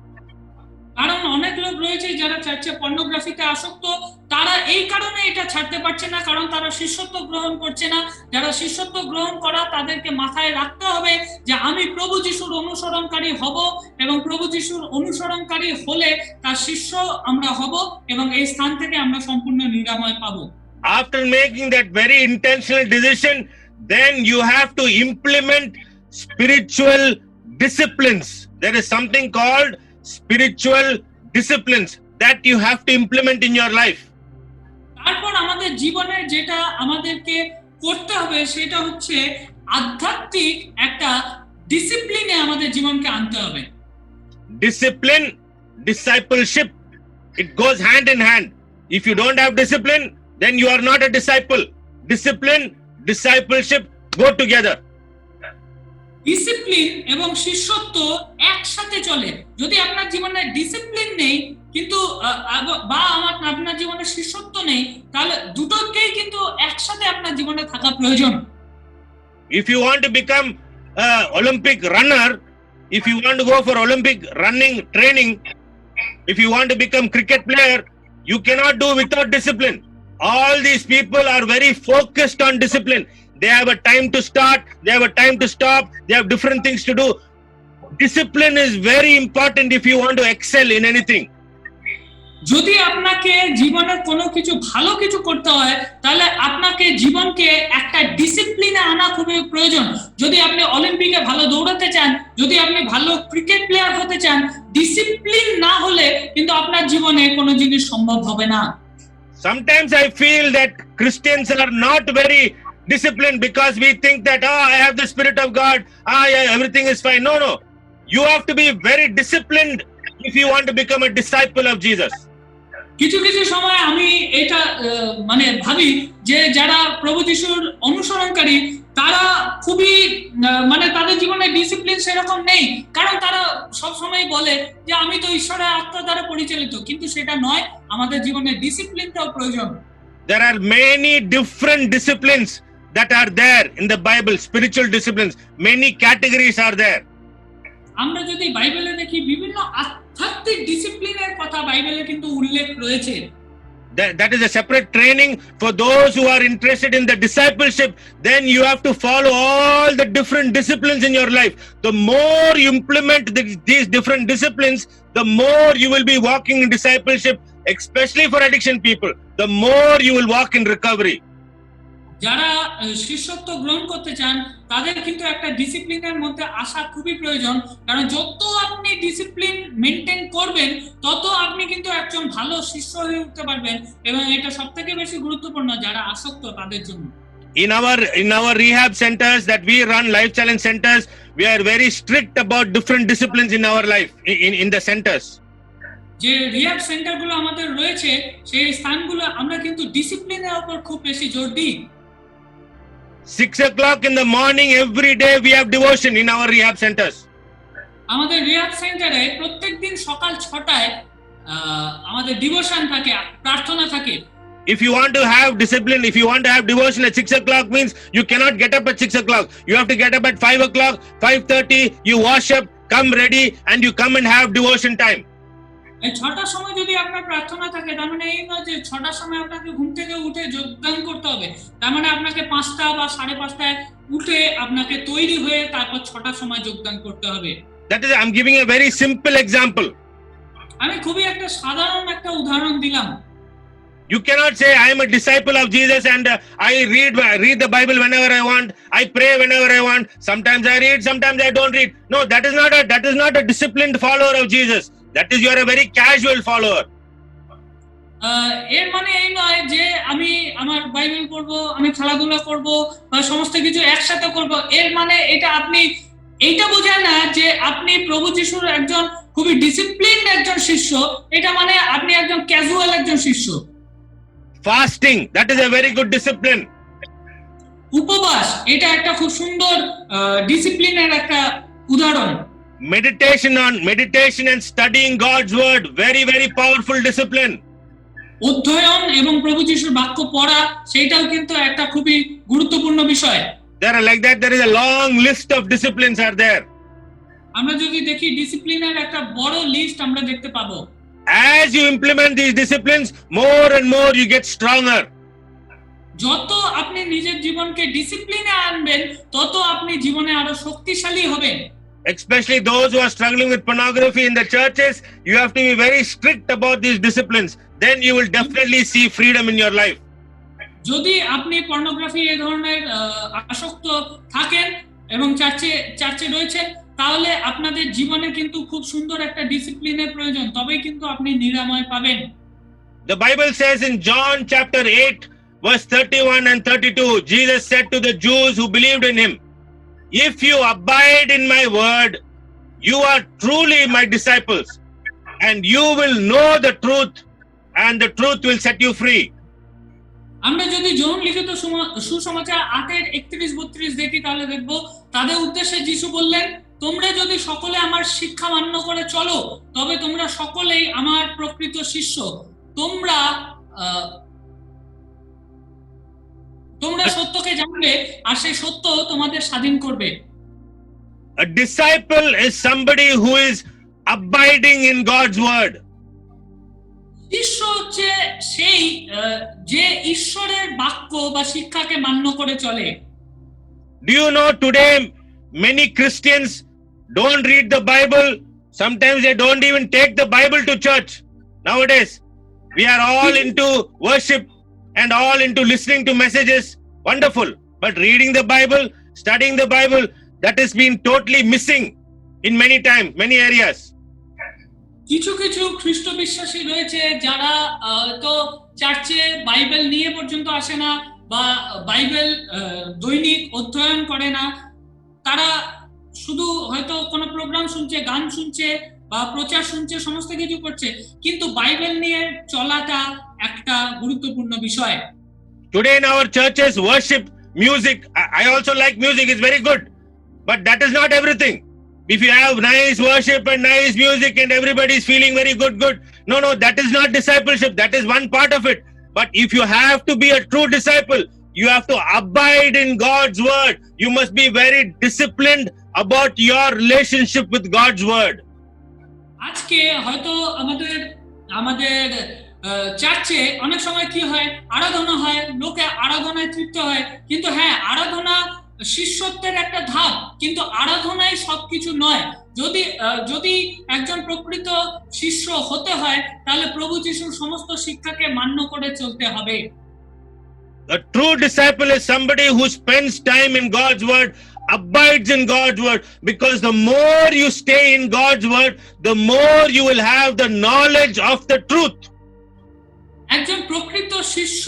Speaker 3: কারণ অনেক লোক রয়েছে যারা চার্চে পর্নোগ্রাফিতে আসক্ত, তারা এই কারণে এটা ছাড়তে পারছে না, কারণ তারা শিষ্যত্ব গ্রহণ করছে না। যারা শিষ্যত্ব গ্রহণ করা, তাদেরকে মাথায় রাখতে হবে যে আমি প্রভু যিশুর অনুসরণকারী হব, এবং প্রভু যিশুর অনুসরণকারী হলে তার শিষ্য আমরা হব, এবং এই স্থান থেকে আমরা সম্পূর্ণ নিরাময় পাবো।
Speaker 2: After making that very intentional decision, then you have to implement spiritual disciplines. There is something called spiritual disciplines that you have to implement in your life.
Speaker 3: তারপর আমাদের জীবনে যেটা আমাদেরকে করতে হবে সেটা হচ্ছে আধ্যাত্মিক একটা ডিসিপ্লিনে আমাদের জীবনকে আনতে হবে।
Speaker 2: Discipline, discipleship, it goes hand in hand. If you don't have discipline, then you are not a disciple. Discipline, discipleship go together.
Speaker 3: Discipline এবং শিষ্যত্ব একসাথে চলে। যদি আপনার জীবনে ডিসিপ্লিন নেই কিন্তু আপনার জীবনে শিষ্যত্ব নেই, তাহলে দুটোকেই কিন্তু একসাথে আপনার জীবনে থাকা প্রয়োজন।
Speaker 2: If you want to become an Olympic runner, if you want to go for Olympic running training, if you want to become cricket player, you cannot do without discipline. All these people are very focused on discipline. They have a time to start, they have a time to stop, they have different things to do. Discipline is very important if you want to excel in anything.
Speaker 3: যদি আপনাকে জীবনের কোনো কিছু ভালো কিছু করতে হয়, তাহলে আপনাকে জীবনকে একটা ডিসিপ্লিনে আনা খুবই প্রয়োজন। যদি আপনি অলিম্পিকে ভালো দৌড়াতে চান, যদি আপনি ভালো ক্রিকেট প্লেয়ার হতে চান, ডিসিপ্লিন না হলে কিন্তু আপনার জীবনে কোনো জিনিস সম্ভব হবে না।
Speaker 2: Sometimes I feel that Christians are not very disciplined because we think that, I have the Spirit of God, everything is fine. No. You have to be very disciplined if you want to become a disciple of Jesus.
Speaker 3: কিছু কিছু সময় আমি এটা ভাবি যে যারা প্রভু যিশুর অনুসরণকারী, তারা খুবই তাদের জীবনে ডিসিপ্লিন সেরকম নেই, কারণ তারা সব সময় বলে যে আমি তো ঈশ্বরের আত্মা দ্বারা পরিচালিত, কিন্তু সেটা নয়। আমাদের জীবনে ডিসিপ্লিনটাও প্রয়োজন।
Speaker 2: There are many different disciplines that are there in the Bible, spiritual disciplines. Many categories are there.
Speaker 3: আমরা যদি বাইবেলে দেখি, বিভিন্ন আধ্যাত্মিক ডিসিপ্লিনের কথা বাইবেলে কিন্তু উল্লেখ রয়েছে।
Speaker 2: That is a separate training for those who are interested in the discipleship. Then you have to follow all the different disciplines in your life. The more you implement these different disciplines, the more you will be walking in discipleship, especially for addiction people. The more you will walk in recovery.
Speaker 3: যারা শিষ্যত্ব গ্রহণ করতে চান, তাদের কিন্তু একটা ডিসিপ্লিনের মধ্যে আসা খুবই প্রয়োজন, কারণ যত আপনি ডিসিপ্লিন মেনটেন করবেন, তত আপনি কিন্তু একজন ভালো শিষ্য হয়ে উঠতে পারবেন, এবং এটা সবথেকে বেশি গুরুত্বপূর্ণ যারা আসক্ত তাদের জন্য।
Speaker 2: In our rehab centers that we run, Life Challenge centers, we are very strict about different disciplines in our life, in the centers.
Speaker 3: যে রিহ্যাব সেন্টারগুলো আমাদের রয়েছে, সেই স্থানগুলো আমরা কিন্তু ডিসিপ্লিনের উপর খুব বেশি জোর দিই।
Speaker 2: 6 o'clock in the morning every day we have devotion in our rehab centers.
Speaker 3: আমাদের রিহ্যাব সেন্টারে প্রত্যেকদিন সকাল 6টায় আমাদের ডিভোশন থাকে, প্রার্থনা থাকে।
Speaker 2: If you want to have discipline, if you want to have devotion at 6 o'clock, means you cannot get up at 6 o'clock. You have to get up at 5 o'clock, 5:30, you wash up, come ready, and you come and have devotion time.
Speaker 3: এই 6টার সময় যদি আপনার প্রার্থনা থাকে, তার মানে এই নয় যে 6টার সময় আপনাকে ঘুম থেকে উঠে যোগদান করতে হবে। তার মানে আপনাকে 5টা বা 5:30টায় উঠে আপনাকে তৈরি হয়ে তারপর 6টার সময় যোগদান করতে হবে।
Speaker 2: That is, I'm giving a very simple example.
Speaker 3: আমি খুবই একটা সাধারণ একটা উদাহরণ দিলাম।
Speaker 2: You cannot say I am a disciple of Jesus and I read the Bible whenever I want. I pray whenever I want. Sometimes I read, sometimes I don't read. No, that is not a disciplined follower of Jesus. That is, you are a very casual follower.
Speaker 3: এর মানে এই নয় যে আমি আমার Bible পড়বো, আমি খেলাধুলা করব বা সমস্ত কিছু একসাথে করব। এর মানে এটা আপনি এইটা বোঝায় না যে আপনি প্রভু যিশুর একজন খুবই ডিসিপ্লিনড একজন শিষ্য। এটা মানে আপনি একজন ক্যাজুয়াল একজন শিষ্য।
Speaker 2: Fasting, that is a very good discipline.
Speaker 3: উপবাস, এটা একটা খুব সুন্দর ডিসিপ্লিনের একটা উদাহরণ।
Speaker 2: Meditation and studying God's word, very, very powerful discipline.
Speaker 3: অধ্যয়ন এবং প্রভু যিশুর বাক্য পড়া, সেটাও কিন্তু একটা খুবই গুরুত্বপূর্ণ বিষয়।
Speaker 2: There are like that, there is a long list of disciplines are there.
Speaker 3: আমরা যদি দেখি ডিসিপ্লিনের একটা বড় লিস্ট আমরা দেখতে পাবো।
Speaker 2: As you implement these disciplines, more and more you get stronger.
Speaker 3: যত আপনি নিজের জীবনকে ডিসিপ্লিনে আনবেন, তত আপনি জীবনে আরো শক্তিশালী হবেন।
Speaker 2: Especially those who are struggling with pornography in the churches, you have to be very strict about these disciplines. Then you will definitely see freedom in your life.
Speaker 3: যদি আপনি পর্নোগ্রাফি এই ধরনের আসক্ত থাকেন এবং চার্চে রয়েছেন, তাহলে আপনাদের জীবনে কিন্তু খুব সুন্দর একটা ডিসিপ্লিনের প্রয়োজন, তবেই কিন্তু আপনি নিরাময় পাবেন।
Speaker 2: The Bible says in John chapter 8 verse 31 and 32, Jesus said to the Jews who believed in him, "If you abide in my word, you are truly my disciples, and you will know the truth, and the truth will set you free."
Speaker 3: আমরা যদি যৌন লিখিত সুসমাচার 8:31-32 দেখি, তাহলে দেখবো তাদের উদ্দেশ্যে যিশু বললেন, তোমরা যদি সকলে আমার শিক্ষা মান্য করে চলো, তবে তোমরা সকলেই আমার প্রকৃত শিষ্য। তোমরা সত্যকে জানবে, আর সেই সত্য তোমাদের স্বাধীন করবে।
Speaker 2: A disciple is somebody who is abiding in God's word.
Speaker 3: শিষ্য হচ্ছে সেই যে ঈশ্বরের বাক্য বা শিক্ষাকে মান্য করে চলে।
Speaker 2: Do you know today many Christians don't read the Bible? Sometimes they don't even take the Bible to church. Nowadays, we are all into worship and all into listening to messages. Wonderful. But reading the Bible, studying the Bible, that has been totally missing in many areas.
Speaker 3: কিছু কিছু খ্রিস্ট বিশ্বাসী রয়েছে যারা তো চার্চে Bible নিয়ে পর্যন্ত আসে না বা বাইবেল দৈনিক অধ্যয়ন করে না। তারা শুধু হয়তো কোনো প্রোগ্রাম শুনছে, গান শুনছে বা প্রচার শুনছে, সমস্ত কিছু করছে, কিন্তু বাইবেল নিয়ে চলাটা একটা গুরুত্বপূর্ণ বিষয়।
Speaker 2: Today in our churches, worship, music, I also like music, it's very good, but that is not everything. If you have nice worship and nice music and everybody is feeling very good, no, that is not discipleship. That is one part of it. But if you have to be a true disciple, you have to abide in God's word. You must be very disciplined about your relationship with God's word.
Speaker 3: আজকে হয়তো আমাদের চার্চে অনেক সময় কি হয়, আরাধনা হয়, লোকে আরাধনায় তৃপ্ত হয়, কিন্তু হ্যাঁ, আরাধনা শিষ্যত্বের একটা ধাপ, কিন্তু আরাধনাই সবকিছু নয়। যদি একজন প্রকৃত শিষ্য হতে হয়, তাহলে প্রভু যিশুর সমস্ত শিক্ষাকে মান্য করে চলতে হবে।
Speaker 2: A true disciple is somebody who spends time in God's word, abides in God's word, because the more you stay in God's word, the more you will have the knowledge of the truth.
Speaker 3: একজন প্রকৃত শিষ্য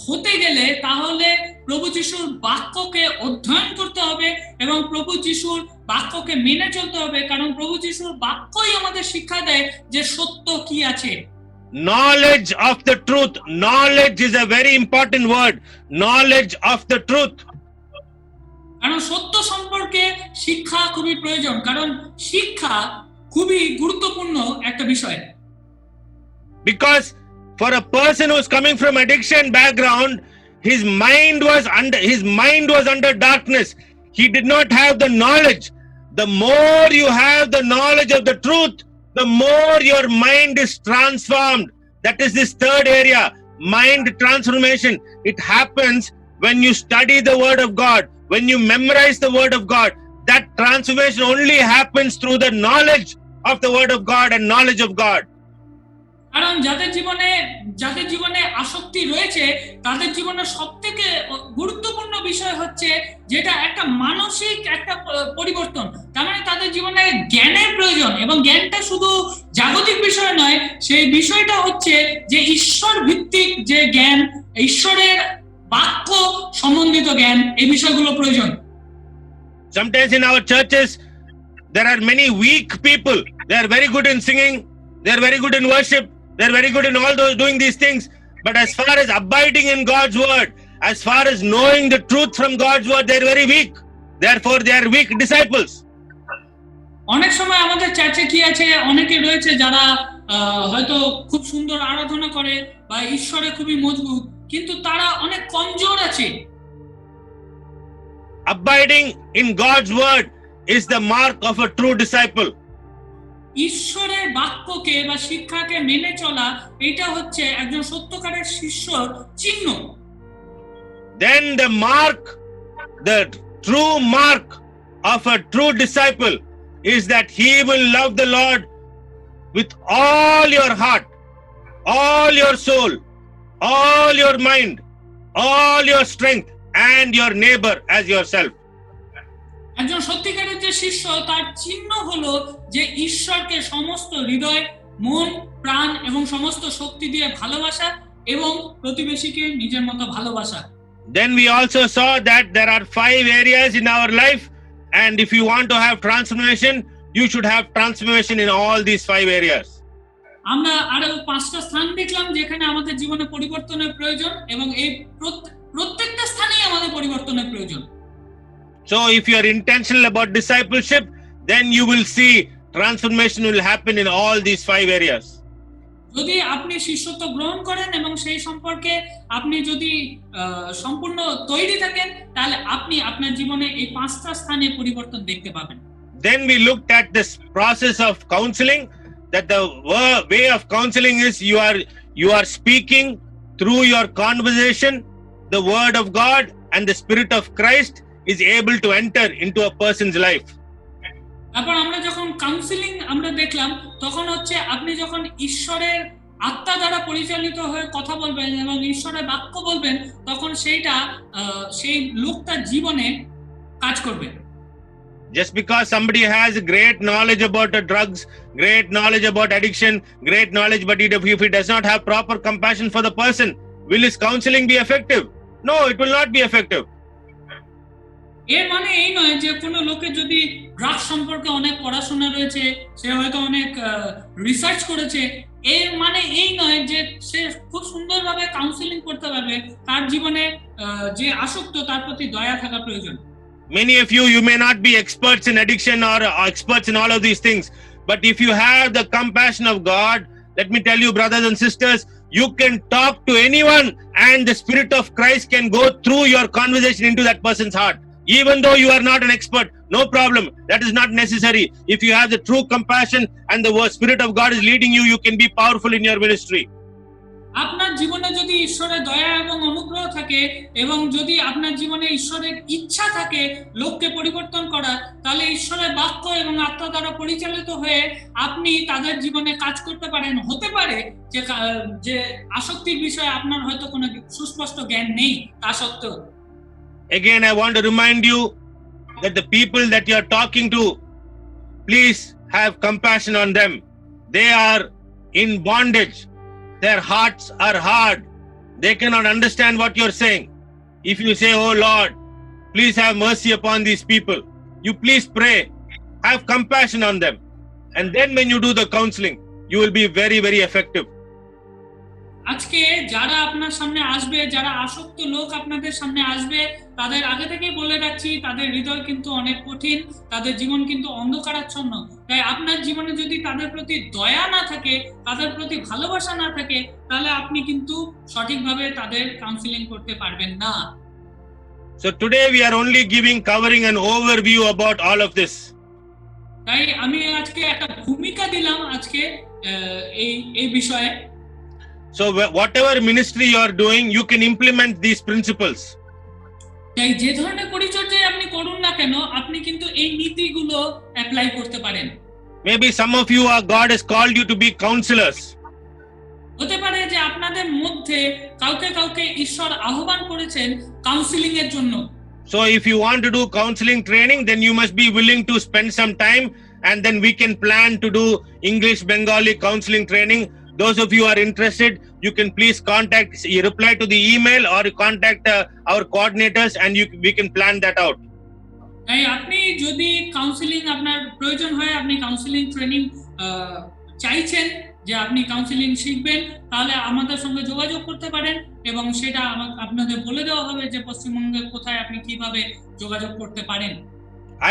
Speaker 3: হতে গেলে তাহলে প্রভু যিশুর বাক্যকে অধ্যয়ন করতে হবে এবং প্রভু যিশুর বাক্যকে মেনে চলতে হবে, কারণ প্রভু যিশুর বাক্যই আমাদের শিক্ষা দেয় যে সত্য কি আছে।
Speaker 2: Knowledge of the truth. Knowledge is a very important word. Knowledge of the truth.
Speaker 3: কারণ সত্য সম্পর্কে শিক্ষা খুবই প্রয়োজন, কারণ শিক্ষা খুবই গুরুত্বপূর্ণ একটা বিষয়।
Speaker 2: Because for a person who is coming from addiction background, his mind was under darkness. He did not have the knowledge. The more you have the knowledge of the truth, the more your mind is transformed. That is this third area, mind transformation. It happens when you study the word of God, when you memorize the word of God. That transformation only happens through the knowledge of the word of God and knowledge of God.
Speaker 3: কারণ যাদের জীবনে আসক্তি রয়েছে তাদের জীবনে সবথেকে গুরুত্বপূর্ণ বিষয় হচ্ছে যেটা একটা মানসিক একটা পরিবর্তন। তার মানে তাদের জীবনে জ্ঞানের প্রয়োজন, এবং জ্ঞানটা শুধু জাগতিক বিষয় নয়, সেই বিষয়টা হচ্ছে যে ঈশ্বর ভিত্তিক যে জ্ঞান, ঈশ্বরের বাক্য সম্বন্ধিত জ্ঞান, এই বিষয়গুলো প্রয়োজন।
Speaker 2: Sometimes in our churches there are many weak people. They are very good in singing, they are very good in worship, they are very good in all those doing these things, but as far as abiding in God's word, as far as knowing the truth from God's word, they are very weak. Therefore they are weak disciples.
Speaker 3: অনেক সময় আমাদের চার্চে কি আছে, অনেকে রয়েছে যারা হয়তো খুব সুন্দর আরাধনা করে বা ঈশ্বরে খুবই মজবুত, কিন্তু তারা অনেক কমজোর আছে।
Speaker 2: Abiding in God's word is the mark of a true disciple.
Speaker 3: ঈশ্বরের বাক্যকে বা শিক্ষাকে মেনে চলা, এটা হচ্ছে একজন সত্যকারের শিষ্যর চিহ্ন।
Speaker 2: Then the true mark of a true disciple is that he will love the Lord with all your heart, all your soul, all your mind, all your strength, and your neighbor as yourself.
Speaker 3: একজন সত্যিকারের যে শিষ্য, তার চিহ্ন হলো যে ঈশ্বরকে সমস্ত হৃদয়, মন, প্রাণ এবং সমস্ত শক্তি দিয়ে ভালোবাসা এবং প্রতিবেশীকে নিজের মতো ভালোবাসা।
Speaker 2: Then we also saw that there are 5 areas in our life, and if you want to have transformation, you should have transformation in all these 5 areas.
Speaker 3: আমরা আরো 5টা স্থান দেখলাম যেখানে আমাদের জীবনে পরিবর্তনের প্রয়োজন, এবং এই প্রত্যেকটা স্থানেই আমাদের পরিবর্তনের প্রয়োজন।
Speaker 2: So if you are intentional about discipleship, then you will see transformation will happen in all these 5 areas.
Speaker 3: যদি আপনি শিষ্যত্ব গ্রহণ করেন এবং সেই সম্পর্কে আপনি যদি সম্পূর্ণ তৈরি থাকেন, তাহলে আপনি আপনার জীবনে এই 5টা স্থানে পরিবর্তন দেখতে পাবেন।
Speaker 2: Then we looked at this process of counseling, that the way of counseling is you are speaking through your conversation the word of God, and the Spirit of Christ is able to enter into a person's life.
Speaker 3: তারপর আমরা যখন counselling আমরা দেখলাম, তখন হচ্ছে আপনি যখন ঈশ্বরের আত্মা দ্বারা পরিচালিত হয়ে কথা বলবেন এবং ঈশ্বরের বাক্য বলবেন, তখন সেইটা সেই লোকটার জীবনে কাজ করবে।
Speaker 2: Just because somebody has great knowledge about drugs, great knowledge about addiction, great knowledge, but if he does not have proper compassion for the person, will his counseling be effective? No, it will not be effective.
Speaker 3: এর মানে এই নয় যে কোনো লোকের যদি drugs সম্পর্কে অনেক পড়াশোনা রয়েছে, সে হয়তো অনেক রিসার্চ করেছে, এর মানে এই নয় যে সে খুব সুন্দরভাবে কাউন্সেলিং করতে পারবে। তার জীবনে যে আসক্ত, তার প্রতি দয়া থাকা প্রয়োজন।
Speaker 2: Many of you may not be experts in addiction or experts in all of these things, but if you have the compassion of God, let me tell you, brothers and sisters, you can talk to anyone and the Spirit of Christ can go through your conversation into that person's heart. Even though you are not an expert, no problem. That is not necessary. If you have the true compassion and the Spirit of God is leading you, you can be powerful in your ministry.
Speaker 3: আপনার জীবনে যদি ঈশ্বরের দয়া এবং অনুগ্রহ থাকে এবং যদি আপনার জীবনে ঈশ্বরের ইচ্ছা থাকে লোককে পরিবর্তন করা, তাহলে ঈশ্বরের বাক্য এবং আত্মা দ্বারা পরিচালিত হয়ে আপনি তাদের জীবনে কাজ করতে পারেন। হতে পারে যে আসক্তির বিষয়ে আপনার হয়তো কোনো সুস্পষ্ট জ্ঞান নেই, তা সত্ত্বেও।
Speaker 2: Again, I want to remind you that the people that you are talking to, please have compassion on them. They are in bondage. Their hearts are hard. They cannot understand what you're saying. If you say, "Oh Lord, please have mercy upon these people," you please pray, have compassion on them. And then when you do the counseling, you will be very, very effective.
Speaker 3: আজকে যারা আপনার সামনে আসবে, যারা আসক্ত লোক আপনাদের সামনে আসবে, তাদের আগে থেকেই বলে রাখছি, তাদের হৃদয় কিন্তু অনেক কঠিন, তাদের জীবন কিন্তু অন্ধকারাচ্ছন্ন। তাই আপনার জীবনে যদি তাদের প্রতি দয়া না থাকে, তাদের প্রতি ভালোবাসা না থাকে, তাহলে আপনি কিন্তু সঠিকভাবে তাদের কাউন্সেলিং করতে পারবেন না।
Speaker 2: So today we are only covering an overview about all of this.
Speaker 3: তাই আমি আজকে একটা ভূমিকা দিলাম আজকে এই বিষয়ে।
Speaker 2: So whatever ministry you are doing, you can implement these principles.
Speaker 3: তাই যে ধরনের পরিচর্যায় আপনি করুন না কেন, আপনি কিন্তু এই নীতিগুলো অ্যাপ্লাই করতে পারেন।
Speaker 2: Maybe some of you are, God has called you to be counselors.
Speaker 3: হতে পারে যে আপনাদের মধ্যে কাউকে কাউকে ঈশ্বর আহ্বান করেছেন কাউন্সিলিং এর জন্য।
Speaker 2: So if you want to do counseling training, then you must be willing to spend some time, and then we can plan to do English Bengali counseling training. Those of you who are interested, you can please contact, you reply to the email or contact our coordinators, and we can plan that out.
Speaker 3: তাই আপনি যদি counselling আপনার প্রয়োজন হয়, আপনি counselling training চাইছেন যে আপনি কাউন্সিলিং শিখবেন, তাহলে আমাদের সঙ্গে যোগাযোগ করতে পারেন এবং সেটা আপনাদের বলে দেওয়া হবে যে পশ্চিমবঙ্গে কোথায় আপনি কিভাবে যোগাযোগ করতে পারেন।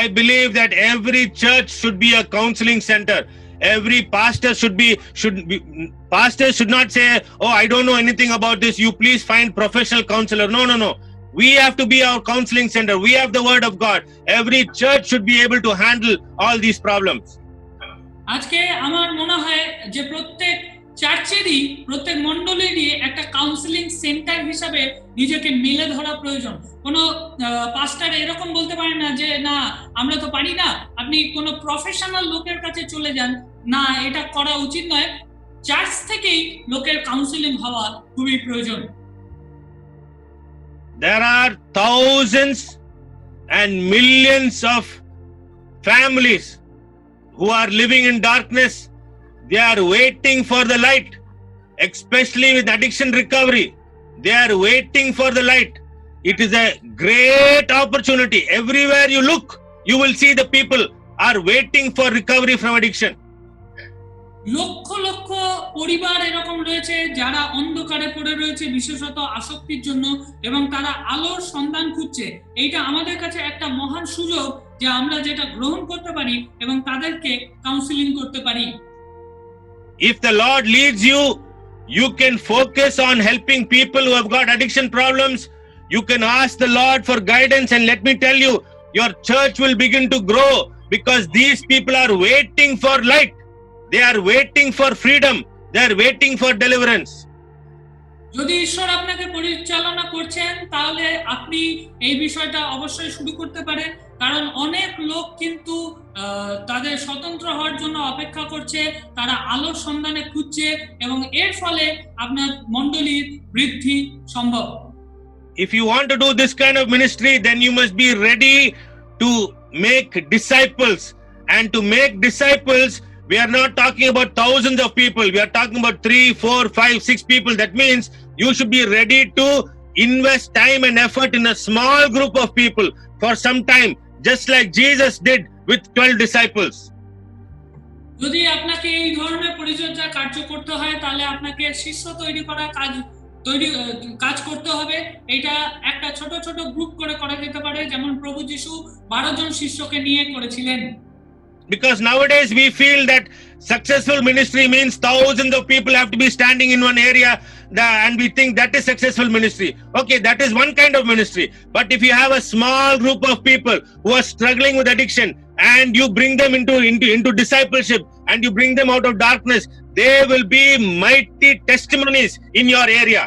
Speaker 2: I believe that every church should be a counseling center. Every pastor pastors should not say, oh, I don't know anything about this, you please find professional counselor. No. We have to be our counseling center. We have the word of God. Every church should be able to handle all these problems.
Speaker 3: আজকে আমার মনে হয় যে প্রত্যেক চার্চেরই, প্রত্যেক মণ্ডলীরই একটা counselling centre হিসাবে নিজেকে মেলে ধরা প্রয়োজন। কোনো পাস্টার এরকম বলতে পারে না যে না আমরা তো পারি না, আপনি কোনো প্রফেশনাল লোকের কাছে চলে যান, না এটা করা উচিত নয়। চার্চ থেকেই লোকের কাউন্সিলিং হওয়া খুবই প্রয়োজন।
Speaker 2: There are thousands and millions of families who are living in darkness. They are waiting for the light, especially with addiction recovery. They are waiting for the light. It is a great opportunity. Everywhere you look, you will see the people are waiting for recovery from addiction.
Speaker 3: Lakh lakh পরিবার এরকম রয়েছে যারা অন্ধকারে পড়ে রয়েছে বিশেষত আসক্তির জন্য, এবং তারা আলোর সন্ধান খুঁজছে। এইটা আমাদের কাছে একটা মহান সুযোগ যে আমরা যেটা গ্রহণ করতে পারি এবং তাদেরকে কাউন্সিলিং করতে পারি।
Speaker 2: If the Lord leads you, you can focus on helping people who have got addiction problems. You can ask the Lord for guidance, and let me tell you, your church will begin to grow because these people are waiting for light. They are waiting for freedom. They are waiting for deliverance.
Speaker 3: যদি ঈশ্বর আপনাকে পরিচালনা করছেন তাহলে আপনি এই বিষয়টা অবশ্যই শুরু করতে পারেন, কারণ অনেক লোক কিন্তু তাদের স্বতন্ত্র হওয়ার জন্য অপেক্ষা করছে, তারা আলোর সন্ধানে খুঁজছে এবং এর ফলে আপনার মণ্ডলীর বৃদ্ধি সম্ভব।
Speaker 2: If you want to do this kind of ministry, then you must be ready to make disciples. And to make disciples, we are not talking about thousands of people. We are talking about 3, 4, 5, 6 people. That means you should be ready to invest time and effort in a small group of people for some time, just like Jesus did with 12 disciples.
Speaker 3: যদি আপনাকে এই ধরনের পরিচর্যা কার্য করতে হয় তাহলে আপনাকে শিষ্য তৈরি করা কাজ করতে হবে। এটা একটা ছোট ছোট গ্রুপ করে করা যেতে পারে, যেমন প্রভু যিশু 12 জন শিষ্যকে নিয়ে করেছিলেন।
Speaker 2: Because nowadays we feel that successful ministry means thousands of people have to be standing in one area, and we think that is successful ministry. Okay, that is one kind of ministry. But if you have a small group of people who are struggling with addiction, and you bring them into discipleship, and you bring them out of darkness, they will be mighty testimonies in your area.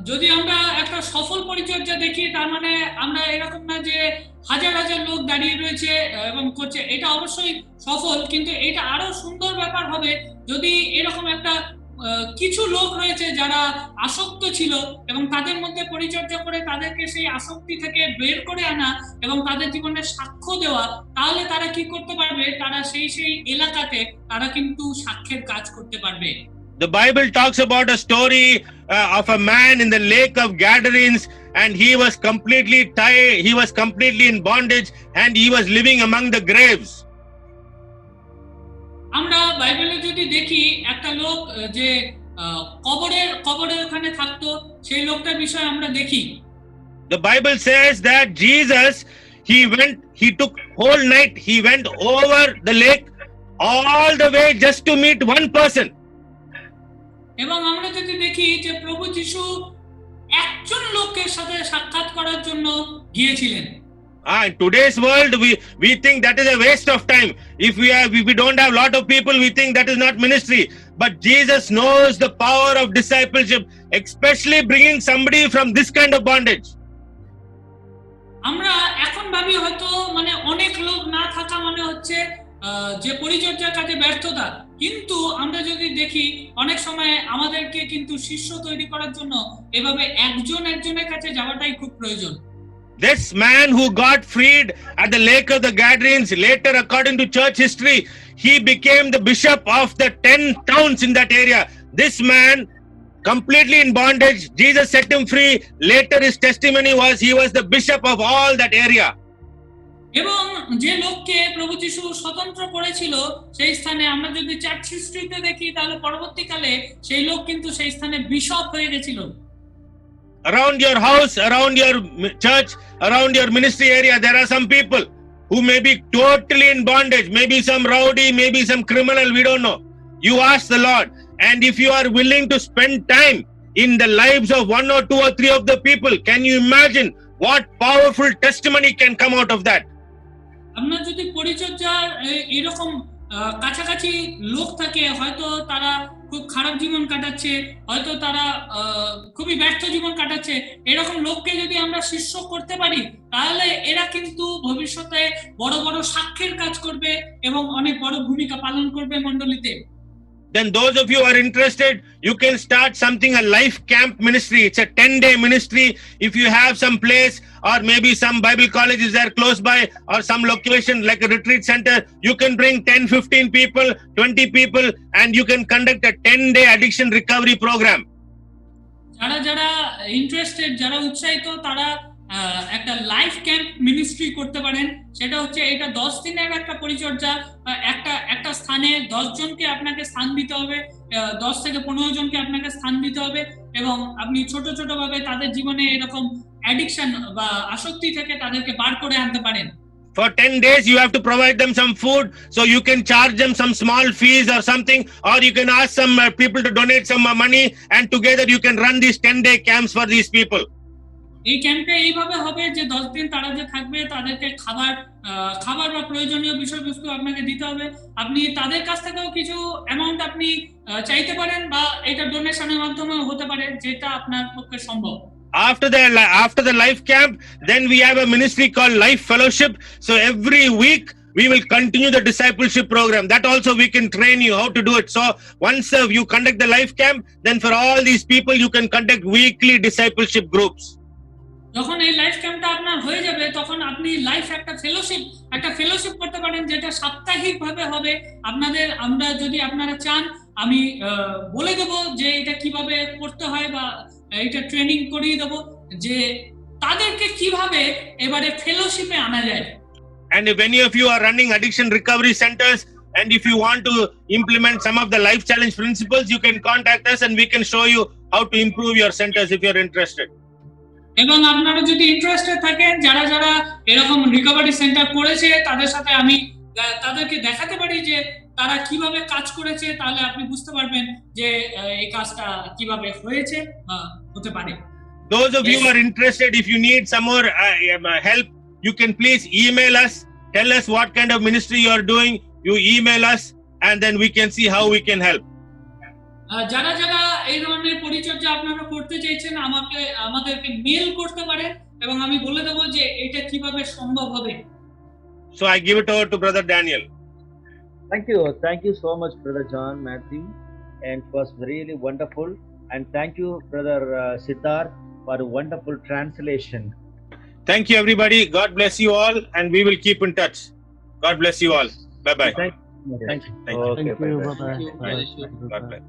Speaker 3: যদি আমরা একটা সফল পরিচর্যা দেখি, তার মানে আমরা এরকম না যে হাজার হাজার লোক দাঁড়িয়ে রয়েছে এবং করছে, এটা অবশ্যই সফল, কিন্তু এটা আরো সুন্দর ব্যাপার হবে যদি এরকম একটা কিছু লোক রয়েছে যারা আসক্ত ছিল এবং তাদের মধ্যে পরিচর্যা করে তাদেরকে সেই আসক্তি থেকে বের করে আনা এবং তাদের জীবনে সাক্ষ্য দেওয়া, তাহলে তারা কি করতে পারবে, তারা সেই এলাকাতে তারা কিন্তু সাক্ষ্যের কাজ করতে পারবে।
Speaker 2: The Bible talks about a story of a man in the lake of Gadarenes, and he was completely tied, he was completely in bondage, and he was living among the graves.
Speaker 3: আমরা বাইবেলে যদি দেখি একটা লোক যে কবরের ওখানে থাকতো, সেই লোকটার বিষয়ে আমরা দেখি।
Speaker 2: The Bible says that Jesus, he took whole night, he went over the lake all the way just to meet one person.
Speaker 3: এবং আমরা যদি দেখি যে প্রভু যিশু একজন লোকের সাথে সাক্ষাৎ করার জন্য গিয়েছিলেন।
Speaker 2: In today's world, we think that is a waste of time. If we don't have a lot of people, we think that is not ministry. But Jesus knows the power of discipleship, especially bringing somebody from this kind of bondage.
Speaker 3: আমরা এখন ভাবি হয়তো মানে অনেক লোক না থাকা মানে হচ্ছে যে পরিচর্যার কাজে ব্যর্থতা, কিন্তু আমরা যদি দেখি অনেক সময় আমাদেরকে কিন্তু শিষ্য তৈরি করার জন্য এভাবে একজনের কাছে যাওয়াটাই খুব প্রয়োজন।
Speaker 2: This man who got freed at the Lake of the Gadarenes, later according to church history, he became the bishop of the 10 towns in that area. This man, completely in bondage, Jesus set him free. Later his testimony was he was the bishop of all that area.
Speaker 3: এবং যে লোককে প্রভু যিশু স্বতন্ত্র করেছিল সেই স্থানে আমরা যদি চার্চ হিস্ট্রিতে দেখি তাহলে পরবর্তীকালে সেই লোক কিন্তু সেই স্থানে বিশপ হয়ে গেছিল।
Speaker 2: Around your house, around your church, around your ministry area, there are some people who may be totally in bondage, maybe some rowdy, maybe some criminal, we don't know. You ask the Lord, and if you are willing to spend time in the lives of 1 or 2 or 3 of the people, can you imagine what powerful testimony can come out of that?
Speaker 3: আমরা যদি পরিচর্যার এরকম কাছাকাছি লোক থাকে, হয়তো তারা খুব খারাপ জীবন কাটাচ্ছে, হয়তো তারা খুবই ব্যর্থ জীবন কাটাচ্ছে, এরকম লোককে যদি আমরা শিষ্য করতে পারি তাহলে এরা কিন্তু ভবিষ্যতে বড় বড় সাক্ষ্যের কাজ করবে এবং অনেক বড় ভূমিকা পালন করবে মণ্ডলীতে।
Speaker 2: Then those of you who are interested, you can start something, a life camp ministry. It's a 10-day ministry. If you have some place or maybe some Bible college is there close by or some location like a retreat center, you can bring 10-15 people, 20 people, and you can conduct a 10-day addiction recovery program.
Speaker 3: যারা যারা interested, যারা উৎসাহিত, তারা একটা life camp ministry করতে পারেন। সেটা হচ্ছে এটা 10 দিনের একটা পরিচর্যা। একটা স্থানে 10 জনকে আপনাকে স্থান দিতে হবে, 10 থেকে 15 জনকে আপনাকে স্থান দিতে হবে এবং আপনি ছোট ছোট ভাবে তাদের জীবনে এরকম অ্যাডিকশন বা আসক্তি থেকে তাদেরকে বার করে আনতে পারেন।
Speaker 2: For 10 days, you have to provide them some food, so you can charge them some small fees or something, or you can ask some people to donate some money, and together you can run these 10-day camps for these people.
Speaker 3: এই ক্যাম্পে এইভাবে হবে যে 10 দিন তারা যে থাকবে তাদেরকে খাবার বা প্রয়োজনীয় বিষয়বস্তু আপনাকে দিতে হবে। আপনি তাদের কাছ থেকেও কিছু অ্যামাউন্ট আপনি চাইতে পারেন বা এটা ডোনেশনের মাধ্যমে হতে পারে, যেটা আপনার পক্ষে সম্ভব।
Speaker 2: After the life camp, then we have a ministry called Life Fellowship. So every week we will continue the discipleship program. That also we can train you how to do it. So once you conduct the life camp, then for all these people you can conduct weekly discipleship groups.
Speaker 3: যখন এই life ক্যাম্পটা আপনার হয়ে যাবে তখন আপনি life একটা fellowship করতে পারেন, যেটা সাপ্তাহিক ভাবে হবে। আমরা যদি আপনারা চান আমি বলে দেব যে এটা কিভাবে করতে হয় বা এটা ট্রেনিং করিয়ে দেব যে তাদেরকে কিভাবে এবারে ফেলোশিপে আনা যায়।
Speaker 2: And if any of you are running addiction recovery centers, and if you want to implement some of the life challenge principles, you can contact us and we can show you how to improve your centers if you're interested.
Speaker 3: এবং আপনারা যদি interested থাকেন, যারা যারা এরকম recovery centre করেছে তাদের সাথে আমি তাদেরকে দেখাতে পারি যে তারা কিভাবে কাজ করেছে, তাহলে আপনি বুঝতে পারবেন যে এই কাজটা কিভাবে হয়েছে বা হতে পারে।
Speaker 2: Those of you who are interested, if you need some more help, you can please email us, tell us what kind of ministry you are doing, you email us and then we can see how we can help.
Speaker 3: যারা যারা এই ধরনের পরিচর্যা আপনারা করতে চাইছেন আমাদেরকে mail করতে পারেন এবং আমি বলে দেব যে এটা কিভাবে সম্ভব হবে।
Speaker 2: So I give it over to Brother Daniel.
Speaker 1: Thank you so much, Brother John Matthew, and it was really wonderful. And thank you, Brother Siddharth, for a wonderful translation.
Speaker 2: Thank you, everybody. God bless you all, and we will keep in touch. God bless you all. Bye bye.
Speaker 1: Thank you.
Speaker 4: Thank you. Bye-bye.
Speaker 2: God bless.